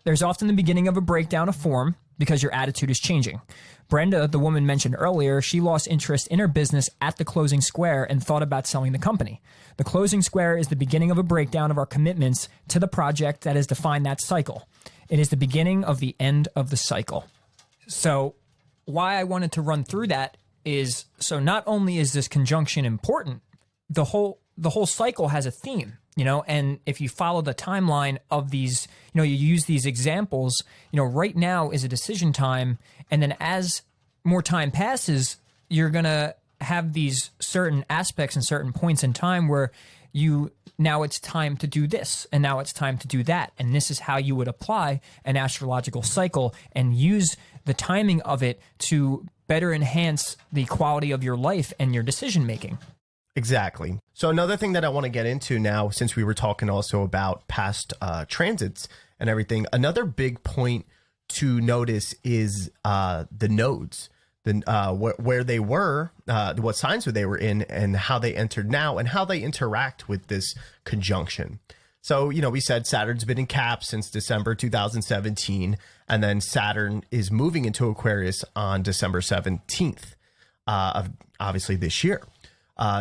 There's often the beginning of a breakdown of form because your attitude is changing. Brenda, the woman mentioned earlier, she lost interest in her business at the closing square and thought about selling the company. The closing square is the beginning of a breakdown of our commitments to the project that has defined that cycle. It is the beginning of the end of the cycle. So why I wanted to run through that is, so not only is this conjunction important, the whole cycle has a theme. And if you follow the timeline of these, you use these examples, right now is a decision time. And then as more time passes, you're going to have these certain aspects and certain points in time where now it's time to do this and now it's time to do that. And this is how you would apply an astrological cycle and use the timing of it to better enhance the quality of your life and your decision making. Exactly. So another thing that I want to get into now, since we were talking also about past transits and everything, another big point to notice is the nodes, where they were, what signs they were in, and how they entered now, and how they interact with this conjunction. So, we said Saturn's been in Cap since December 2017, and then Saturn is moving into Aquarius on December 17th of obviously this year.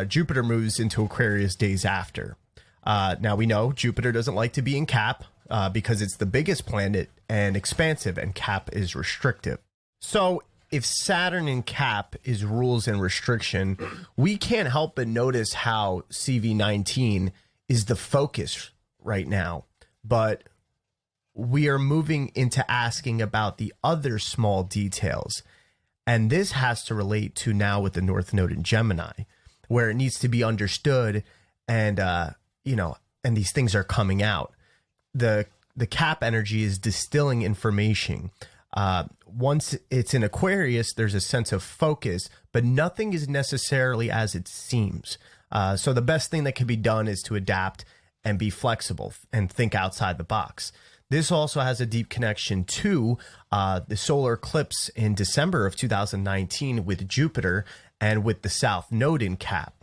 Jupiter moves into Aquarius days after. Now we know Jupiter doesn't like to be in Cap because it's the biggest planet and expansive, and Cap is restrictive. So if Saturn in Cap is rules and restriction, we can't help but notice how CV19 is the focus right now. But we are moving into asking about the other small details. And this has to relate to now with the North Node in Gemini, where it needs to be understood, and and these things are coming out. The Cap energy is distilling information. Once it's in Aquarius, there's a sense of focus, but nothing is necessarily as it seems. So the best thing that can be done is to adapt and be flexible and think outside the box. This also has a deep connection to the solar eclipse in December of 2019 with Jupiter and with the South Node in Cap.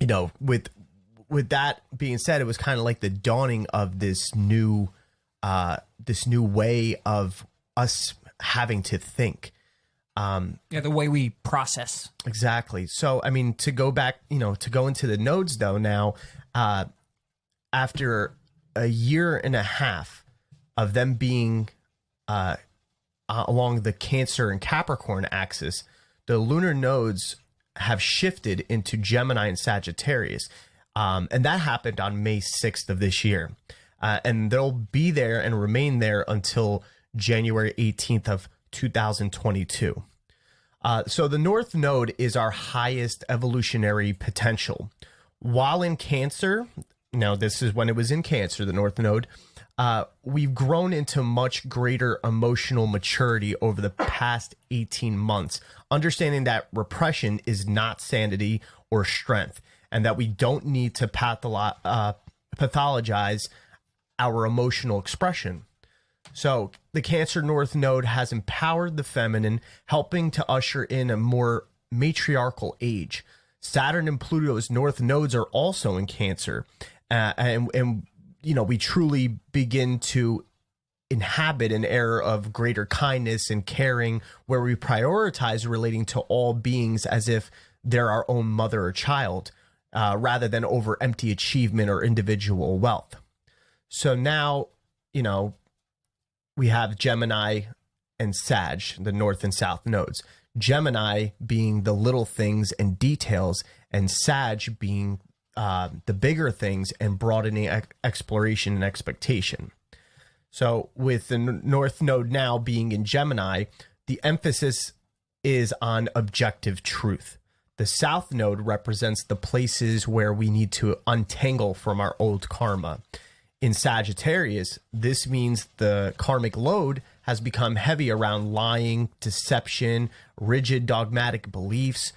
With that being said, it was kind of like the dawning of this new way of us having to think. The way we process. Exactly. So, to go back, to go into the nodes though now, after a year and a half of them being along the Cancer and Capricorn axis, the lunar nodes have shifted into Gemini and Sagittarius. And that happened on May 6th of this year. And they'll be there and remain there until January 18th of 2022. So the North Node is our highest evolutionary potential. While in Cancer, now this is when it was in Cancer, the North Node, we've grown into much greater emotional maturity over the past 18 months, understanding that repression is not sanity or strength, and that we don't need to pathologize our emotional expression. So the Cancer North Node has empowered the feminine, helping to usher in a more matriarchal age. Saturn and Pluto's North Nodes are also in Cancer, and we truly begin to inhabit an era of greater kindness and caring, where we prioritize relating to all beings as if they're our own mother or child, rather than over empty achievement or individual wealth. So now, we have Gemini and Sag, the North and South nodes. Gemini being the little things and details, and Sag being the bigger things and broadening exploration and expectation. So with the North Node now being in Gemini, the emphasis is on objective truth. The South Node represents the places where we need to untangle from our old karma. in Sagittarius, this means the karmic load has become heavy around lying, deception, rigid dogmatic beliefs,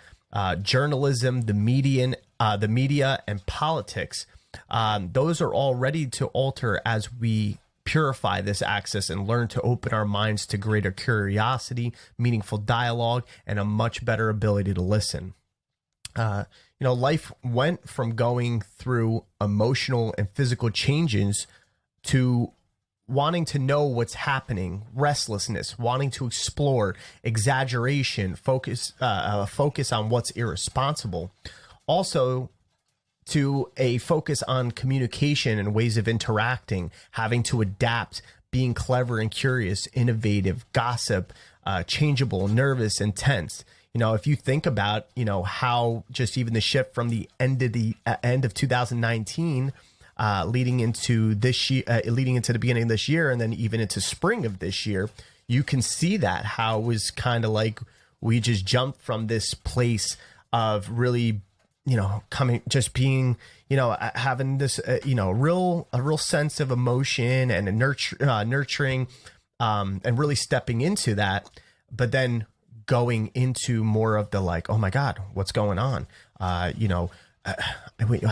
journalism, the media, and politics. Those are all ready to alter as we purify this axis and learn to open our minds to greater curiosity, meaningful dialogue, and a much better ability to listen. Life went from going through emotional and physical changes to wanting to know what's happening, restlessness, wanting to explore, exaggeration, focus on what's irresponsible. Also, to a focus on communication and ways of interacting, having to adapt, being clever and curious, innovative, gossip, changeable, nervous, and tense. If you think about, how just even the shift from the end of 2019, leading into this year, leading into the beginning of this year, and then even into spring of this year, you can see that how it was kind of like we just jumped from this place of really, being, having this, a real sense of emotion and a nurturing, and really stepping into that, but then going into more of the like, oh my God, what's going on? I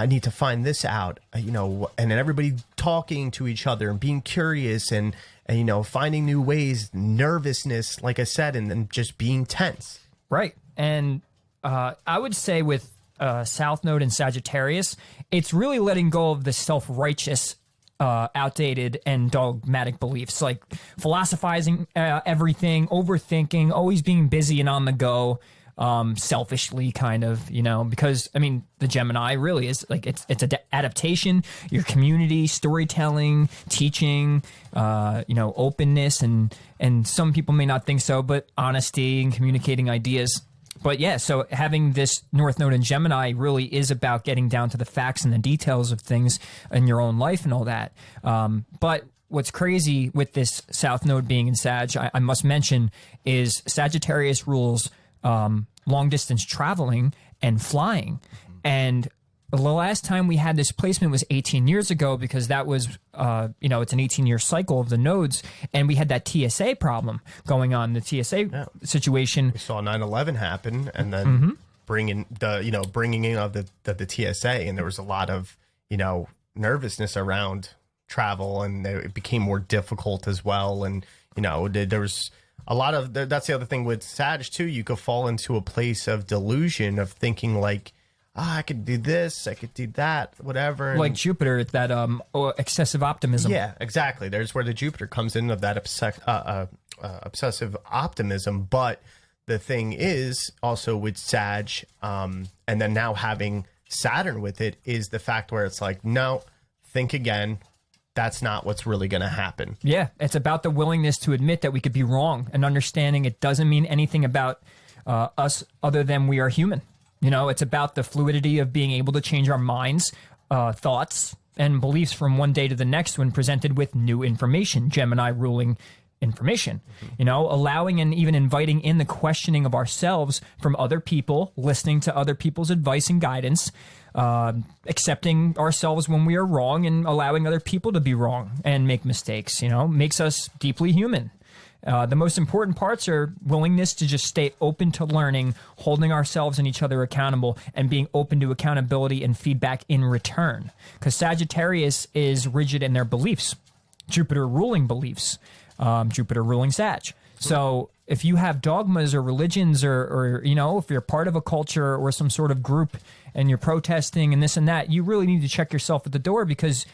need to find this out, and then everybody talking to each other and being curious and finding new ways, nervousness, like I said, and then just being tense. Right. And I would say with South Node in Sagittarius, it's really letting go of the self-righteous, outdated and dogmatic beliefs, like philosophizing everything, overthinking, always being busy and on the go, selfishly kind of, because the Gemini really is like, it's adaptation, your community, storytelling, teaching, openness, and some people may not think so, but honesty and communicating ideas. But yeah, so having this North Node in Gemini really is about getting down to the facts and the details of things in your own life and all that. But what's crazy with this South Node being in Sag, I must mention, is Sagittarius rules long distance traveling and flying. And the last time we had this placement was 18 years ago, because that was, it's an 18-year cycle of the nodes, and we had that TSA problem going on, the TSA situation. We saw 9/11 happen, and then bringing in of the TSA, and there was a lot of, nervousness around travel, and it became more difficult as well. And, there was a lot of, that's the other thing with Sag too, you could fall into a place of delusion of thinking like, I could do this, I could do that, whatever. Like Jupiter, that excessive optimism. Yeah, exactly. There's where the Jupiter comes in of that obsessive optimism. But the thing is also with Sag, and then now having Saturn with it, is the fact where it's like, no, think again. That's not what's really going to happen. Yeah, it's about the willingness to admit that we could be wrong and understanding it doesn't mean anything about us other than we are human. It's about the fluidity of being able to change our minds, thoughts, and beliefs from one day to the next when presented with new information, Gemini ruling information, allowing and even inviting in the questioning of ourselves from other people, listening to other people's advice and guidance, accepting ourselves when we are wrong and allowing other people to be wrong and make mistakes, makes us deeply human. The most important parts are willingness to just stay open to learning, holding ourselves and each other accountable, and being open to accountability and feedback in return. Because Sagittarius is rigid in their beliefs, Jupiter ruling beliefs, Jupiter ruling Sag. So if you have dogmas or religions or if you're part of a culture or some sort of group and you're protesting and this and that, you really need to check yourself at the door, because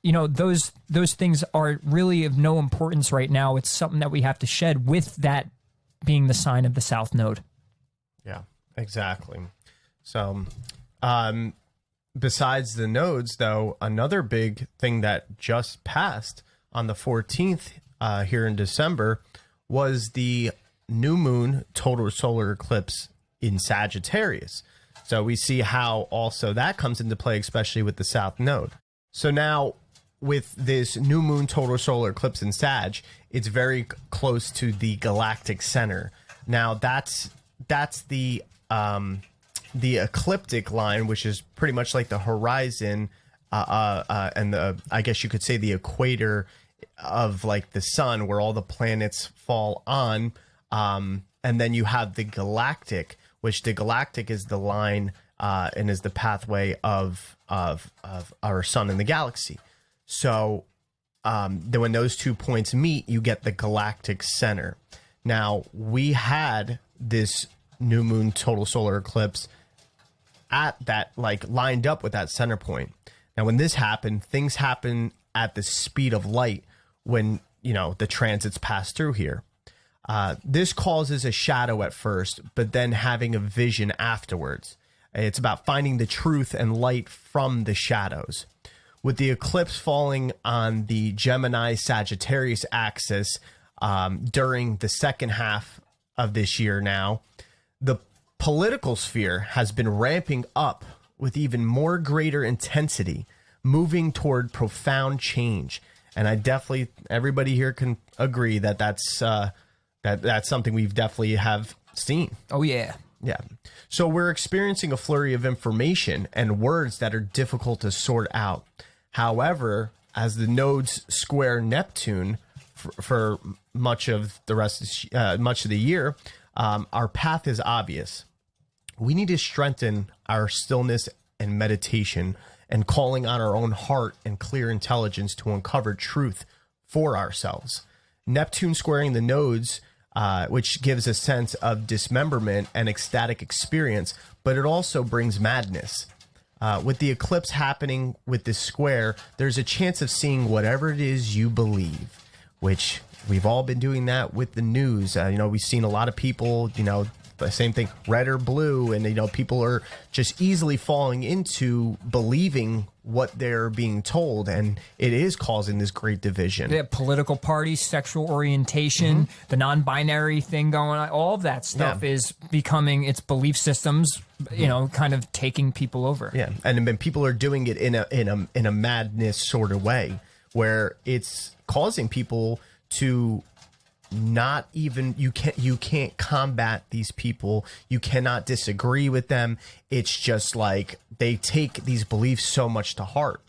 those things are really of no importance right now. It's something that we have to shed, with that being the sign of the South Node. Yeah, exactly. So, besides the nodes, though, another big thing that just passed on the 14th here in December was the new moon total solar eclipse in Sagittarius. So we see how also that comes into play, especially with the South Node. So now, with this new moon total solar eclipse in Sag, it's very close to the galactic center. Now that's the ecliptic line, which is pretty much like the horizon and I guess you could say the equator of like the sun, where all the planets fall on. And then you have the galactic, which the galactic is the line and is the pathway of our sun in the galaxy. So then when those 2 points meet, you get the galactic center. Now, we had this new moon total solar eclipse at that, like, lined up with that center point. Now, when this happened, things happen at the speed of light when, you know, the transits pass through here. This causes a shadow at first, but then having a vision afterwards. It's about finding the truth and light from the shadows. With the eclipse falling on the Gemini Sagittarius axis during the second half of this year now, the political sphere has been ramping up with even more greater intensity, moving toward profound change. And I definitely, everybody here can agree that that's something we've definitely have seen. Oh, yeah. Yeah. So we're experiencing a flurry of information and words that are difficult to sort out. However, as the nodes square Neptune for much of the year, our path is obvious. We need to strengthen our stillness and meditation and calling on our own heart and clear intelligence to uncover truth for ourselves. Neptune squaring the nodes, which gives a sense of dismemberment and ecstatic experience, but it also brings madness. With the eclipse happening with this square, there's a chance of seeing whatever it is you believe, which we've all been doing that with the news. We've seen a lot of people, the same thing, red or blue, and, people are just easily falling into believing what they're being told, and it is causing this great division. Yeah, political parties, sexual orientation, the non-binary thing going on, all of that stuff is becoming its belief systems, kind of taking people over. Yeah, and then people are doing it in a madness sort of way, where it's causing people to not even, you can't combat these people, you cannot disagree with them. It's just like they take these beliefs so much to heart.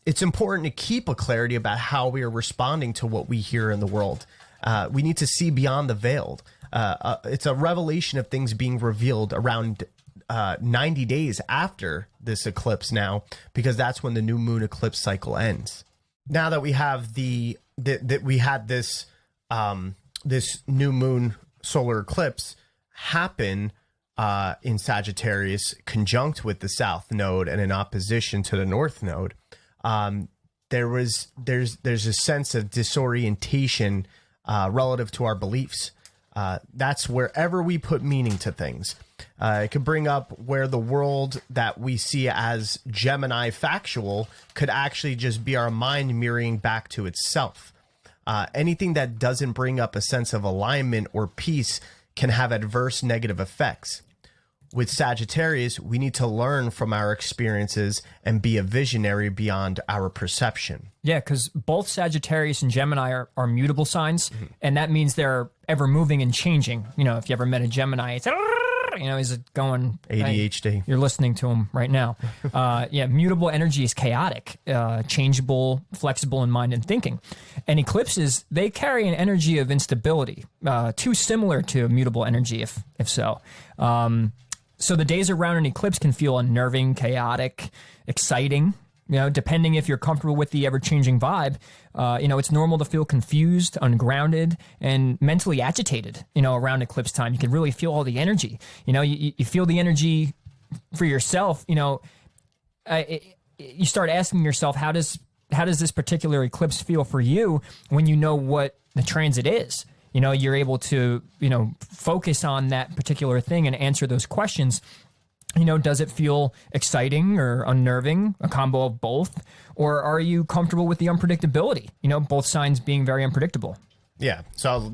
It's important to keep a clarity about how we are responding to what we hear in the world. We need to see beyond the veiled. It's a revelation of things being revealed around 90 days after this eclipse now, because that's when the new moon eclipse cycle ends. Now that we have we had this new moon solar eclipse happen in Sagittarius, conjunct with the south node and in opposition to the north node, there's a sense of disorientation relative to our beliefs. That's wherever we put meaning to things. It could bring up where the world that we see as Gemini factual could actually just be our mind mirroring back to itself. Anything that doesn't bring up a sense of alignment or peace can have adverse negative effects. With Sagittarius, we need to learn from our experiences and be a visionary beyond our perception. Yeah, because both Sagittarius and Gemini are mutable signs, and that means they're ever moving and changing. If you ever met a Gemini, it's is it going ADHD? You're listening to him right now. Mutable energy is chaotic, changeable, flexible in mind and thinking. And eclipses, they carry an energy of instability, too similar to mutable energy, if so. So the days around an eclipse can feel unnerving, chaotic, exciting. Depending if you're comfortable with the ever-changing vibe, it's normal to feel confused, ungrounded, and mentally agitated, around eclipse time. You can really feel all the energy. You feel the energy for yourself. You start asking yourself, how does this particular eclipse feel for you when you know what the transit is? You're able to, focus on that particular thing and answer those questions. Does it feel exciting or unnerving, a combo of both? Or are you comfortable with the unpredictability? Both signs being very unpredictable. Yeah. So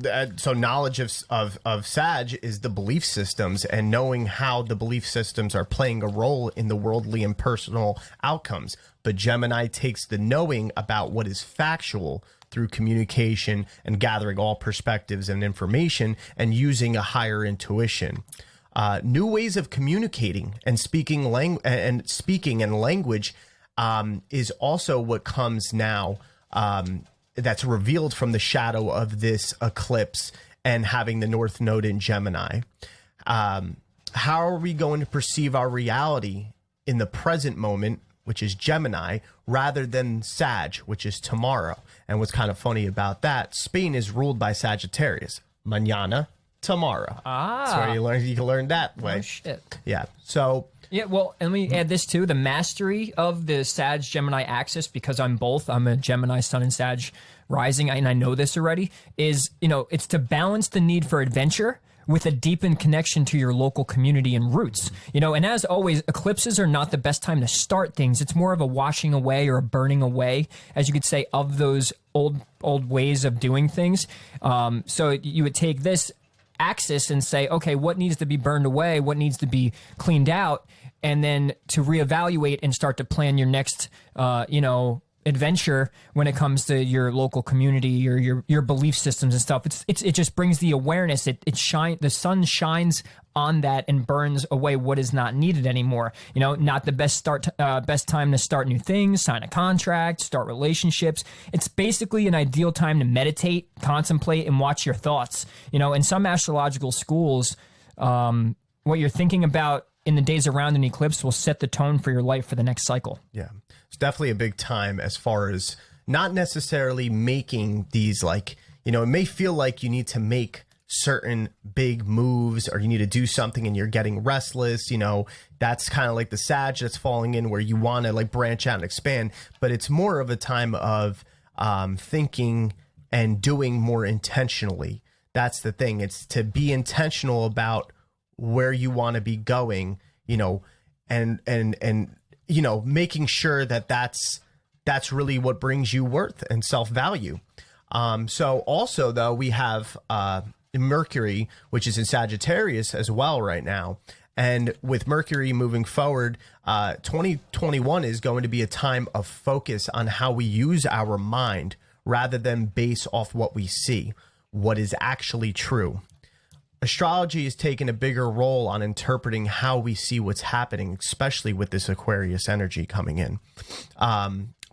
knowledge of Sag is the belief systems and knowing how the belief systems are playing a role in the worldly and personal outcomes. But Gemini takes the knowing about what is factual through communication and gathering all perspectives and information and using a higher intuition. New ways of communicating and speaking and language is also what comes now, that's revealed from the shadow of this eclipse and having the North Node in Gemini. How are we going to perceive our reality in the present moment, which is Gemini, rather than Sag, which is tomorrow? And what's kind of funny about that, Spain is ruled by Sagittarius. Mañana, tomorrow. That's where you can learn that way. Oh, shit. Yeah. So... Yeah, well, and let me add this too. The mastery of the Sag-Gemini axis, because I'm both. I'm a Gemini Sun and Sag rising, and I know this already, is, it's to balance the need for adventure with a deepened connection to your local community and roots. And as always, eclipses are not the best time to start things. It's more of a washing away or a burning away, as you could say, of those old ways of doing things. So you would take this axis and say, okay, what needs to be burned away? What needs to be cleaned out? And then to reevaluate and start to plan your next, adventure when it comes to your local community or your belief systems and stuff. It just brings the awareness. The sun shines on that and burns away what is not needed anymore. Not the best time to start new things, sign a contract, start relationships. It's basically an ideal time to meditate, contemplate, and watch your thoughts. In some astrological schools, what you're thinking about in the days around an eclipse will set the tone for your life for the next cycle. Yeah. It's definitely a big time as far as not necessarily making these it may feel like you need to make certain big moves or you need to do something and you're getting restless. That's kind of like the Sag that's falling in where you want to branch out and expand, but it's more of a time of thinking and doing more intentionally. That's the thing. It's to be intentional about where you want to be going, and making sure that that's really what brings you worth and self-value. So also though, we have Mercury, which is in Sagittarius as well right now. And with Mercury moving forward, 2021 is going to be a time of focus on how we use our mind rather than base off what we see, what is actually true. Astrology is taking a bigger role on interpreting how we see what's happening, especially with this Aquarius energy coming in.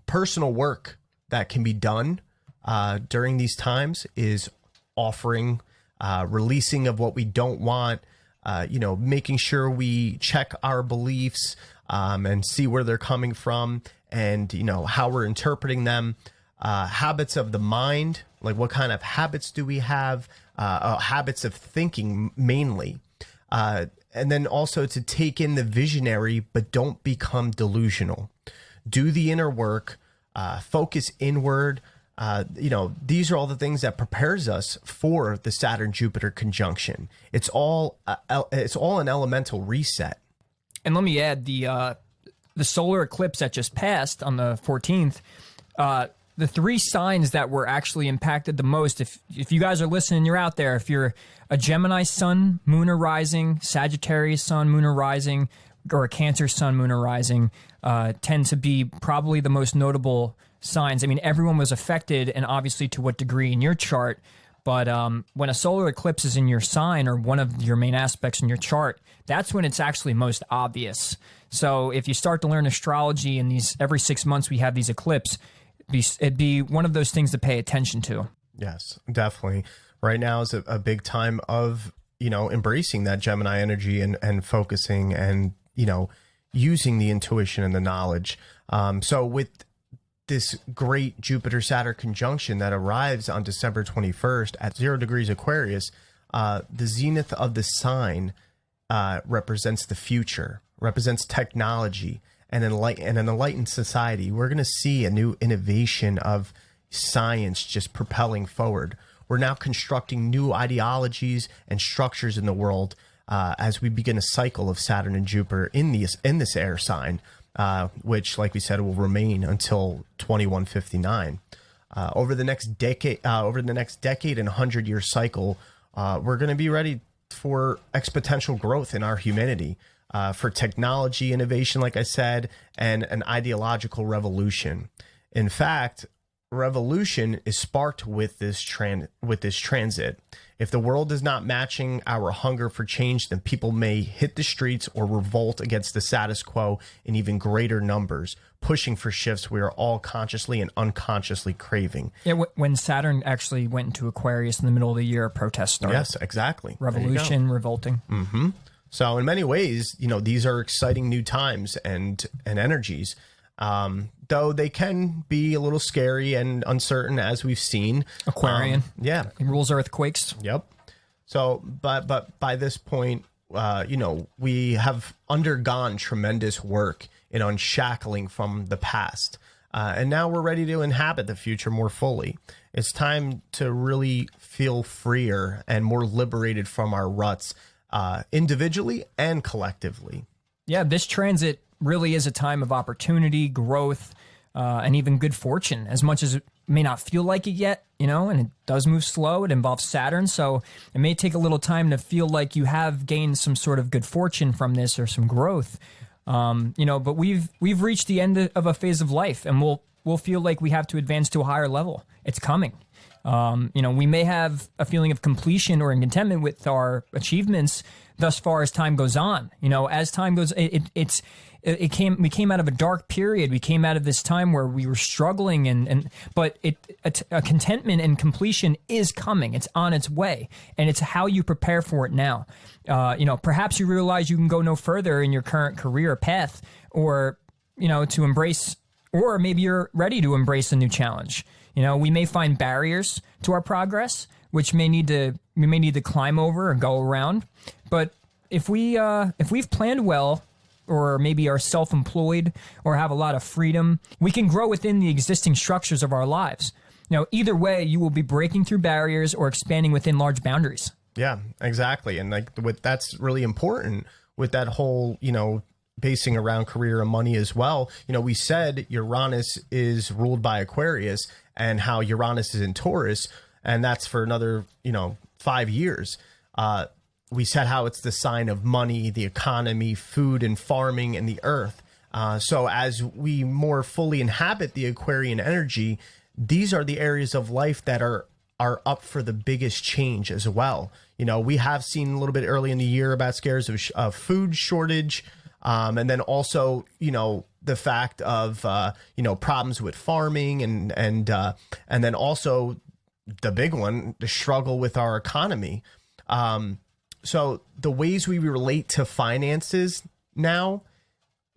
Personal work that can be done during these times is offering, releasing of what we don't want, making sure we check our beliefs and see where they're coming from and, how we're interpreting them. Habits of the mind, like what kind of habits do we have? Habits of thinking mainly. And then also to take in the visionary, but don't become delusional. Do the inner work, focus inward. These are all the things that prepares us for the Saturn-Jupiter conjunction. It's all an elemental reset. And let me add the solar eclipse that just passed on the 14th. The three signs that were actually impacted the most, if you guys are listening, you're out there, if you're a Gemini sun, moon or rising, Sagittarius sun, moon or rising, or a Cancer sun, moon or rising, tend to be probably the most notable signs. I mean, everyone was affected, and obviously to what degree in your chart, but when a solar eclipse is in your sign or one of your main aspects in your chart, that's when it's actually most obvious. So if you start to learn astrology and every 6 months we have these eclipses, it'd be one of those things to pay attention to. Yes, definitely. Right now is a big time of, embracing that Gemini energy and focusing and, using the intuition and the knowledge. So with this great Jupiter-Saturn conjunction that arrives on December 21st at 0 degrees Aquarius, the zenith of the sign represents the future, represents technology, and an enlightened society. We're going to see a new innovation of science just propelling forward. We're now constructing new ideologies and structures in the world as we begin a cycle of Saturn and Jupiter in this air sign, which, like we said, will remain until 2159. Over the next decade and 100-year cycle, we're going to be ready for exponential growth in our humanity. For technology innovation, like I said, and an ideological revolution. In fact, revolution is sparked with this transit. If the world is not matching our hunger for change, then people may hit the streets or revolt against the status quo in even greater numbers, pushing for shifts we are all consciously and unconsciously craving. Yeah, when Saturn actually went into Aquarius in the middle of the year, protests started. Yes, exactly. Revolution, revolting. Mm-hmm. So in many ways, these are exciting new times and energies. Though they can be a little scary and uncertain, as we've seen. Aquarian. Yeah. It rules earthquakes. Yep. So, but by this point, we have undergone tremendous work in unshackling from the past. And now we're ready to inhabit the future more fully. It's time to really feel freer and more liberated from our ruts, individually and collectively. Yeah, this transit really is a time of opportunity, growth, and even good fortune, as much as it may not feel like it yet, and it does move slow. It involves Saturn, so it may take a little time to feel like you have gained some sort of good fortune from this or some growth. But we've reached the end of a phase of life, and we'll feel like we have to advance to a higher level. It's coming. We may have a feeling of completion or in contentment with our achievements thus far as time goes on. As time goes, we came out of a dark period. We came out of this time where we were struggling, but a contentment and completion is coming. It's on its way, and it's how you prepare for it now. Perhaps you realize you can go no further in your current career path, or to embrace, or maybe you're ready to embrace a new challenge. We may find barriers to our progress, which we may need to climb over or go around. But if we've planned well, or maybe are self-employed or have a lot of freedom, we can grow within the existing structures of our lives. Either way, you will be breaking through barriers or expanding within large boundaries. Yeah, exactly. And that's really important with that whole, basing around career and money as well. We said Uranus is ruled by Aquarius and how Uranus is in Taurus, and that's for another, 5 years. We said how it's the sign of money, the economy, food and farming, and the earth. So as we more fully inhabit the Aquarian energy, these are the areas of life that are up for the biggest change as well. We have seen a little bit early in the year about scares of food shortage, and then also, the fact of problems with farming and then also the big one, the struggle with our economy. So the ways we relate to finances now,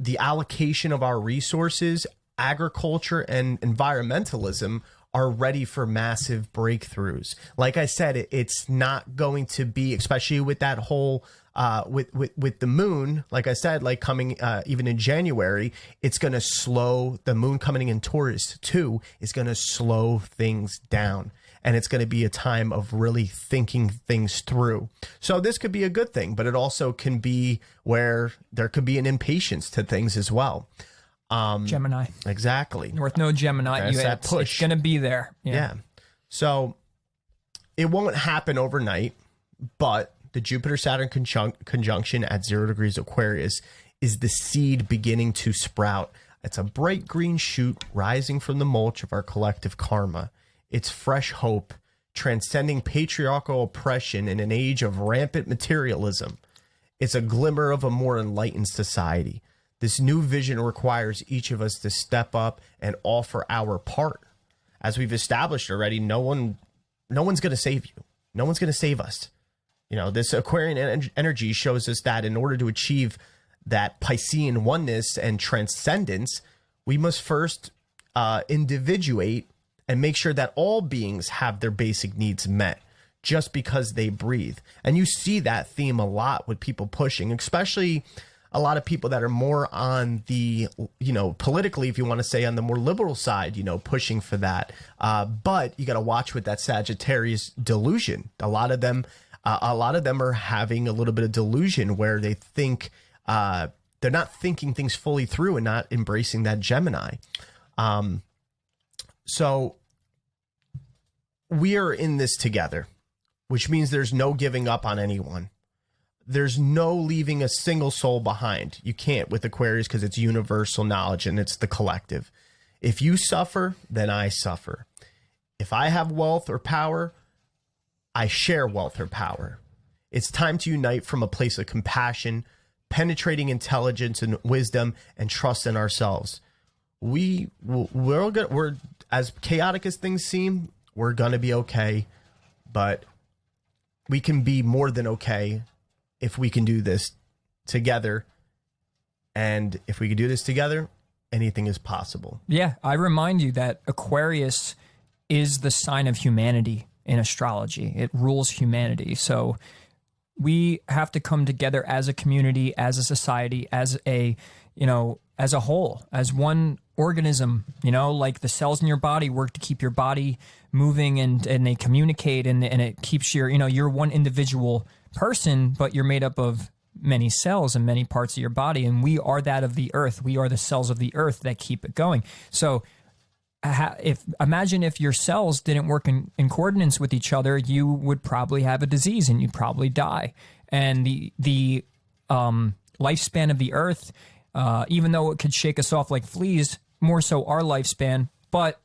the allocation of our resources, agriculture, and environmentalism are ready for massive breakthroughs. Like I said, it's not going to be, especially with that whole with the moon, like I said, like coming even in January, it's going to slow, the moon coming in Taurus too is going to slow things down. And it's going to be a time of really thinking things through. So this could be a good thing, but it also can be where there could be an impatience to things as well. Gemini. Exactly. North Node Gemini. That push. It's going to be there. Yeah. So it won't happen overnight, but the Jupiter-Saturn conjunction at 0 degrees Aquarius is the seed beginning to sprout. It's a bright green shoot rising from the mulch of our collective karma. It's fresh hope, transcending patriarchal oppression in an age of rampant materialism. It's a glimmer of a more enlightened society. This new vision requires each of us to step up and offer our part. As we've established already, no one's going to save you. No one's going to save us. This Aquarian energy shows us that in order to achieve that Piscean oneness and transcendence, we must first individuate and make sure that all beings have their basic needs met just because they breathe. And you see that theme a lot with people pushing, especially a lot of people that are more on the, politically, if you want to say on the more liberal side, pushing for that. But you got to watch with that Sagittarius delusion. A lot of them are having a little bit of delusion where they think they're not thinking things fully through and not embracing that Gemini. So we are in this together, which means there's no giving up on anyone. There's no leaving a single soul behind. You can't with Aquarius because it's universal knowledge and it's the collective. If you suffer, then I suffer. If I have wealth or power, I share wealth or power. It's time to unite from a place of compassion, penetrating intelligence and wisdom, and trust in ourselves. We're as chaotic as things seem, we're gonna be okay, but we can be more than okay if we can do this together. And if we can do this together, anything is possible. Yeah, I remind you that Aquarius is the sign of humanity in astrology. It rules humanity. So we have to come together as a community, as a society, as a, as a whole, as one organism, like the cells in your body work to keep your body moving, and they communicate, and it keeps you're one individual person, but you're made up of many cells and many parts of your body. And we are that of the earth. We are the cells of the earth that keep it going. So imagine if your cells didn't work in coordinates with each other, you would probably have a disease and you'd probably die. And the lifespan of the earth, even though it could shake us off like fleas, more so our lifespan, but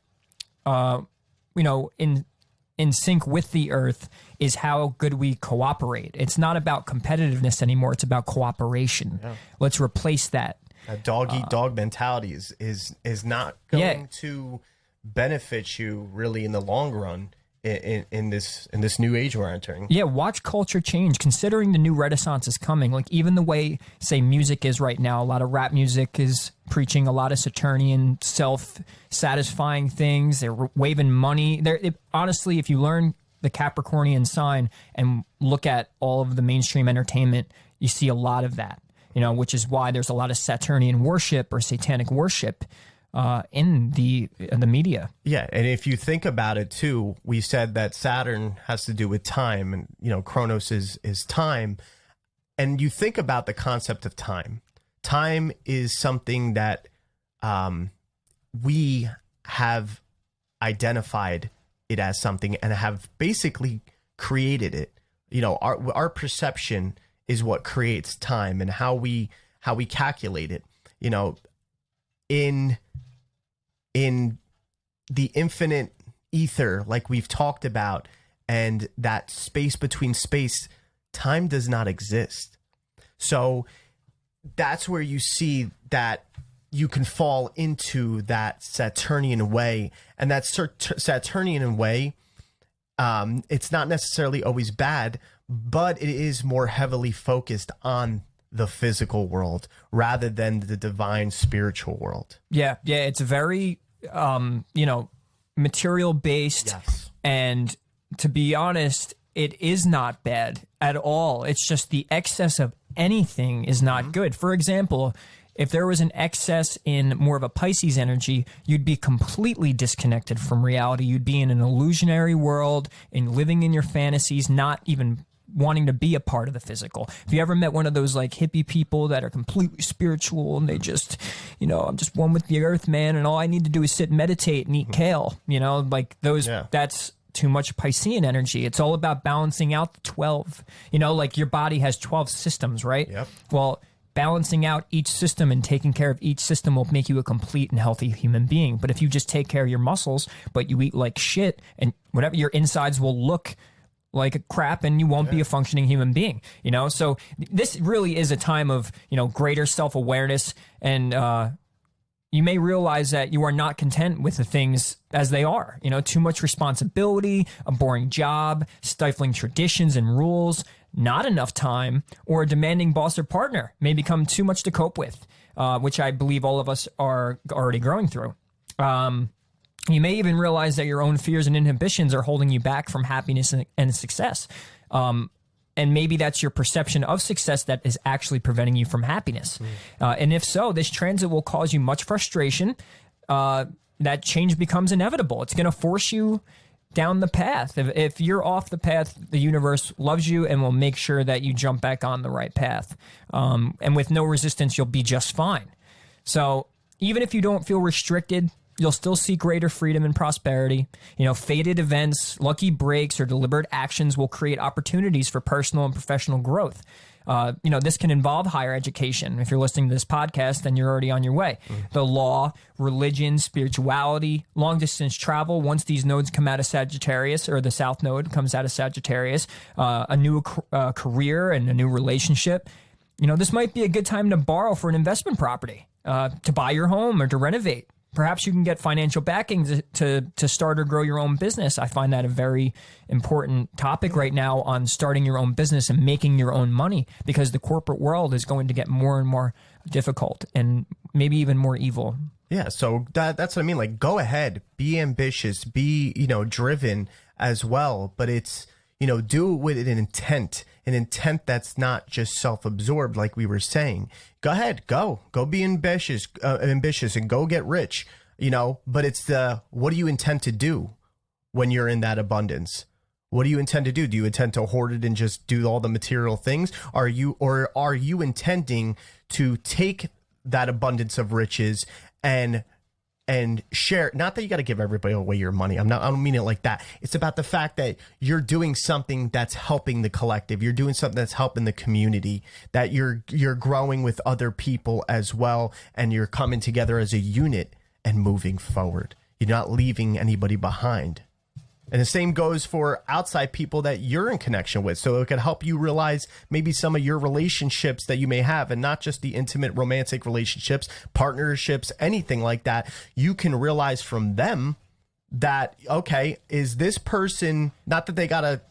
in sync with the earth is how good we cooperate. It's not about competitiveness anymore. It's about cooperation. Yeah. Let's replace that. A dog-eat-dog mentality is not going to benefit you really in the long run in this new age we're entering. Yeah, watch culture change. Considering the new renaissance is coming, like even the way, say, music is right now, a lot of rap music is preaching a lot of Saturnian self-satisfying things. They're waving money. Honestly, if you learn the Capricornian sign and look at all of the mainstream entertainment, you see a lot of that. Which is why there's a lot of Saturnian worship or satanic worship in the media. Yeah, and if you think about it too, we said that Saturn has to do with time, and Chronos is time. And you think about the concept of time. Time is something that we have identified it as something and have basically created it. Our perception is what creates time, and how we calculate it. In the infinite ether, like we've talked about, and that space between space, time does not exist. So that's where you see that you can fall into that Saturnian way, and that Saturnian way, it's not necessarily always bad, but it is more heavily focused on the physical world rather than the divine spiritual world. Yeah, it's very, material based. Yes. And to be honest, it is not bad at all. It's just the excess of anything is not good. For example, if there was an excess in more of a Pisces energy, you'd be completely disconnected from reality. You'd be in an illusionary world and living in your fantasies, not even wanting to be a part of the physical. Have you ever met one of those like hippie people that are completely spiritual and they just, I'm just one with the earth, man, and all I need to do is sit and meditate and eat kale, like those, that's too much Piscean energy. It's all about balancing out the 12, like your body has 12 systems, right? Yep. Well, balancing out each system and taking care of each system will make you a complete and healthy human being. But if you just take care of your muscles, but you eat like shit and whatever, your insides will look like a crap and you won't be a functioning human being, So this really is a time of, greater self-awareness, and you may realize that you are not content with the things as they are, too much responsibility, a boring job, stifling traditions and rules, not enough time, or a demanding boss or partner may become too much to cope with, which I believe all of us are already growing through. You may even realize that your own fears and inhibitions are holding you back from happiness and success. And maybe that's your perception of success that is actually preventing you from happiness. And if so, this transit will cause you much frustration. That change becomes inevitable. It's going to force you down the path. If you're off the path, the universe loves you and will make sure that you jump back on the right path. And with no resistance, you'll be just fine. So even if you don't feel restricted, you'll still see greater freedom and prosperity. Fated events, lucky breaks, or deliberate actions will create opportunities for personal and professional growth. This can involve higher education. If you're listening to this podcast, then you're already on your way. The law, religion, spirituality, long distance travel. Once these nodes come out of Sagittarius, or the South Node comes out of Sagittarius, a new career and a new relationship. This might be a good time to borrow for an investment property, to buy your home or to renovate. Perhaps you can get financial backing to start or grow your own business. I find that a very important topic right now on starting your own business and making your own money, because the corporate world is going to get more and more difficult and maybe even more evil. Yeah, so that's what I mean. Like, go ahead, be ambitious, be, driven as well. But it's, do it with an intent that's not just self-absorbed, like we were saying. Go ahead, go be ambitious and go get rich, but it's what do you intend to do when you're in that abundance? What do you intend to do? Do you intend to hoard it and just do all the material things? Are you intending to take that abundance of riches and share? Not that you got to give everybody away your money. I don't mean it like that. It's about the fact that you're doing something that's helping the collective. You're doing something that's helping the community, that you're growing with other people as well. And you're coming together as a unit and moving forward. You're not leaving anybody behind. And the same goes for outside people that you're in connection with. So it can help you realize maybe some of your relationships that you may have, and not just the intimate romantic relationships, partnerships, anything like that. You can realize from them that, okay, is this person, not that they got to,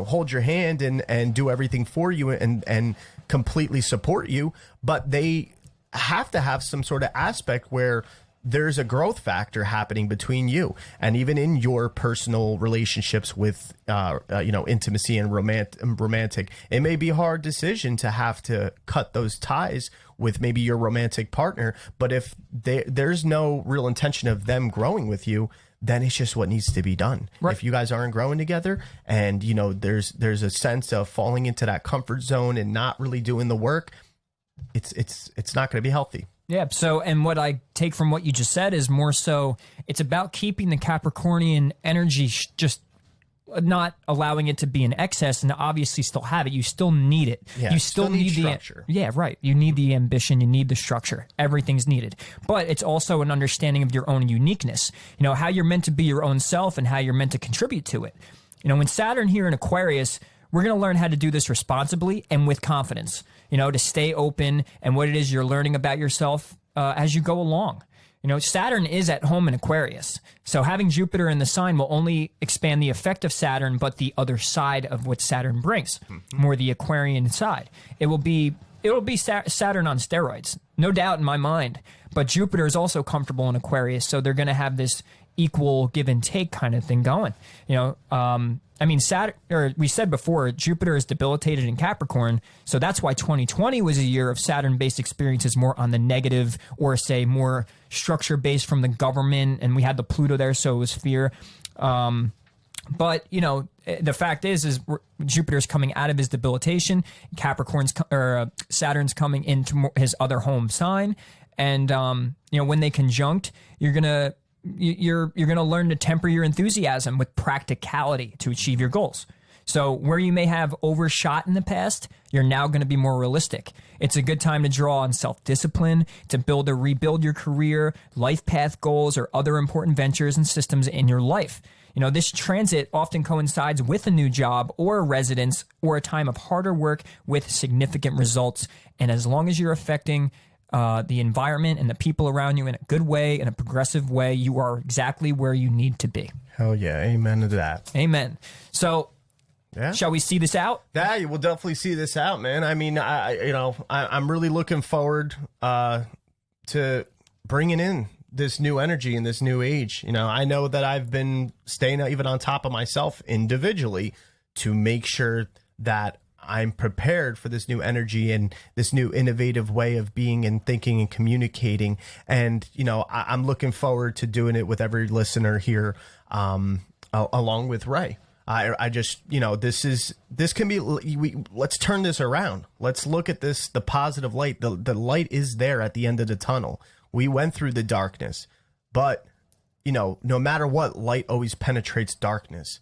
hold your hand and do everything for you and completely support you, but they have to have some sort of aspect where there's a growth factor happening between you, and even in your personal relationships with, intimacy and romantic. It may be a hard decision to have to cut those ties with maybe your romantic partner, but if there's no real intention of them growing with you, then it's just what needs to be done. Right. If you guys aren't growing together, and there's a sense of falling into that comfort zone and not really doing the work, it's not going to be healthy. Yeah. So, and what I take from what you just said is more so it's about keeping the Capricornian energy just not allowing it to be in excess, and obviously still have it. You still need it. Yeah, you still need the structure. Yeah, right. You need the ambition. You need the structure. Everything's needed. But it's also an understanding of your own uniqueness. How you're meant to be your own self and how you're meant to contribute to it. When Saturn here in Aquarius, we're going to learn how to do this responsibly and with confidence, to stay open and what it is you're learning about yourself as you go along. Saturn is at home in Aquarius. So having Jupiter in the sign will only expand the effect of Saturn, but the other side of what Saturn brings, more the Aquarian side. It'll be Saturn on steroids, no doubt in my mind. But Jupiter is also comfortable in Aquarius, so they're going to have this equal give and take kind of thing going. Saturn, or we said before, Jupiter is debilitated in Capricorn, so that's why 2020 was a year of Saturn-based experiences more on the negative, or say more structure-based from the government, and we had the Pluto there, so it was fear. But the fact is Jupiter's coming out of his debilitation, Saturn's coming into his other home sign, and when they conjunct, you're gonna learn to temper your enthusiasm with practicality to achieve your goals. So where you may have overshot in the past, you're now going to be more realistic. It's a good time to draw on self-discipline, to build or rebuild your career, life path goals, or other important ventures and systems in your life. This transit often coincides with a new job or a residence or a time of harder work with significant results. And as long as you're affecting the environment and the people around you in a good way, in a progressive way, you are exactly where you need to be. Hell yeah. Amen to that. Amen. So, yeah. Shall we see this out? Yeah, we'll definitely see this out, man. I mean, I'm really looking forward to bringing in this new energy in this new age. I know that I've been staying even on top of myself individually to make sure that I'm prepared for this new energy and this new innovative way of being and thinking and communicating. And, I'm looking forward to doing it with every listener here, along with Ray. I just, this can be, let's turn this around. Let's look at this, the positive light. The light is there at the end of the tunnel. We went through the darkness, but, no matter what, light always penetrates darkness,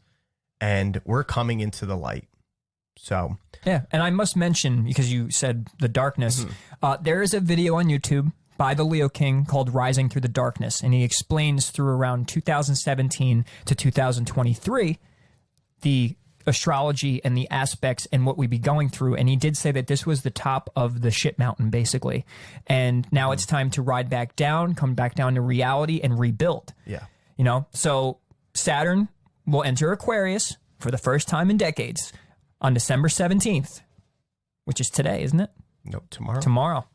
and we're coming into the light. So yeah, and I must mention, because you said the darkness, there is a video on YouTube by the Leo King called Rising Through the Darkness, and he explains through around 2017 to 2023 the astrology and the aspects and what we'd be going through. And he did say that this was the top of the shit mountain, basically. And now it's time to ride back down, come back down to reality and rebuild. yeah. You know, so Saturn will enter Aquarius for the first time in decades on December 17th, which is today, isn't it? No, tomorrow. Tomorrow.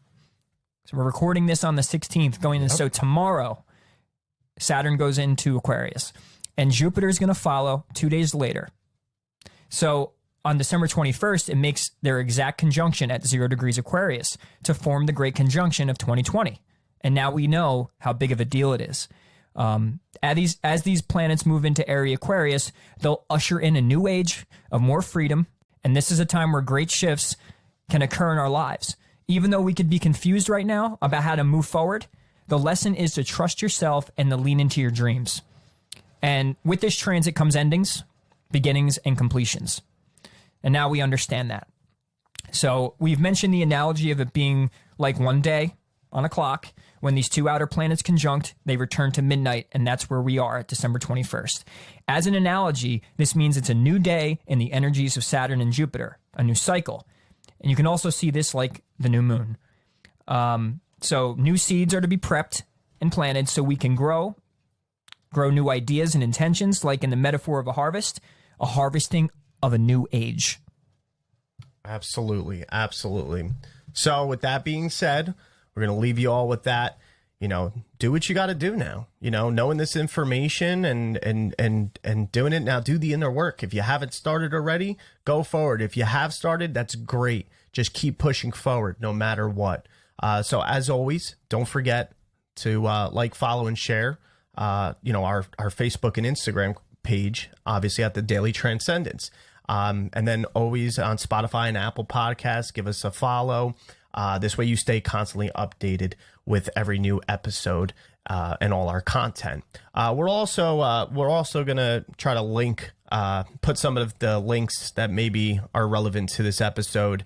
So we're recording this on the 16th going in. So tomorrow, Saturn goes into Aquarius and Jupiter is going to follow 2 days later. So on December 21st, it makes their exact conjunction at 0 degrees Aquarius to form the great conjunction of 2020. And now we know how big of a deal it is. As these planets move into area Aquarius, they'll usher in a new age of more freedom. And this is a time where great shifts can occur in our lives. Even though we could be confused right now about how to move forward, the lesson is to trust yourself and to lean into your dreams. And with this transit comes endings, beginnings, and completions. And now we understand that. So we've mentioned the analogy of it being like one day on a clock. When these two outer planets conjunct, they return to midnight, and that's where we are at December 21st. As an analogy, this means it's a new day in the energies of Saturn and Jupiter, a new cycle. And you can also see this like the new moon. So new seeds are to be prepped and planted so we can grow new ideas and intentions, like in the metaphor of a harvest, a harvesting of a new age. Absolutely. Absolutely. So with that being said, we're going to leave you all with that. You know, do what you got to do now. You know, knowing this information and doing it now, do the inner work. If you haven't started already, go forward. If you have started, that's great. Just keep pushing forward no matter what. So as always, don't forget to like, follow, and share, our Facebook and Instagram page, obviously at the Daily Transcendence. And then always on Spotify and Apple Podcasts, give us a follow. This way you stay constantly updated with every new episode and all our content. We're also going to try to link, put some of the links that maybe are relevant to this episode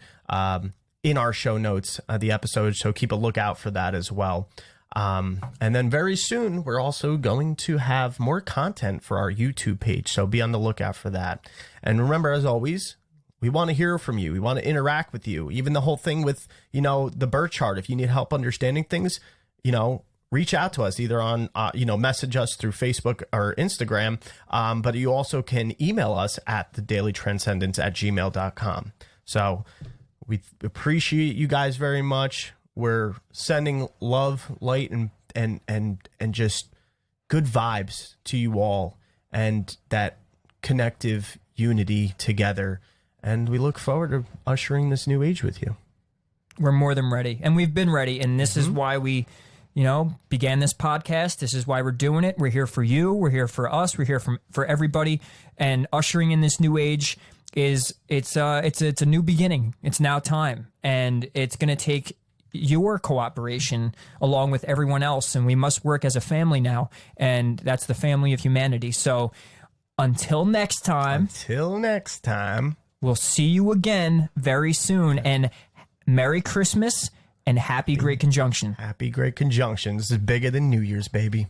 in our show notes of the episode. So keep a lookout for that as well. And then very soon, we're also going to have more content for our YouTube page. So be on the lookout for that. And remember, as always, we want to hear from you. We want to interact with you. Even the whole thing with, the birth chart. If you need help understanding things, reach out to us either on, message us through Facebook or Instagram. But you also can email us at thedailytranscendence@gmail.com. So we appreciate you guys very much. We're sending love, light, and just good vibes to you all, and that connective unity together. And we look forward to ushering this new age with you. We're more than ready, and we've been ready. And this is why we, began this podcast. This is why we're doing it. We're here for you. We're here for us. We're here for everybody. And ushering in this new age it's a new beginning. It's now time, and it's going to take your cooperation along with everyone else, and we must work as a family now, and that's the family of humanity. So until next time, we'll see you again very soon, and Merry Christmas and Happy Great Conjunction. Happy Great Conjunction. This is bigger than New Year's, baby.